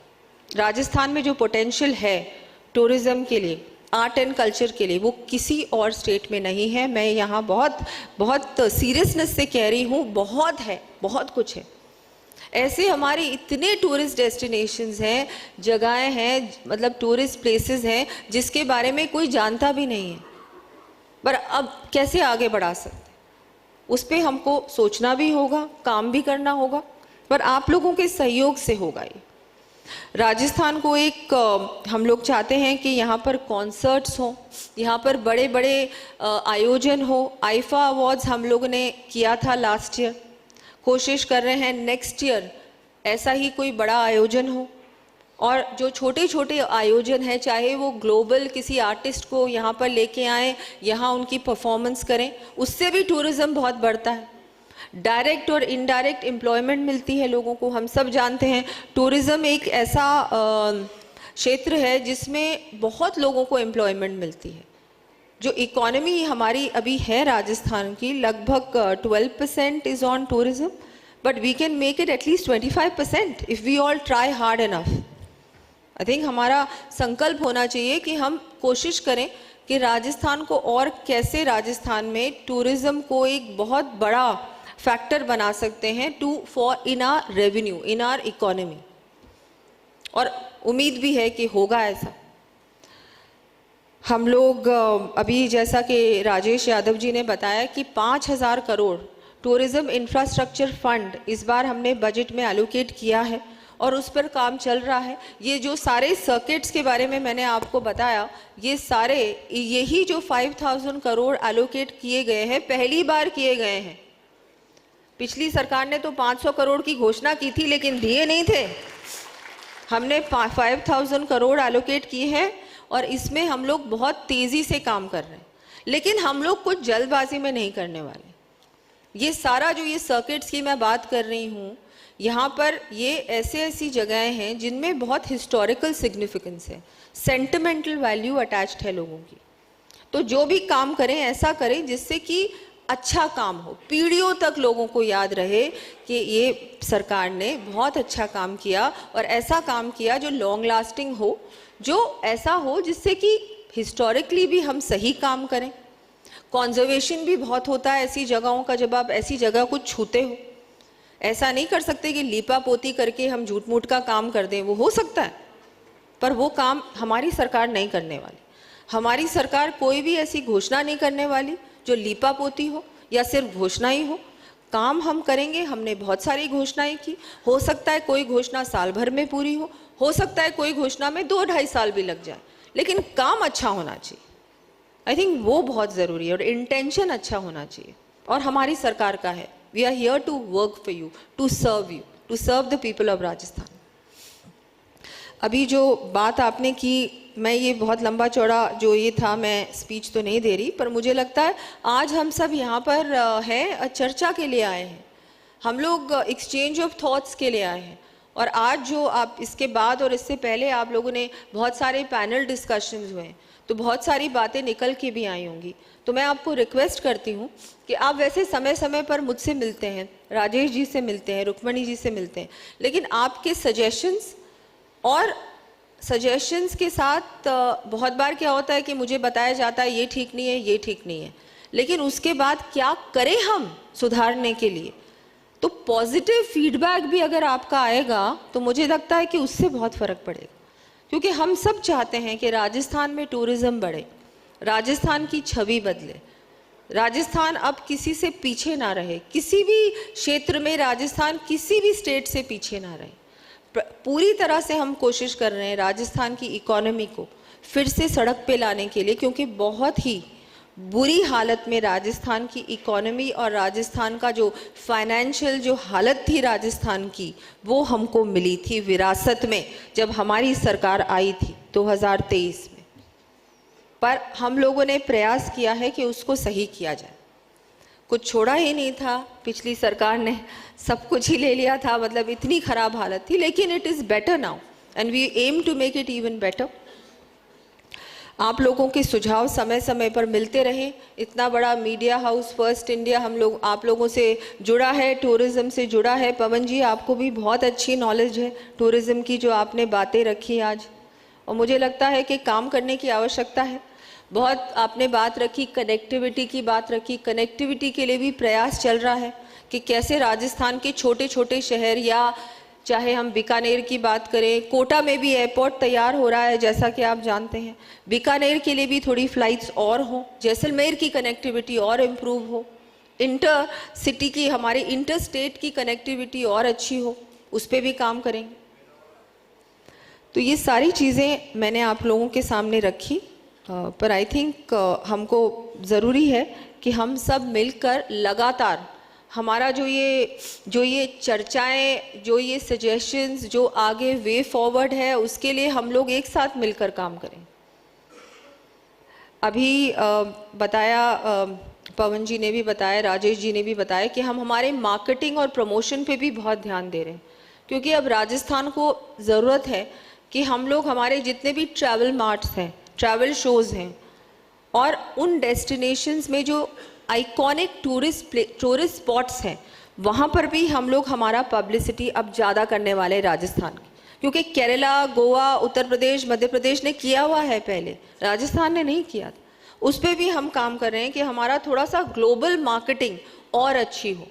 राजस्थान में जो पोटेंशियल है टूरिज़्म के लिए, आर्ट एंड कल्चर के लिए, वो किसी और स्टेट में नहीं है. मैं यहाँ बहुत सीरियसनेस से कह रही हूँ, बहुत है, बहुत कुछ है. ऐसे हमारे इतने टूरिस्ट डेस्टिनेशंस हैं, जगहें हैं, मतलब टूरिस्ट प्लेसेस हैं, जिसके बारे में कोई जानता भी नहीं है. पर अब कैसे आगे बढ़ा सकते, उस पर हमको सोचना भी होगा, काम भी करना होगा, पर आप लोगों के सहयोग से होगा. ये राजस्थान को एक हम लोग चाहते हैं कि यहाँ पर कॉन्सर्ट्स हों, यहाँ पर बड़े बड़े आयोजन हो. आईफा अवार्ड्स हम लोगों ने किया था लास्ट ईयर, कोशिश कर रहे हैं नेक्स्ट ईयर ऐसा ही कोई बड़ा आयोजन हो. और जो छोटे छोटे आयोजन हैं, चाहे वो ग्लोबल किसी आर्टिस्ट को यहाँ पर लेके आएँ, यहाँ उनकी परफॉर्मेंस करें, उससे भी टूरिज़्म बहुत बढ़ता है. डायरेक्ट और इनडायरेक्ट एम्प्लॉयमेंट मिलती है लोगों को. हम सब जानते हैं टूरिज़्म एक ऐसा क्षेत्र है जिसमें बहुत लोगों को एम्प्लॉयमेंट मिलती है. जो इकोनॉमी हमारी अभी है राजस्थान की, लगभग 12% is on tourism, but we can make it at least 25% if we all try hard enough. I think हमारा संकल्प होना चाहिए कि हम कोशिश करें कि राजस्थान को और कैसे राजस्थान में टूरिज़्म को एक बहुत बड़ा फैक्टर बना सकते हैं for in are revenue, in are economy. और उम्मीद भी है कि होगा ऐसा. हम लोग अभी जैसा कि राजेश यादव जी ने बताया कि 5,000 करोड़ टूरिज़्म इंफ्रास्ट्रक्चर फंड इस बार हमने बजट में एलोकेट किया है और उस पर काम चल रहा है. ये जो सारे सर्किट्स के बारे में मैंने आपको बताया, ये सारे यही जो 5,000 करोड़ एलोकेट किए गए हैं, पहली बार किए गए हैं. पिछली सरकार ने तो 500 करोड़ की घोषणा की थी, लेकिन दिए नहीं थे. हमने 5,000 करोड़ एलोकेट किए हैं और इसमें हम लोग बहुत तेज़ी से काम कर रहे हैं. लेकिन हम लोग कुछ जल्दबाजी में नहीं करने वाले. ये सारा जो ये सर्किट्स की मैं बात कर रही हूँ, यहाँ पर ये ऐसी जगहें हैं जिनमें बहुत हिस्टोरिकल सिग्निफिकेंस है, सेंटिमेंटल वैल्यू अटैच्ड है लोगों की. तो जो भी काम करें ऐसा करें जिससे कि अच्छा काम हो, पीढ़ियों तक लोगों को याद रहे कि ये सरकार ने बहुत अच्छा काम किया, और ऐसा काम किया जो लॉन्ग लास्टिंग हो, जो ऐसा हो जिससे कि हिस्टोरिकली भी हम सही काम करें. कॉन्जर्वेशन भी बहुत होता है ऐसी जगहों का, जब आप ऐसी जगह को छूते हो. ऐसा नहीं कर सकते कि लीपा पोती करके हम झूठ मूठ का काम कर दें। वो हो सकता है, पर वो काम हमारी सरकार नहीं करने वाली। हमारी सरकार कोई भी ऐसी घोषणा नहीं करने वाली जो लीपा पोती हो या सिर्फ घोषणा ही हो। काम हम करेंगे। हमने बहुत सारी घोषणाएं की। हो सकता है कोई घोषणा साल भर में पूरी हो सकता है कोई घोषणा में 2-2.5 साल भी लग जाए, लेकिन काम अच्छा होना चाहिए। आई थिंक वो बहुत ज़रूरी है और इंटेंशन अच्छा होना चाहिए, और हमारी सरकार का है। We are here to work for you, to serve the people of Rajasthan. अभी जो बात आपने की, मैं ये बहुत लंबा चौड़ा जो ये था, मैं स्पीच तो नहीं दे रही, पर मुझे लगता है आज हम सब यहाँ पर हैं चर्चा के लिए आए हैं। हम लोग एक्सचेंज ऑफ थॉट्स के लिए आए हैं। और आज जो आप इसके बाद और इससे पहले आप लोगों ने बहुत सारे पैनल डिस्कशंस हुए, तो बहुत सारी बातें निकल के भी आई होंगी। तो मैं आपको रिक्वेस्ट करती हूँ कि आप वैसे समय समय पर मुझसे मिलते हैं, राजेश जी से मिलते हैं, रुक्मणी जी से मिलते हैं, लेकिन आपके सजेशंस के साथ बहुत बार क्या होता है कि मुझे बताया जाता है ये ठीक नहीं है, ये ठीक नहीं है, लेकिन उसके बाद क्या करें हम सुधारने के लिए। तो पॉजिटिव फीडबैक भी अगर आपका आएगा तो मुझे लगता है कि उससे बहुत फ़र्क पड़ेगा, क्योंकि हम सब चाहते हैं कि राजस्थान में टूरिज़्म बढ़े, राजस्थान की छवि बदले, राजस्थान अब किसी से पीछे ना रहे, किसी भी क्षेत्र में राजस्थान किसी भी स्टेट से पीछे ना रहे। पूरी तरह से हम कोशिश कर रहे हैं राजस्थान की इकोनॉमी को फिर से सड़क पे लाने के लिए, क्योंकि बहुत ही बुरी हालत में राजस्थान की इकोनॉमी और राजस्थान का जो फाइनेंशियल जो हालत थी राजस्थान की, वो हमको मिली थी विरासत में जब हमारी सरकार आई थी 2023 में। पर हम लोगों ने प्रयास किया है कि उसको सही किया जाए। कुछ छोड़ा ही नहीं था, पिछली सरकार ने सब कुछ ही ले लिया था, मतलब इतनी ख़राब हालत थी, लेकिन it is better now and we aim to make it even better. आप लोगों के सुझाव समय समय पर मिलते रहें। इतना बड़ा मीडिया हाउस फर्स्ट इंडिया आप लोगों से जुड़ा है, टूरिज़्म से जुड़ा है। पवन जी, आपको भी बहुत अच्छी नॉलेज है टूरिज़्म की, जो आपने बातें रखी आज, और मुझे लगता है कि काम करने की आवश्यकता है। बहुत आपने बात रखी, कनेक्टिविटी की बात रखी। कनेक्टिविटी के लिए भी प्रयास चल रहा है कि कैसे राजस्थान के छोटे छोटे शहर, या चाहे हम बीकानेर की बात करें, कोटा में भी एयरपोर्ट तैयार हो रहा है जैसा कि आप जानते हैं, बीकानेर के लिए भी थोड़ी फ्लाइट्स और हों, जैसलमेर की कनेक्टिविटी और इम्प्रूव हो, इंटर सिटी की, हमारे इंटर स्टेट की कनेक्टिविटी और अच्छी हो, उस पर भी काम करेंगे। तो ये सारी चीज़ें मैंने आप लोगों के सामने रखी, पर आई थिंक हमको ज़रूरी है कि हम सब मिलकर लगातार हमारा जो ये चर्चाएं, जो ये सजेशंस, जो आगे वे फॉरवर्ड है, उसके लिए हम लोग एक साथ मिलकर काम करें। अभी बताया, पवन जी ने भी बताया, राजेश जी ने भी बताया कि हम हमारे मार्केटिंग और प्रमोशन पे भी बहुत ध्यान दे रहे हैं, क्योंकि अब राजस्थान को ज़रूरत है कि हम लोग हमारे जितने भी ट्रैवल मार्ट्स हैं, ट्रैवल शोज़ हैं, और उन डेस्टिनेशंस में जो आइकॉनिक टूरिस्ट स्पॉट्स हैं, वहाँ पर भी हम लोग हमारा पब्लिसिटी अब ज़्यादा करने वाले हैं राजस्थान की, क्योंकि केरला, गोवा, उत्तर प्रदेश, मध्य प्रदेश ने किया हुआ है पहले, राजस्थान ने नहीं किया था। उस पर भी हम काम कर रहे हैं कि हमारा थोड़ा सा ग्लोबल मार्केटिंग और अच्छी हो,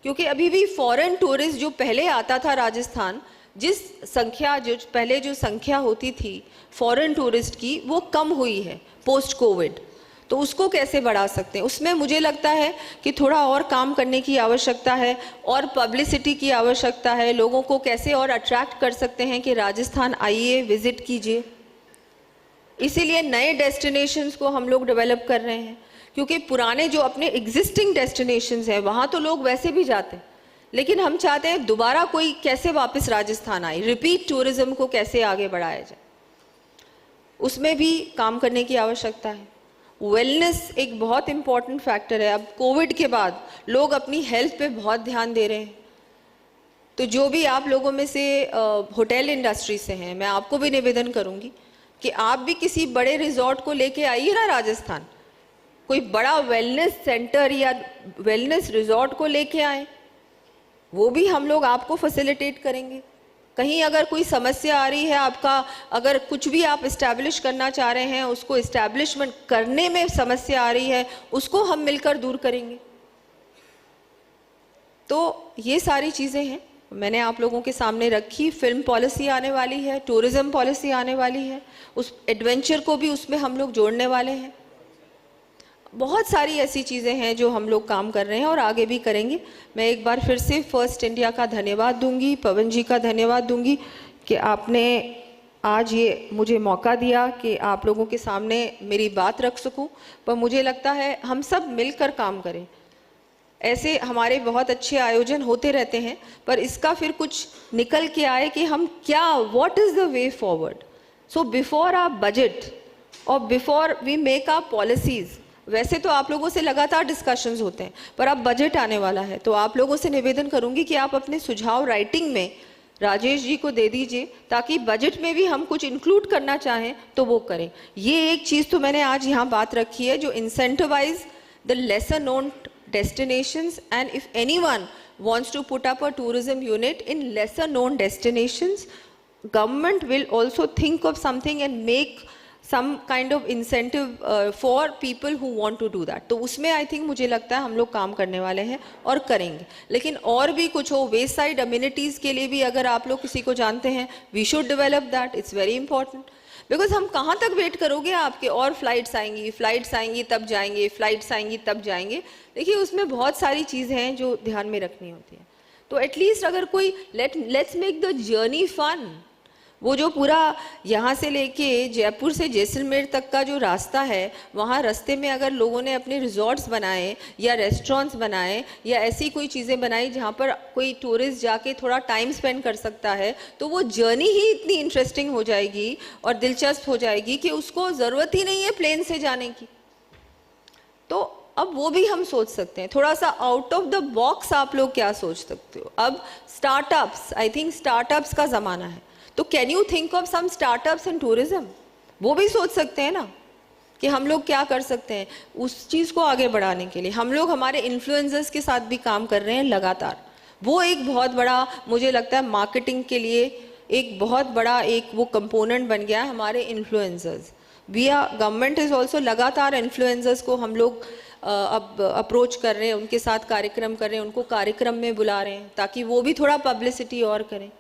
क्योंकि अभी भी फॉरेन टूरिस्ट जो पहले आता था राजस्थान, पहले जो संख्या होती थी फॉरेन टूरिस्ट की, वो कम हुई है पोस्ट कोविड। तो उसको कैसे बढ़ा सकते हैं, उसमें मुझे लगता है कि थोड़ा और काम करने की आवश्यकता है, और पब्लिसिटी की आवश्यकता है। लोगों को कैसे और अट्रैक्ट कर सकते हैं कि राजस्थान आइए, विजिट कीजिए। इसीलिए नए डेस्टिनेशंस को हम लोग डेवलप कर रहे हैं, क्योंकि पुराने जो अपने एग्जिस्टिंग डेस्टिनेशंस हैं वहाँ तो लोग वैसे भी जाते हैं, लेकिन हम चाहते हैं दोबारा कोई कैसे वापस राजस्थान आए, रिपीट टूरिज्म को कैसे आगे बढ़ाया जाए, उसमें भी काम करने की आवश्यकता है। वेलनेस एक बहुत इम्पॉर्टेंट फैक्टर है। अब कोविड के बाद लोग अपनी हेल्थ पे बहुत ध्यान दे रहे हैं, तो जो भी आप लोगों में से होटल इंडस्ट्री से हैं, मैं आपको भी निवेदन करूंगी कि आप भी किसी बड़े रिजॉर्ट को लेके आइए ना राजस्थान, कोई बड़ा वेलनेस सेंटर या वेलनेस रिजॉर्ट को लेके आए, वो भी हम लोग आपको फैसिलिटेट करेंगे। कहीं अगर कोई समस्या आ रही है आपका, अगर कुछ भी आप इस्टेब्लिश करना चाह रहे हैं, उसको इस्टेब्लिशमेंट करने में समस्या आ रही है, उसको हम मिलकर दूर करेंगे। तो ये सारी चीज़ें हैं, मैंने आप लोगों के सामने रखी। फिल्म पॉलिसी आने वाली है, टूरिज्म पॉलिसी आने वाली है, उस एडवेंचर को भी उसमें हम लोग जोड़ने वाले हैं। बहुत सारी ऐसी चीज़ें हैं जो हम लोग काम कर रहे हैं और आगे भी करेंगे। मैं एक बार फिर से फर्स्ट इंडिया का धन्यवाद दूंगी, पवन जी का धन्यवाद दूंगी कि आपने आज ये मुझे मौका दिया कि आप लोगों के सामने मेरी बात रख सकूं। पर मुझे लगता है हम सब मिलकर काम करें। ऐसे हमारे बहुत अच्छे आयोजन होते रहते हैं, पर इसका फिर कुछ निकल के आए कि हम क्या, what is the way forward. So before our budget और before we make our policies, वैसे तो आप लोगों से लगातार डिस्कशंस होते हैं, पर अब बजट आने वाला है तो आप लोगों से निवेदन करूंगी कि आप अपने सुझाव राइटिंग में राजेश जी को दे दीजिए, ताकि बजट में भी हम कुछ इंक्लूड करना चाहें तो वो करें। ये एक चीज़ तो मैंने आज यहाँ बात रखी है, जो incentivise the lesser known destinations, and if anyone wants to put up a tourism unit in lesser known destinations, government will also think of something and make some kind of incentive for people who want to do that. तो उसमें I think मुझे लगता है हम लोग काम करने वाले हैं और करेंगे। लेकिन और भी कुछ हो, वेस्ट साइड अम्यूनिटीज़ के लिए भी अगर आप लोग किसी को जानते हैं, we should develop that, it's very important. Because हम कहाँ तक वेट करोगे आपके, और फ्लाइट्स आएंगी तब जाएंगे, फ्लाइट्स आएंगी तब जाएंगे। देखिए उसमें बहुत सारी चीज़ें हैं जो ध्यान में रखनी होती हैं। तो एटलीस्ट अगर कोई let's make the journey fun. वो जो पूरा यहाँ से लेके जयपुर से जैसलमेर तक का जो रास्ता है, वहाँ रास्ते में अगर लोगों ने अपने रिजॉर्ट्स बनाए या रेस्टोरेंट्स बनाए या ऐसी कोई चीज़ें बनाई जहाँ पर कोई टूरिस्ट जाके थोड़ा टाइम स्पेंड कर सकता है, तो वो जर्नी ही इतनी इंटरेस्टिंग हो जाएगी और दिलचस्प हो जाएगी कि उसको ज़रूरत ही नहीं है प्लेन से जाने की। तो अब वो भी हम सोच सकते हैं, थोड़ा सा आउट ऑफ द बॉक्स आप लोग क्या सोच सकते हो। अब स्टार्टअप्स, आई थिंक स्टार्टअप्स का ज़माना है, तो can you think of some startups in tourism. वो भी सोच सकते हैं ना कि हम लोग क्या कर सकते हैं उस चीज़ को आगे बढ़ाने के लिए। हम लोग हमारे इन्फ्लुएंसर्स के साथ भी काम कर रहे हैं लगातार। वो एक बहुत बड़ा, मुझे लगता है मार्केटिंग के लिए एक बहुत बड़ा एक वो कंपोनेंट बन गया है हमारे influencers. We are, government is also लगातार इन्फ्लुएंसर्स को हम लोग अब अप्रोच कर रहे हैं, उनके साथ कार्यक्रम कर रहे हैं, उनको कार्यक्रम में बुला रहे हैं ताकि वो भी थोड़ा पब्लिसिटी और करें।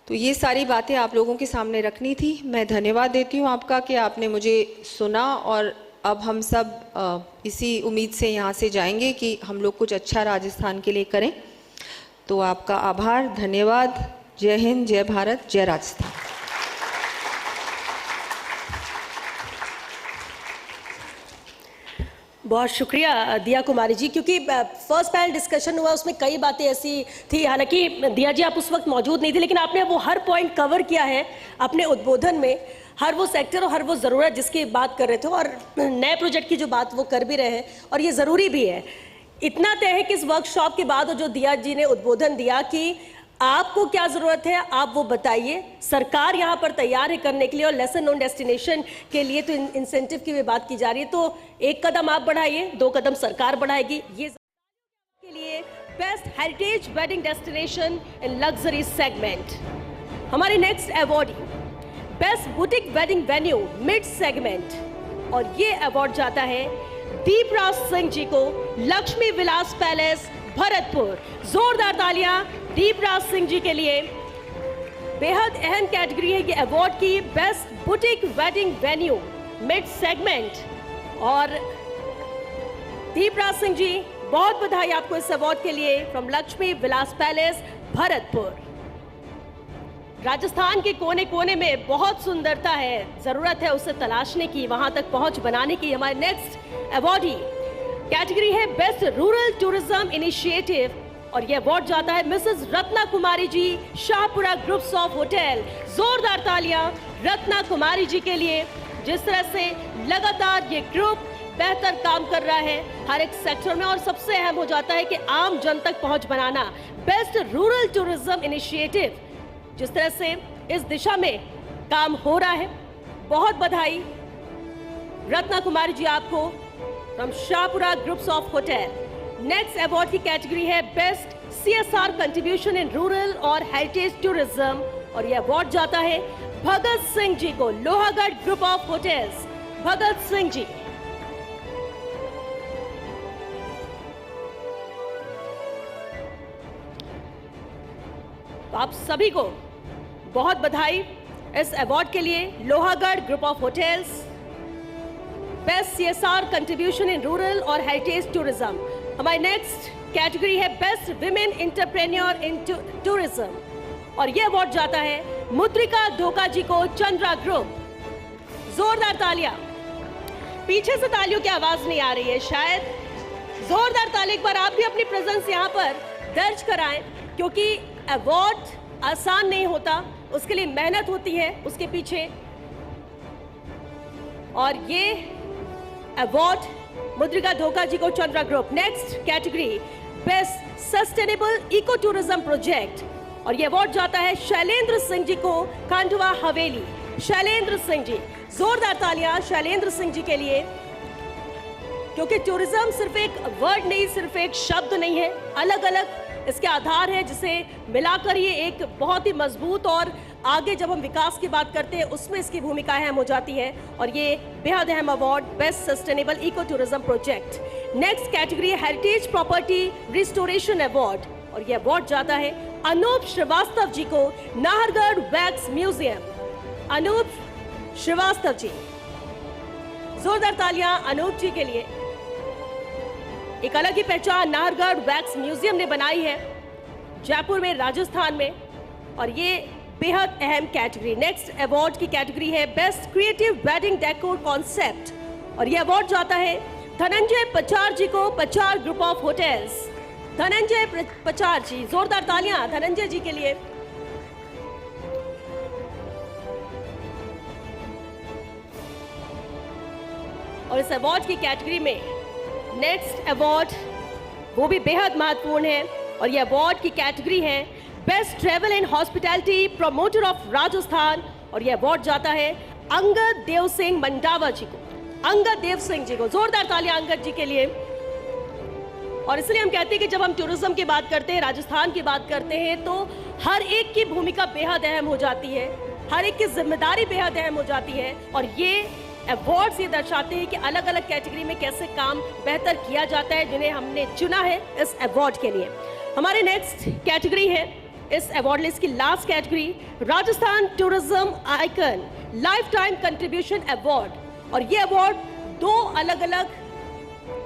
तो ये सारी बातें आप लोगों के सामने रखनी थी। मैं धन्यवाद देती हूँ आपका कि आपने मुझे सुना, और अब हम सब इसी उम्मीद से यहाँ से जाएंगे कि हम लोग कुछ अच्छा राजस्थान के लिए करें। तो आपका आभार, धन्यवाद। जय हिंद, जय भारत, जय राजस्थान। बहुत शुक्रिया दिया कुमारी जी, क्योंकि फर्स्ट पैनल डिस्कशन हुआ उसमें कई बातें ऐसी थी, हालांकि दिया जी आप उस वक्त मौजूद नहीं थे, लेकिन आपने वो हर पॉइंट कवर किया है अपने उद्बोधन में, हर वो सेक्टर और हर वो ज़रूरत जिसकी बात कर रहे थे, और नए प्रोजेक्ट की जो बात वो कर भी रहे हैं, और ये ज़रूरी भी है। इतना तय है कि इस वर्कशॉप के बाद जो दिया जी ने उद्बोधन दिया कि आपको क्या ज़रूरत है आप वो बताइए, सरकार यहाँ पर तैयार है करने के लिए, और लेसन नोन डेस्टिनेशन के लिए तो इंसेंटिव की भी बात की जा रही है। तो एक कदम आप बढ़ाइए, 2 कदम सरकार बढ़ाएगी। ये के लिए best heritage wedding destination in luxury segment. हमारे next awardee best boutique wedding venue mid segment, और ये अवार्ड जाता है दीपराज सिंह जी को, लक्ष्मी विलास पैलेस भरतपुर। जोरदार तालियां दीपराज सिंह जी के लिए। बेहद अहम कैटेगरी है ये अवार्ड की, best boutique wedding venue mid segment. और दीपराज सिंह जी, बहुत बधाई आपको इस अवार्ड के लिए फ्रॉम लक्ष्मी विलास पैलेस भरतपुर। राजस्थान के कोने कोने में बहुत सुंदरता है, जरूरत है उसे तलाशने की, वहां तक पहुंच बनाने की। हमारे नेक्स्ट अवार्डी कैटेगरी है बेस्ट रूरल टूरिज्म इनिशिएटिव, और यह अवार्ड जाता है Mrs Ratna Kumari ji, Shahpura groups of hotel. जोरदार तालियां रत्ना कुमारी जी के लिए, जिस तरह से लगातार ये ग्रुप बेहतर काम कर रहा है हर एक सेक्टर में, और सबसे अहम हो जाता है कि आम जन तक पहुंच बनाना। बेस्ट रूरल टूरिज्म इनिशिएटिव, जिस तरह से इस दिशा में काम हो रहा है, बहुत बधाई रत्ना कुमारी जी आपको from Shahpura groups of hotel. Next award की कैटेगरी है best CSR contribution in rural और हेरिटेज टूरिज्म, और यह अवार्ड जाता है भगत सिंह जी को, Lohagarh group of hotels. Bhagat Singh ji. आप सभी को बहुत बधाई इस अवार्ड के लिए। Lohagarh group of hotels, best CSR contribution in rural और हेरिटेज टूरिज्म। हमारी नेक्स्ट कैटेगरी है बेस्ट विमेन एंटरप्रेन्योर इन टूरिज्म, और यह अवार्ड जाता है मुद्रिका धोका जी को, चंद्रा ग्रुप। जोरदार तालियां। पीछे से तालियों की आवाज नहीं आ रही है शायद। जोरदार ताली एक बार आप भी अपनी प्रेजेंस यहाँ पर दर्ज कराएं, क्योंकि अवार्ड आसान नहीं होता, उसके लिए मेहनत होती है उसके पीछे। और ये अवार्ड मुद्रिका धोका जी को, Chandra group. Next category best sustainable eco tourism project, और ये अवार्ड जाता है शैलेंद्र सिंह जी को, खंडवा हवेली। शैलेंद्र सिंह जी, जोरदार तालियां शैलेंद्र सिंह जी के लिए, क्योंकि टूरिज्म सिर्फ एक वर्ड नहीं, सिर्फ एक शब्द नहीं है, अलग अलग इसके आधार है, जिसे मिलाकर ये एक बहुत ही मजबूत, और आगे जब हम विकास की बात करते हैं उसमें इसकी भूमिका अहम हो जाती है। और ये बेहद अहम award best sustainable eco tourism project. Next category heritage property restoration award, और ये अवार्ड जाता है अनूप श्रीवास्तव जी को, नाहरगढ़ वैक्स म्यूजियम। अनूप श्रीवास्तव जी, जोरदार तालियां अनूप जी के लिए। एक अलग ही पहचान नाहरगढ़ वैक्स म्यूजियम ने बनाई है जयपुर में, राजस्थान में, और ये बेहद अहम कैटेगरी। नेक्स्ट अवार्ड की कैटेगरी है best creative wedding decor concept, और ये अवार्ड जाता है धनंजय पचार जी को, पचार ग्रुप ऑफ होटल्स। धनंजय पचार जी, जोरदार तालियां धनंजय जी के लिए। और इस अवार्ड की कैटेगरी में नेक्स्ट अवार्ड वो भी बेहद महत्वपूर्ण है, और ये अवार्ड की कैटेगरी है best travel and hospitality promoter of Rajasthan, और ये अवार्ड जाता है अंगद देव सिंह मंडावा जी को, अंगद देव सिंह जी को। जोरदार तालियां अंगद जी के लिए। और इसलिए हम कहते हैं कि जब हम टूरिज्म की बात करते हैं, राजस्थान की बात करते हैं, तो हर एक की भूमिका बेहद अहम हो जाती है, हर एक की जिम्मेदारी बेहद अहम हो जाती है, और ये अवार्ड्स ये दर्शाते हैं कि अलग अलग कैटेगरी में कैसे काम बेहतर किया जाता है, जिन्हें हमने चुना है इस अवार्ड के लिए। हमारे नेक्स्ट कैटेगरी है इस अवार्ड लिस्ट की last category, Rajasthan tourism icon lifetime contribution award, और ये अवार्ड दो अलग अलग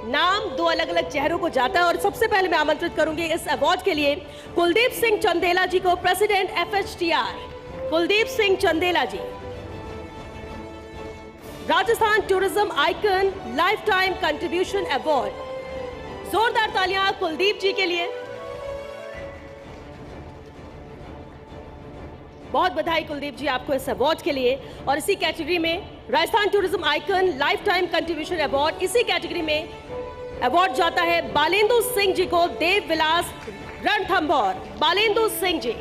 नाम, दो अलग अलग चेहरों को जाता है। और सबसे पहले मैं आमंत्रित करूंगी इस अवार्ड के लिए कुलदीप सिंह चंदेला जी को, president FHTR। Kuldeep Singh Chandela ji, Rajasthan tourism icon lifetime contribution award. जोरदार तालियां कुलदीप जी के लिए। बहुत बधाई कुलदीप जी आपको इस अवार्ड के लिए। और इसी कैटेगरी में Rajasthan tourism icon lifetime contribution award, इसी कैटेगरी में अवार्ड जाता है बालेंदु सिंह जी को, देव विलास रणथंभौर। बालेंदु सिंह जी,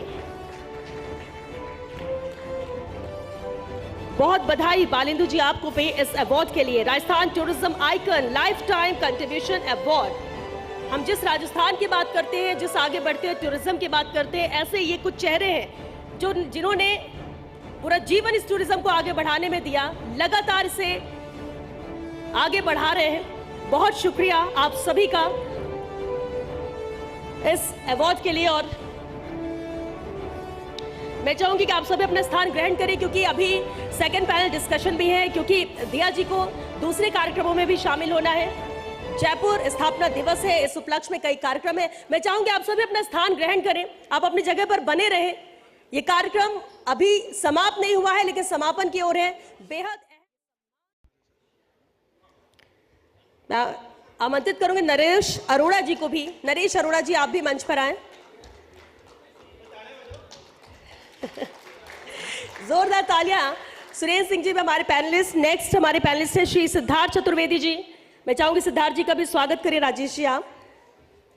बहुत बधाई बालेंदु जी आपको भी इस अवार्ड के लिए, Rajasthan tourism icon lifetime contribution award. हम जिस राजस्थान की बात करते हैं, जिस आगे बढ़ते हुए टूरिज्म की बात करते हैं, ऐसे ये कुछ चेहरे हैं जो जिन्होंने पूरा जीवन इस टूरिज्म को आगे बढ़ाने में दिया, लगातार इसे आगे बढ़ा रहे हैं। बहुत शुक्रिया आप सभी का इस अवार्ड के लिए। और मैं चाहूंगी कि आप सभी अपना स्थान ग्रहण करें, क्योंकि अभी सेकंड पैनल डिस्कशन भी है, क्योंकि दिया जी को दूसरे कार्यक्रमों में भी शामिल होना है। जयपुर स्थापना दिवस है, इस उपलक्ष्य में कई कार्यक्रम है। मैं चाहूंगी आप सभी अपना स्थान ग्रहण करें, आप अपनी जगह पर बने रहें। ये कार्यक्रम अभी समाप्त नहीं हुआ है, लेकिन समापन की ओर है। बेहद मैं आमंत्रित करूंगी नरेश अरोड़ा जी को भी। नरेश अरोड़ा जी, आप भी मंच पर आए। जोरदार तालियां सुरेंद्र सिंह जी में हमारे पैनलिस्ट। नेक्स्ट हमारे पैनलिस्ट हैं श्री सिद्धार्थ चतुर्वेदी जी। मैं चाहूंगी सिद्धार्थ जी का भी स्वागत करें। राजेश जी, आप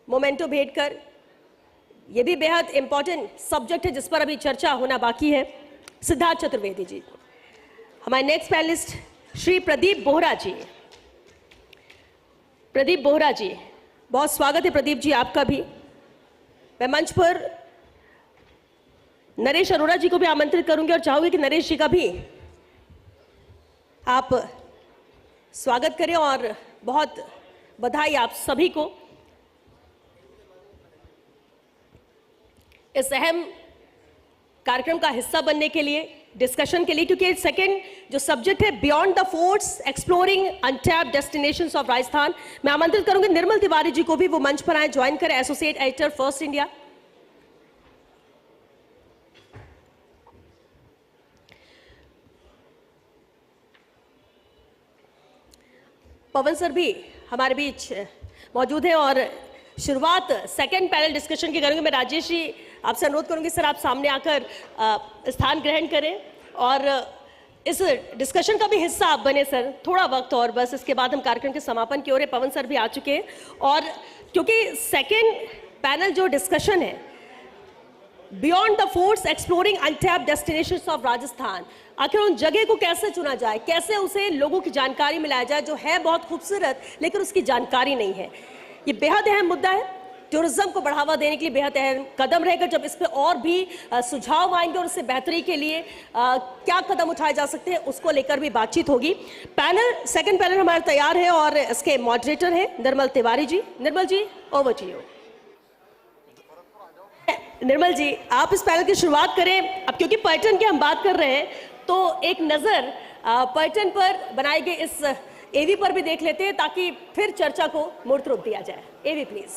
मोमेंटो भेंट कर, ये भी बेहद इंपॉर्टेंट सब्जेक्ट है जिस पर अभी चर्चा होना बाकी है। सिद्धार्थ चतुर्वेदी जी। हमारे नेक्स्ट पैनलिस्ट श्री प्रदीप बोहरा जी। प्रदीप बोहरा जी, बहुत स्वागत है प्रदीप जी आपका भी। मैं मंच पर नरेश अरोड़ा जी को भी आमंत्रित करूंगी और चाहूंगी कि नरेश जी का भी आप स्वागत करें। और बहुत बधाई आप सभी को इस अहम कार्यक्रम का हिस्सा बनने के लिए, डिस्कशन के लिए, क्योंकि सेकंड जो सब्जेक्ट है beyond the forts exploring untapped destinations of Rajasthan, मैं आमंत्रित करूंगी निर्मल तिवारी जी को भी वो मंच पर आए, ज्वाइन करें, एसोसिएट एडिटर फर्स्ट इंडिया। पवन सर भी हमारे बीच मौजूद है और शुरुआत सेकंड पैनल डिस्कशन की करेंगे। मैं राजेश जी आपसे अनुरोध करूंगी सर आप सामने आकर स्थान ग्रहण करें और इस डिस्कशन का भी हिस्सा आप बने सर। थोड़ा वक्त और बस, इसके बाद हम कार्यक्रम के समापन की ओर है। पवन सर भी आ चुके हैं और क्योंकि सेकंड पैनल जो डिस्कशन है beyond the forts exploring untapped destinations of Rajasthan, आखिर उन जगह को कैसे चुना जाए, कैसे उसे लोगों की जानकारी मिलाया जाए जो है बहुत खूबसूरत लेकिन उसकी जानकारी नहीं है। ये बेहद अहम मुद्दा है, टूरिज्म को बढ़ावा देने के लिए बेहद अहम कदम रहेगा। जब इस पे और भी सुझाव आएंगे और उससे बेहतरी के लिए क्या कदम उठाए जा सकते हैं उसको लेकर भी बातचीत होगी। पैनल सेकंड पैनल हमारा तैयार है और इसके मॉडरेटर हैं निर्मल तिवारी जी। निर्मल जी ओवर टू यू। निर्मल जी आप इस पैनल की शुरुआत करें। अब क्योंकि पर्यटन की हम बात कर रहे हैं तो एक नजर पर्यटन पर बनाए गए इस एवी पर भी देख लेते हैं ताकि फिर चर्चा को मूर्त रूप दिया जाए। एवी please.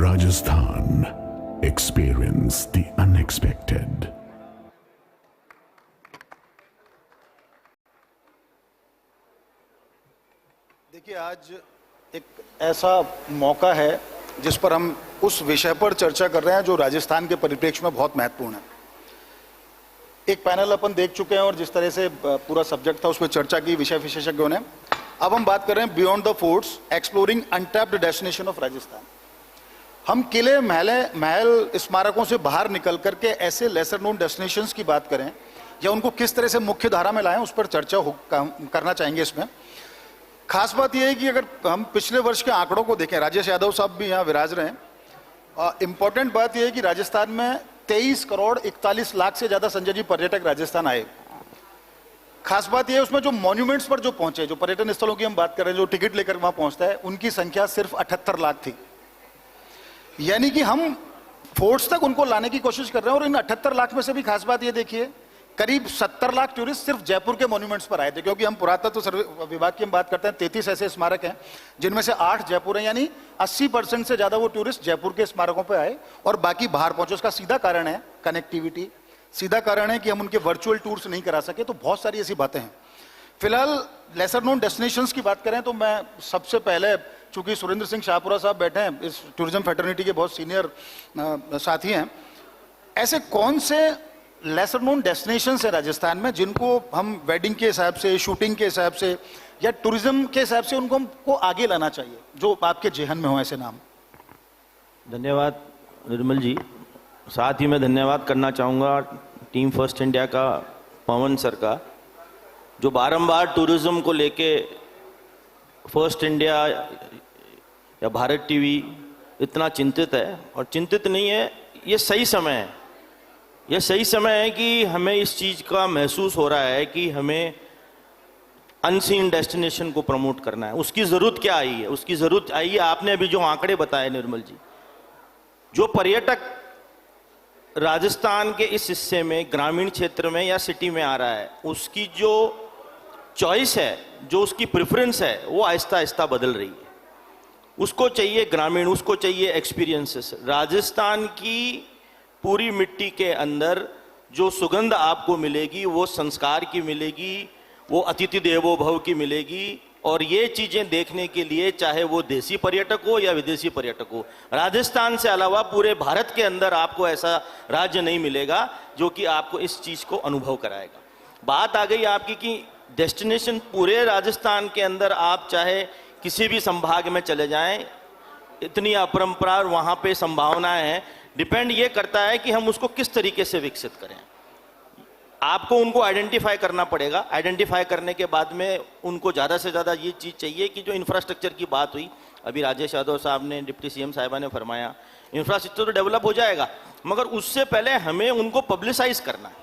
Rajasthan. Experience the unexpected. देखिए आज एक ऐसा मौका है जिस पर हम उस विषय पर चर्चा कर रहे हैं जो राजस्थान के परिप्रेक्ष्य में बहुत महत्वपूर्ण है। एक पैनल अपन देख चुके हैं और जिस तरह से पूरा सब्जेक्ट था उस पर चर्चा की विषय विशेषज्ञों ने। अब हम बात कर रहे हैं beyond the forts exploring untapped destination of Rajasthan. हम किले महल स्मारकों से बाहर निकल करके ऐसे लेसर नोन डेस्टिनेशंस की बात करें या उनको किस तरह से मुख्य धारा में लाएं उस पर चर्चा करना चाहेंगे। इसमें खास बात यह है कि अगर हम पिछले वर्ष के आंकड़ों को देखें, राजेश यादव साहब भी यहाँ विराज रहे हैं, इंपॉर्टेंट बात यह है कि राजस्थान में 23 करोड़ 41 लाख से ज्यादा संजय जी पर्यटक राजस्थान आए। खास बात यह है उसमें जो मॉन्यूमेंट्स पर जो पहुंचे, जो पर्यटन स्थलों की हम बात कर रहे हैं, जो टिकट लेकर वहां पहुंचता है, उनकी संख्या सिर्फ 78 लाख थी। यानी कि हम फोर्ट्स तक उनको लाने की कोशिश कर रहे हैं और इन 78 लाख में से भी खास बात ये देखिए करीब 70 लाख टूरिस्ट सिर्फ जयपुर के मॉन्यूमेंट्स पर आए थे, क्योंकि हम पुरातत्व विभाग की हम बात करते हैं 33 ऐसे स्मारक हैं जिनमें से 8 जयपुर हैं, यानी 80% से ज्यादा वो टूरिस्ट जयपुर के स्मारकों पर आए और बाकी बाहर पहुंचे। उसका सीधा कारण है कनेक्टिविटी, सीधा कारण है कि हम उनके वर्चुअल टूर्स नहीं करा सके। तो बहुत सारी ऐसी बातें हैं। फिलहाल लेसर नोन डेस्टिनेशंस की बात करें तो मैं सबसे पहले, चूंकि सुरेंद्र सिंह शाहपुरा साहब बैठे हैं, इस टूरिज्म फैटर्निटी के बहुत सीनियर साथी हैं, ऐसे कौन से लेसर नोन डेस्टिनेशंस है राजस्थान में जिनको हम वेडिंग के हिसाब से, शूटिंग के हिसाब से या टूरिज्म के हिसाब से उनको हमको आगे लाना चाहिए, जो आपके जेहन में हो ऐसे नाम? धन्यवाद निर्मल जी। साथ ही मैं धन्यवाद करना चाहूँगा टीम फर्स्ट इंडिया का, पवन सर का, जो बारंबार टूरिज्म को लेके फर्स्ट इंडिया या भारत टीवी इतना चिंतित है। और चिंतित नहीं है, ये सही समय है। ये सही समय है कि हमें इस चीज़ का महसूस हो रहा है कि हमें अनसीन डेस्टिनेशन को प्रमोट करना है। उसकी ज़रूरत क्या आई है? उसकी ज़रूरत आई है, आपने अभी जो आंकड़े बताए निर्मल जी, जो पर्यटक राजस्थान के इस हिस्से में, ग्रामीण क्षेत्र में या सिटी में आ रहा है, उसकी जो चॉइस है, जो उसकी प्रेफरेंस है, वो आहिस्ता आहिस्ता बदल रही है। उसको चाहिए ग्रामीण, उसको चाहिए एक्सपीरियंसेस। राजस्थान की पूरी मिट्टी के अंदर जो सुगंध आपको मिलेगी वो संस्कार की मिलेगी, वो अतिथि देवो भव की मिलेगी। और ये चीज़ें देखने के लिए चाहे वो देसी पर्यटक हो या विदेशी पर्यटक हो, राजस्थान से अलावा पूरे भारत के अंदर आपको ऐसा राज्य नहीं मिलेगा जो कि आपको इस चीज़ को अनुभव कराएगा। बात आ गई आपकी कि डेस्टिनेशन पूरे राजस्थान के अंदर, आप चाहे किसी भी संभाग में चले जाएं, इतनी अपरंपरा और वहाँ पे संभावनाएं हैं। डिपेंड ये करता है कि हम उसको किस तरीके से विकसित करें। आपको उनको आइडेंटिफाई करना पड़ेगा। आइडेंटिफाई करने के बाद में उनको ज़्यादा से ज़्यादा ये चीज़ चाहिए कि जो इंफ्रास्ट्रक्चर की बात हुई, अभी राजेश यादव साहब ने, डिप्टी सीएम साहिबा ने फरमाया, इंफ्रास्ट्रक्चर तो डेवलप हो जाएगा, मगर उससे पहले हमें उनको पब्लिसाइज करना है।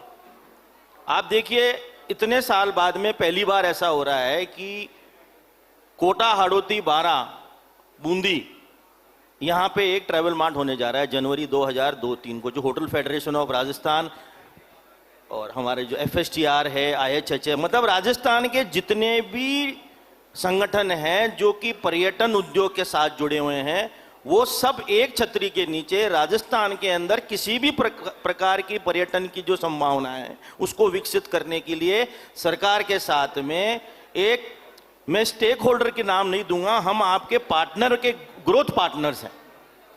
आप देखिए, इतने साल बाद में पहली बार ऐसा हो रहा है कि कोटा, हाड़ौती, बारा, बूंदी, यहाँ पे एक ट्रैवल मार्ट होने जा रहा है जनवरी 2002-03 को, जो होटल फेडरेशन ऑफ राजस्थान और हमारे जो FSTR है, IHH है, मतलब राजस्थान के जितने भी संगठन हैं जो कि पर्यटन उद्योग के साथ जुड़े हुए हैं, वो सब एक छतरी के नीचे राजस्थान के अंदर किसी भी प्रकार की पर्यटन की जो संभावना है उसको विकसित करने के लिए सरकार के साथ में एक, मैं स्टेक होल्डर के नाम नहीं दूंगा, हम आपके पार्टनर के ग्रोथ पार्टनर्स हैं।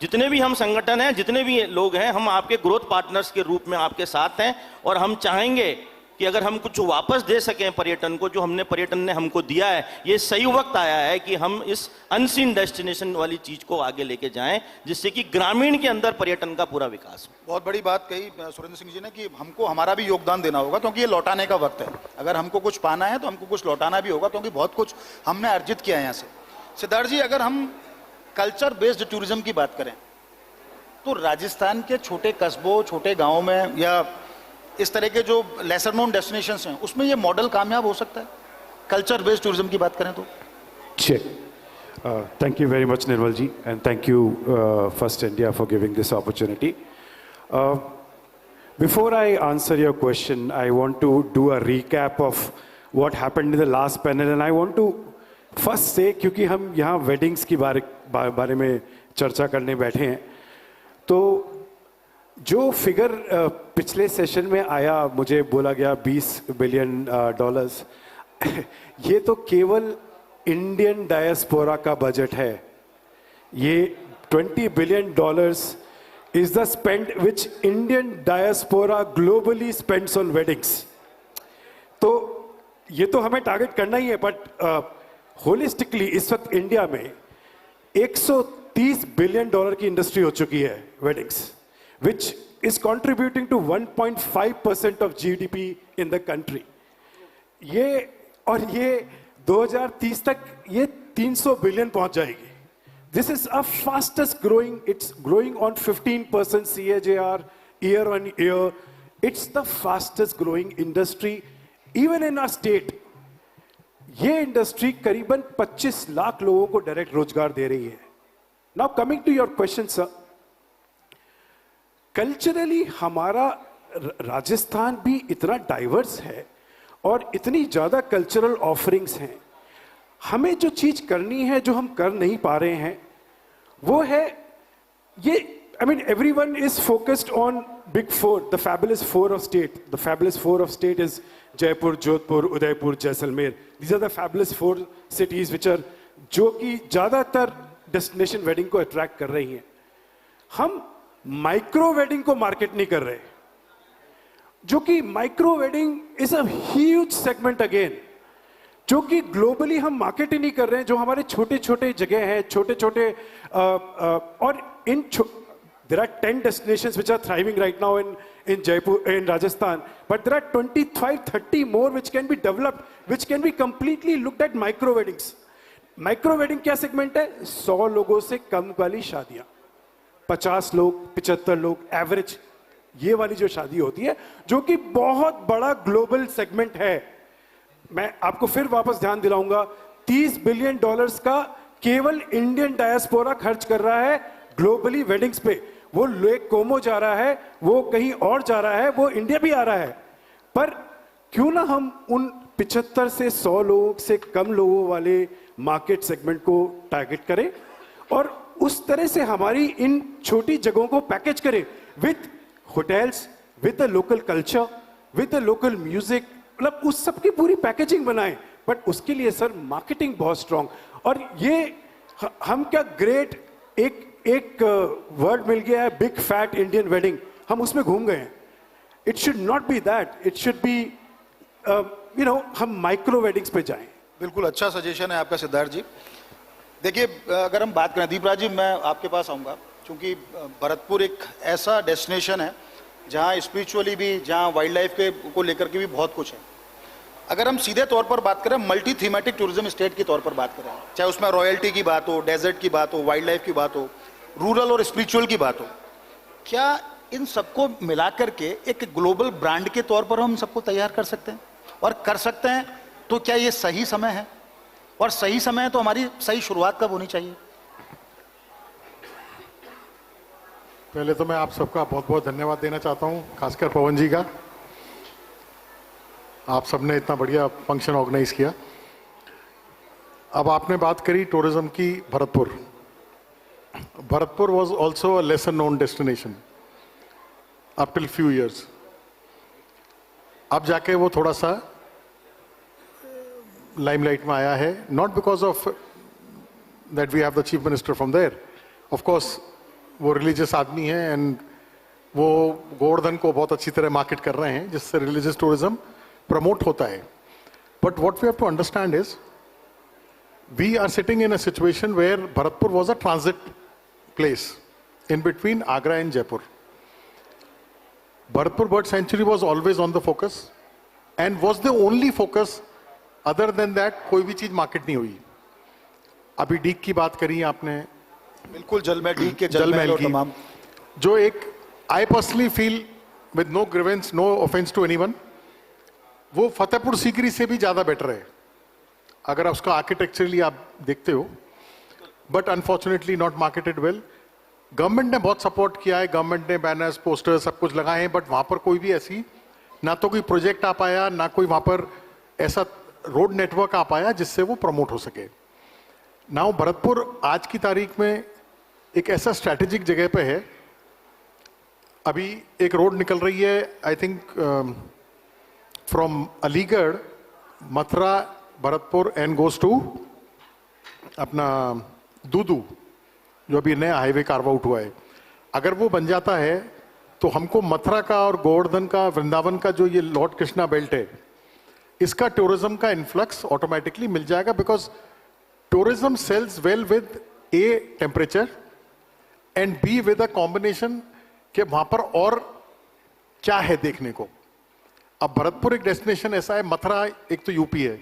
जितने भी हम संगठन हैं, जितने भी लोग हैं, हम आपके ग्रोथ पार्टनर्स के रूप में आपके साथ हैं। और हम चाहेंगे कि अगर हम कुछ वापस दे सकें पर्यटन को, जो हमने पर्यटन ने हमको दिया है, ये सही वक्त आया है कि हम इस अनसीन डेस्टिनेशन वाली चीज को आगे लेके जाएं, जिससे कि ग्रामीण के अंदर पर्यटन का पूरा विकास हो। बहुत बड़ी बात कही सुरेंद्र सिंह जी ने कि हमको हमारा भी योगदान देना होगा, क्योंकि ये लौटाने का वक्त है। अगर हमको कुछ पाना है तो हमको कुछ लौटाना भी होगा, क्योंकि बहुत कुछ हमने अर्जित किया है यहाँ से। सिद्धार्थ जी, अगर हम कल्चर बेस्ड टूरिज्म की बात करें तो राजस्थान के छोटे कस्बों, छोटे गांवों में या इस तरह के जो लेसर नोन डेस्टिनेशंस हैं, उसमें ये मॉडल कामयाब हो सकता है कल्चर बेस्ड टूरिज्म की बात करें तो? Thank you very much, Nirmal ji, and thank you, First India, for giving this opportunity. Before I answer your question, I want to do a recap of what happened in the last panel, and I want to first say, क्योंकि हम यहाँ weddings की बारे में चर्चा करने बैठे हैं, तो जो फिगर पिछले सेशन में आया, मुझे बोला गया $20 बिलियन, ये तो केवल इंडियन डायस्पोरा का बजट है। ये $20 billion is the spend which Indian diaspora globally spends on weddings. तो ये तो हमें टारगेट करना ही है, बट होलिस्टिकली इस वक्त इंडिया में $130 बिलियन की इंडस्ट्री हो चुकी है weddings, which is contributing to 1.5% of GDP in the country. ये 2030 तक ये 300 बिलियन पहुंच जाएगी. This is a fastest growing, it's growing on 15% CAGR year on year. It's the fastest growing industry even in our state. ये industry करीबन 25 लाख लोगों को direct रोजगार दे रही है. Now coming to your question, sir. Culturally हमारा राजस्थान भी इतना डाइवर्स है और इतनी ज़्यादा कल्चरल ऑफरिंग्स हैं. हमें जो चीज़ करनी है, जो हम कर नहीं पा रहे हैं, वो है ये I mean, everyone is focused on big four, the fabulous four of state. The fabulous four of state is Jaipur, Jodhpur, Udaipur, Jaisalmer. These are the fabulous four cities which are जो कि ज़्यादातर destination wedding को attract कर रही हैं. हम micro wedding को market नहीं कर रहे, जो कि micro wedding is a huge segment again, जो कि ग्लोबली हम मार्केट ही नहीं कर रहे हैं, जो हमारे छोटे छोटे जगह हैं, छोटे छोटे और इन there are 10 destinations which are thriving right now in Jaipur, in Rajasthan, but there are 25-30 more which can be developed, which can be completely looked at micro weddings. Micro wedding क्या segment है? 100 लोगों से कम वाली शादियां, 50 लोग, 75 लोग average, ये वाली जो शादी होती है, जो कि बहुत बड़ा ग्लोबल सेगमेंट है. मैं आपको फिर वापस ध्यान दिलाऊंगा, $30 बिलियन का केवल इंडियन डायस्पोरा खर्च कर रहा है ग्लोबली वेडिंग्स पे. वो लेक कोमो जा रहा है, वो कहीं और जा रहा है, वो इंडिया भी आ रहा है. पर क्यों ना हम उन 75 से 100 लोगों से कम लोगों वाले मार्केट सेगमेंट को टारगेट करें और उस तरह से हमारी इन छोटी जगहों को पैकेज करें with hotels, with the local culture, with the local music, मतलब उस सब की पूरी पैकेजिंग बनाएं. बट उसके लिए सर मार्केटिंग बहुत स्ट्रांग. और ये हम क्या ग्रेट एक वर्ड मिल गया है, बिग फैट इंडियन वेडिंग, हम उसमें घूम गए हैं. It should not be that, it should B you know, हम माइक्रो वेडिंग्स पे जाएं. बिल्कुल अच्छा सजेशन है आपका सिद्धार्थ जी. देखिए, अगर हम बात करें, दीपराज जी मैं आपके पास आऊँगा, क्योंकि भरतपुर एक ऐसा डेस्टिनेशन है जहाँ स्पिरिचुअली भी, जहाँ वाइल्ड लाइफ के को लेकर के भी बहुत कुछ है. अगर हम सीधे तौर पर बात करें, मल्टी थीमेटिक टूरिज्म स्टेट के तौर पर बात करें, चाहे उसमें रॉयल्टी की बात हो, डेजर्ट की बात हो, वाइल्ड लाइफ की बात हो, रूरल और स्पिरिचुअल की बात हो, क्या इन सबको मिलाकर के एक ग्लोबल ब्रांड के तौर पर हम सबको तैयार कर सकते हैं? और कर सकते हैं तो क्या ये सही समय है? और सही समय है तो हमारी सही शुरुआत कब होनी चाहिए? पहले तो मैं आप सबका बहुत बहुत धन्यवाद देना चाहता हूं, खासकर पवन जी का. आप सबने इतना बढ़िया फंक्शन ऑर्गेनाइज किया. अब आपने बात करी टूरिज्म की. Bharatpur was also a lesser known destination up till few years. अब जाके वो थोड़ा सा लाइमलाइट में आया है, not because of that we have the chief minister from there. Of course वो रिलीजियस आदमी है एंड वो गोवर्धन को बहुत अच्छी तरह मार्केट कर रहे हैं, जिससे रिलीजियस टूरिज्म प्रमोट होता है. But what we have to understand is we are sitting in a situation where Bharatpur was a transit place in between Agra and Jaipur. Bharatpur Bird Sanctuary was always on the focus and was the only focus. Other than that, कोई भी चीज market नहीं हुई. अभी डीक की बात करी आपने, बिल्कुल जलमहल, डीक के जलमहल और तमाम, जो एक I personally feel with no grievance, no offence to anyone, वो फतेहपुर सीकरी से भी ज्यादा बेटर है अगर उसका आर्किटेक्चरली आप देखते हो. But unfortunately not marketed well. Government ने बहुत सपोर्ट किया है, गवर्नमेंट ने बैनर्स, पोस्टर्स सब कुछ लगाए हैं, बट वहां पर कोई भी ऐसी ना तो कोई प्रोजेक्ट आ पाया, ना कोई वहां पर ऐसा रोड नेटवर्क आ पाया जिससे वो प्रमोट हो सके. नाउ भरतपुर आज की तारीख में एक ऐसा स्ट्रैटेजिक जगह पे है. अभी एक रोड निकल रही है, I think from Aligarh, Mathura, Bharatpur and goes to अपना दूदू, जो अभी नया हाईवे कार्व आउट हुआ है. अगर वो बन जाता है तो हमको मथुरा का और गोवर्धन का, वृंदावन का जो ये लॉर्ड कृष्णा बेल्ट है, इसका टूरिज्म का इन्फ्लक्स ऑटोमेटिकली मिल जाएगा. Because tourism sells well with a temperature and be with a combination कि वहां पर और क्या है देखने को. अब भरतपुर एक डेस्टिनेशन ऐसा है, मथुरा एक तो यूपी है,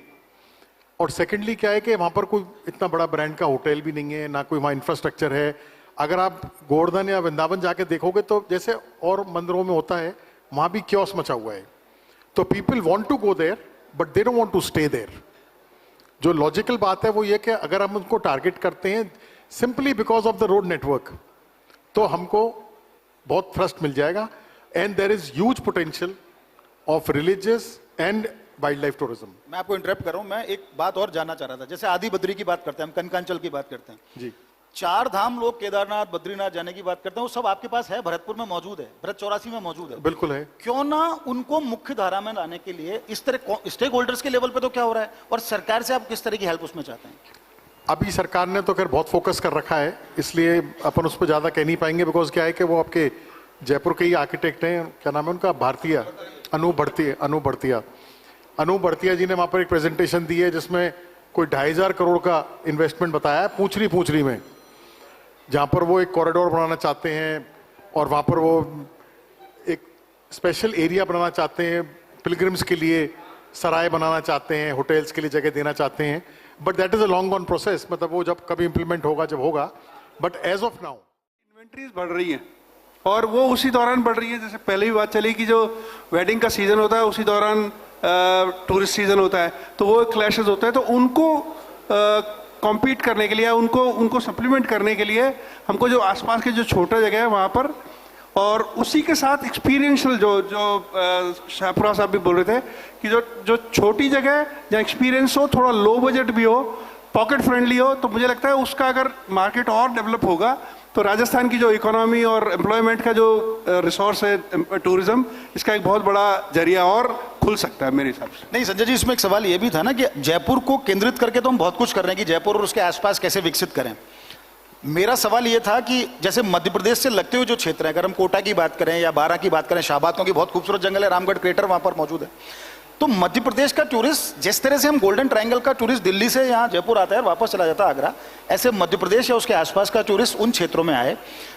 और सेकेंडली क्या है कि वहां पर कोई इतना बड़ा ब्रांड का होटल भी नहीं है, ना कोई वहां इंफ्रास्ट्रक्चर है. अगर आप गोवर्धन या वृंदावन जाके देखोगे तो जैसे और मंदिरों में होता है, वहां भी क्योस मचा हुआ है. तो people want to go there but they don't want to stay there. जो लॉजिकल बात है वो ये कि अगर हम उनको टारगेट करते हैं simply because of the road network, तो हमको बहुत थ्रस्ट मिल जाएगा. And there is huge potential of religious and wildlife tourism. मैं आपको इंटरप्ट कर रहा हूं, मैं एक बात और जानना चाह रहा था. जैसे आदि बद्री की बात करते हैं हम, कनकांचल की बात करते हैं जी, चार धाम लोग केदारनाथ बद्रीनाथ जाने की बात करते हैं, वो सब आपके पास है, भरतपुर में मौजूद है, भरत 84 में मौजूद है। बिल्कुल है। क्यों ना उनको मुख्य धारा में लाने के लिए इस तरह स्टेक होल्डर्स के लेवल पे तो क्या हो रहा है, और सरकार से आप किस तरह की हेल्प उसमें चाहते हैं? अभी सरकार ने तो खैर बहुत फोकस कर रखा है, इसलिए अपन उस पर ज़्यादा कह नहीं पाएंगे, बिकॉज क्या है कि वो आपके जयपुर के ही आर्किटेक्ट हैं, क्या नाम है उनका, भारतीय अनूप भड़तिया जी ने वहाँ पर एक प्रेजेंटेशन दी है जिसमें कोई 2500 करोड़ का इन्वेस्टमेंट बताया है पूंछरी में, जहाँ पर वो एक कॉरिडोर बनाना चाहते हैं और वहाँ पर वो एक स्पेशल एरिया बनाना चाहते हैं, पिलग्रिम्स के लिए सराय बनाना चाहते हैं, होटल्स के लिए जगह देना चाहते हैं, but that is a long on process, मतलब वो जब कभी इंप्लीमेंट होगा जब होगा, but as of now inventories बढ़ रही हैं और वो उसी दौरान बढ़ रही है, जैसे पहले भी बात चली कि जो वेडिंग का सीजन होता है उसी दौरान टूरिस्ट सीजन होता है, तो वो क्लैशेस होते हैं, तो उनको कॉम्पीट करने के लिए, उनको सप्लीमेंट करने के लिए हमको जो आसपास के जो छोटा जगह है वहाँ पर, और उसी के साथ एक्सपीरियंशियल जो शाहपुरा साहब भी बोल रहे थे कि जो छोटी जगह जहाँ एक्सपीरियंस हो, थोड़ा लो बजट भी हो, पॉकेट फ्रेंडली हो, तो मुझे लगता है उसका अगर मार्केट और डेवलप होगा तो राजस्थान की जो इकोनॉमी और एम्प्लॉयमेंट का जो रिसोर्स है टूरिज्म, इसका एक बहुत बड़ा जरिया और खुल सकता है मेरे हिसाब से। नहीं संजय जी, इसमें एक सवाल ये भी था ना कि जयपुर को केंद्रित करके तो हम बहुत कुछ कर रहे हैं कि जयपुर और उसके आसपास कैसे विकसित करें। मेरा सवाल ये था कि जैसे मध्य प्रदेश से लगते हुए जो क्षेत्र है, अगर हम कोटा की बात करें या बारां की बात करें, शाहबाद, क्योंकि बहुत खूबसूरत जंगल है, रामगढ़ क्रेटर वहां पर मौजूद है, तो मध्य प्रदेश का टूरिस्ट जिस तरह से हम गोल्डन ट्रायंगल का टूरिस्ट दिल्ली से यहाँ जयपुर आता है और वापस चला जाता है आगरा, ऐसे मध्य प्रदेश या उसके आसपास का टूरिस्ट उन क्षेत्रों में आए।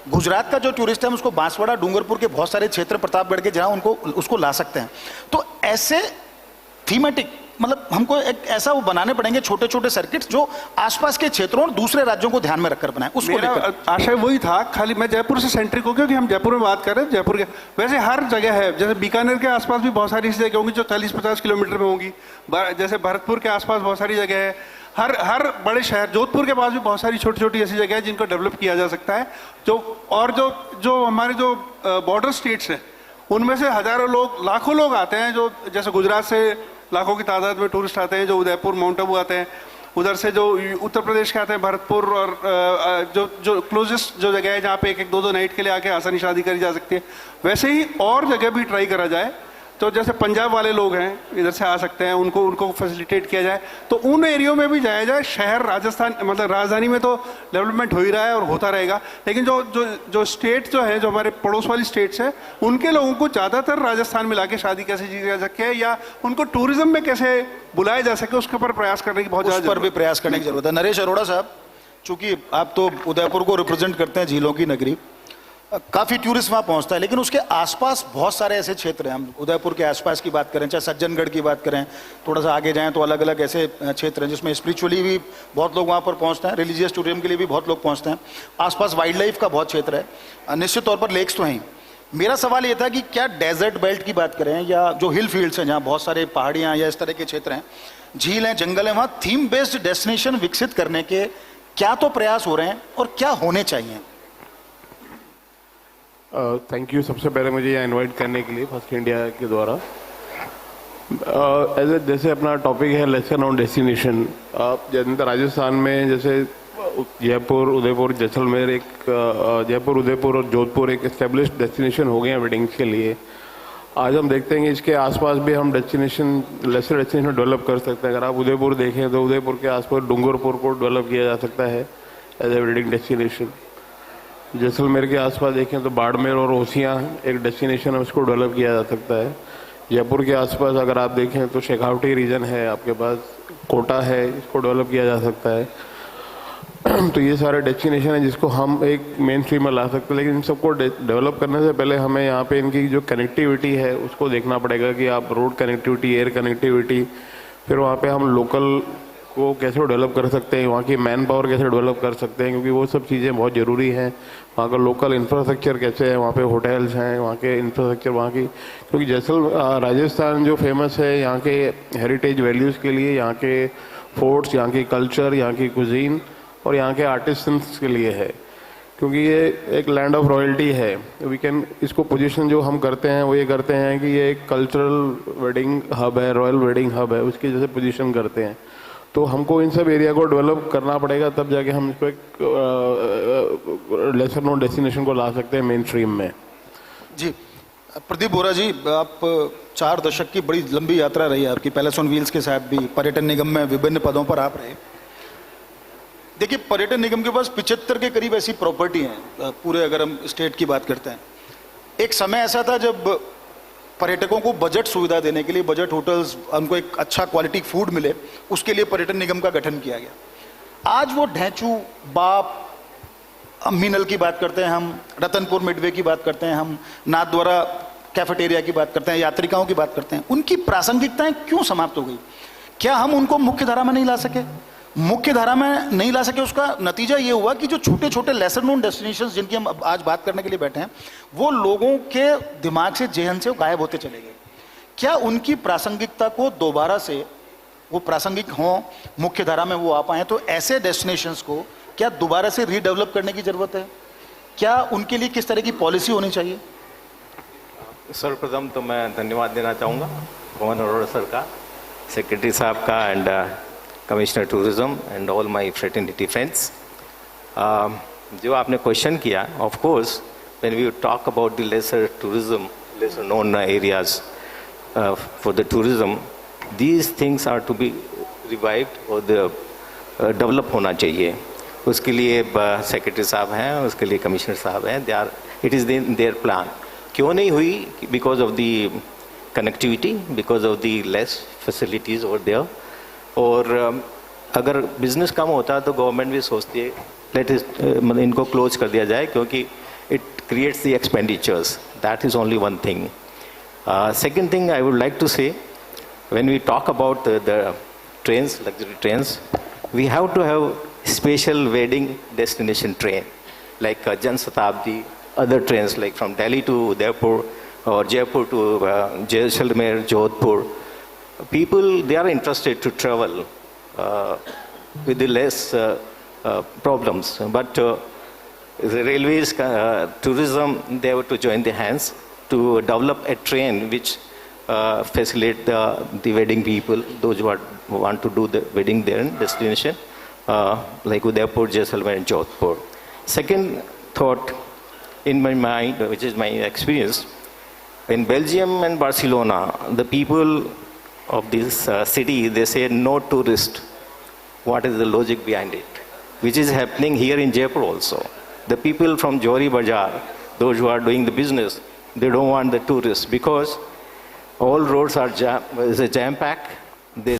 गुजरात का जो टूरिस्ट है हम उसको बांसवाड़ा, डूंगरपुर के बहुत सारे क्षेत्र, प्रतापगढ़ के, जहाँ उनको उसको ला सकते हैं। तो ऐसे थीमेटिक, मतलब हमको एक ऐसा वो बनाने पड़ेंगे छोटे छोटे सर्किट्स जो आसपास के क्षेत्रों और दूसरे राज्यों को ध्यान में रखकर बनाए। उसको मेरा आशय वही था, खाली मैं जयपुर से सेंट्रिक हो, क्योंकि हम जयपुर में बात कर रहे हैं, जयपुर के वैसे हर जगह है, जैसे बीकानेर के आसपास भी बहुत सारी ऐसी जगह होंगी जो 40-50 किलोमीटर में होंगी, जैसे भरतपुर के आसपास बहुत सारी जगह है, हर बड़े शहर, जोधपुर के पास भी बहुत सारी छोटी छोटी ऐसी जगह है जिनको डेवलप किया जा सकता है, जो हमारे जो बॉर्डर स्टेट्स हैं उनमें से हजारों लोग, लाखों लोग आते हैं, जो जैसे गुजरात से लाखों की तादाद में टूरिस्ट आते हैं जो उदयपुर, माउंट आबू आते हैं, उधर से जो उत्तर प्रदेश के आते हैं भरतपुर, और जो क्लोजेस्ट जो जगह है जहाँ पे एक 2-2 नाइट के लिए आके आसानी शादी करी जा सकती है, वैसे ही और जगह भी ट्राई करा जाए। तो जैसे पंजाब वाले लोग हैं इधर से आ सकते हैं, उनको फैसिलिटेट किया जाए, तो उन एरियो में भी जाया जाए। शहर राजस्थान, मतलब राजधानी में तो डेवलपमेंट हो ही रहा है और होता रहेगा, लेकिन जो स्टेट जो है, जो हमारे पड़ोस वाली स्टेट्स है, उनके लोगों को ज़्यादातर राजस्थान में लाके शादी कैसे की जा सके या उनको टूरिज्म में कैसे बुलाया जा सके, उसके ऊपर प्रयास करने की बहुत ज़्यादा, उस पर भी प्रयास करने की जरूरत है। नरेश अरोड़ा साहब, चूंकि आप तो उदयपुर को रिप्रेजेंट करते हैं, झीलों की नगरी, काफी टूरिस्ट वहां पहुंचता है, लेकिन उसके आसपास बहुत सारे ऐसे क्षेत्र हैं, हम उदयपुर के आसपास की बात करें, चाहे सज्जनगढ़ की बात करें, थोड़ा सा आगे जाएं तो अलग अलग ऐसे क्षेत्र हैं जिसमें स्पिरिचुअली भी बहुत लोग वहां पर पहुंचते हैं, रिलीजियस टूरिज्म के लिए भी बहुत लोग पहुंचते हैं, आसपास वाइल्ड लाइफ का बहुत क्षेत्र है, निश्चित तौर पर लेक्स तो हैं। मेरा सवाल ये था कि क्या डेजर्ट बेल्ट की बात करें या जो हिल फील्ड्स हैं जहाँ बहुत सारे पहाड़ियाँ या इस तरह के क्षेत्र हैं, झील हैं, जंगल हैं, वहाँ थीम बेस्ड डेस्टिनेशन विकसित करने के क्या तो प्रयास हो रहे हैं और क्या होने चाहिए? थैंक यू सबसे पहले मुझे यहाँ इनवाइट करने के लिए फर्स्ट इंडिया के द्वारा। जैसे अपना टॉपिक है लेसन नोन डेस्टिनेशन, जैसे राजस्थान में जैसे जयपुर, उदयपुर, जैसलमेर, जयपुर, उदयपुर और जोधपुर एक एस्टेब्लिश्ड डेस्टिनेशन हो गए हैं वेडिंग्स के लिए। आज हम देखते हैं कि इसके आसपास भी हम लेसर डेस्टिनेशन डेवलप कर सकते हैं। अगर आप उदयपुर देखें तो उदयपुर के आसपास डूंगरपुर को डेवलप किया जा सकता है as a wedding destination. Jaisalmer के आसपास देखें तो बाड़मेर और ओसियाँ एक डेस्टिनेशन है, उसको डेवलप किया जा सकता है। जयपुर के आसपास अगर आप देखें तो शेखावटी रीजन है, आपके पास कोटा है, इसको डेवलप किया जा सकता है। तो ये सारे डेस्टिनेशन है जिसको हम एक मेन स्ट्रीम में ला सकते हैं, लेकिन इन सबको डेवलप करने से पहले हमें यहाँ पे इनकी जो कनेक्टिविटी है उसको देखना पड़ेगा कि आप रोड कनेक्टिविटी, एयर कनेक्टिविटी, फिर वहाँ पे हम लोकल को कैसे डेवलप कर सकते हैं, वहाँ की मैन पावर कैसे डेवलप कर सकते हैं, क्योंकि वो सब चीज़ें बहुत ज़रूरी हैं। वहाँ का लोकल इंफ्रास्ट्रक्चर कैसे है, वहाँ पे होटल्स हैं, वहाँ के इंफ्रास्ट्रक्चर, वहाँ की, क्योंकि राजस्थान जो फेमस है यहाँ के हेरिटेज वैल्यूज़ के लिए, यहाँ के फोर्ट्स, यहाँ की कल्चर, यहाँ की कुजीन और यहाँ के आर्टिसंस के लिए है, क्योंकि ये एक लैंड ऑफ रॉयल्टी है। वी कैन, इसको पोजीशन जो हम करते हैं वो ये करते हैं कि ये एक कल्चरल वेडिंग हब है, रॉयल वेडिंग हब है, उसकी जैसे पोजीशन करते हैं। तो हमको इन सब एरिया को डेवलप करना पड़ेगा, तब जाके हम इसको एक लेसर नोन डेस्टिनेशन को ला सकते हैं मेन स्ट्रीम में। जी प्रदीप बोरा जी, आप 4 दशक की बड़ी लंबी यात्रा रही है आपकी, पैलेस ऑन व्हील्स के साथ भी पर्यटन निगम में विभिन्न पदों पर आप रहे। देखिए पर्यटन निगम के पास 75 के करीब ऐसी प्रॉपर्टी हैं पूरे, अगर हम स्टेट की बात करते हैं। एक समय ऐसा था जब पर्यटकों को बजट सुविधा देने के लिए, बजट होटल्स, उनको एक अच्छा क्वालिटी फूड मिले, उसके लिए पर्यटन निगम का गठन किया गया। आज वो ढैंचू, बाप, मीनल की बात करते हैं हम, रतनपुर मिडवे की बात करते हैं हम, नाथद्वारा कैफेटेरिया की बात करते हैं, यात्रिकाओं की बात करते हैं, उनकी प्रासंगिकताएं क्यों समाप्त हो गई? क्या हम उनको मुख्य धारा में नहीं ला सके? मुख्य धारा में नहीं ला सके, उसका नतीजा ये हुआ कि जो छोटे छोटे लेसर नोन डेस्टिनेशंस जिनकी हम आज बात करने के लिए बैठे हैं, वो लोगों के दिमाग से, जेहन से गायब होते चले गए। क्या उनकी प्रासंगिकता को दोबारा से वो प्रासंगिक हों, मुख्य धारा में वो आ पाए, तो ऐसे डेस्टिनेशंस को क्या दोबारा से रीडेवलप करने की जरूरत है? क्या उनके लिए किस तरह की पॉलिसी होनी चाहिए? सर्वप्रथम तो मैं धन्यवाद देना चाहूँगा पवन अरोड़ा सर का, सेक्रेटरी साहब का, and commissioner tourism and all my fraternity friends. जो आपने क्वेश्चन किया, of course when we talk about the lesser tourism, lesser known areas for the tourism, these things are to be revived और develop होना चाहिए। उसके लिए secretary साहब हैं, उसके लिए कमिश्नर साहब हैं, they are, it is their plan. क्यों नहीं हुई? Because of the connectivity, because of the less facilities over there. और अगर बिजनेस कम होता तो गवर्नमेंट भी सोचती है लेट मतलब इनको क्लोज कर दिया जाए, क्योंकि it creates the expenditures. That is only one thing. Second thing I would like to say, when we talk about the trains, luxury trains, we have to have special wedding destination train like Jan Shatabdi, other trains like from Delhi to Udaipur or Jaipur to Jaisalmer, Jodhpur. People, they are interested to travel with the less problems, but the railways, tourism, they have to join their hands to develop a train which facilitate the wedding people, those who want to do the wedding there in destination, like Udaipur, Jaisalmer and Jodhpur. Second thought in my mind, which is my experience, in Belgium and Barcelona, the people of this city, they say no tourist. What is the logic behind it? Which is happening here in Jaipur also. The people from Johari Bazaar, those who are doing the business, they don't want the tourists because all roads are jam-packed.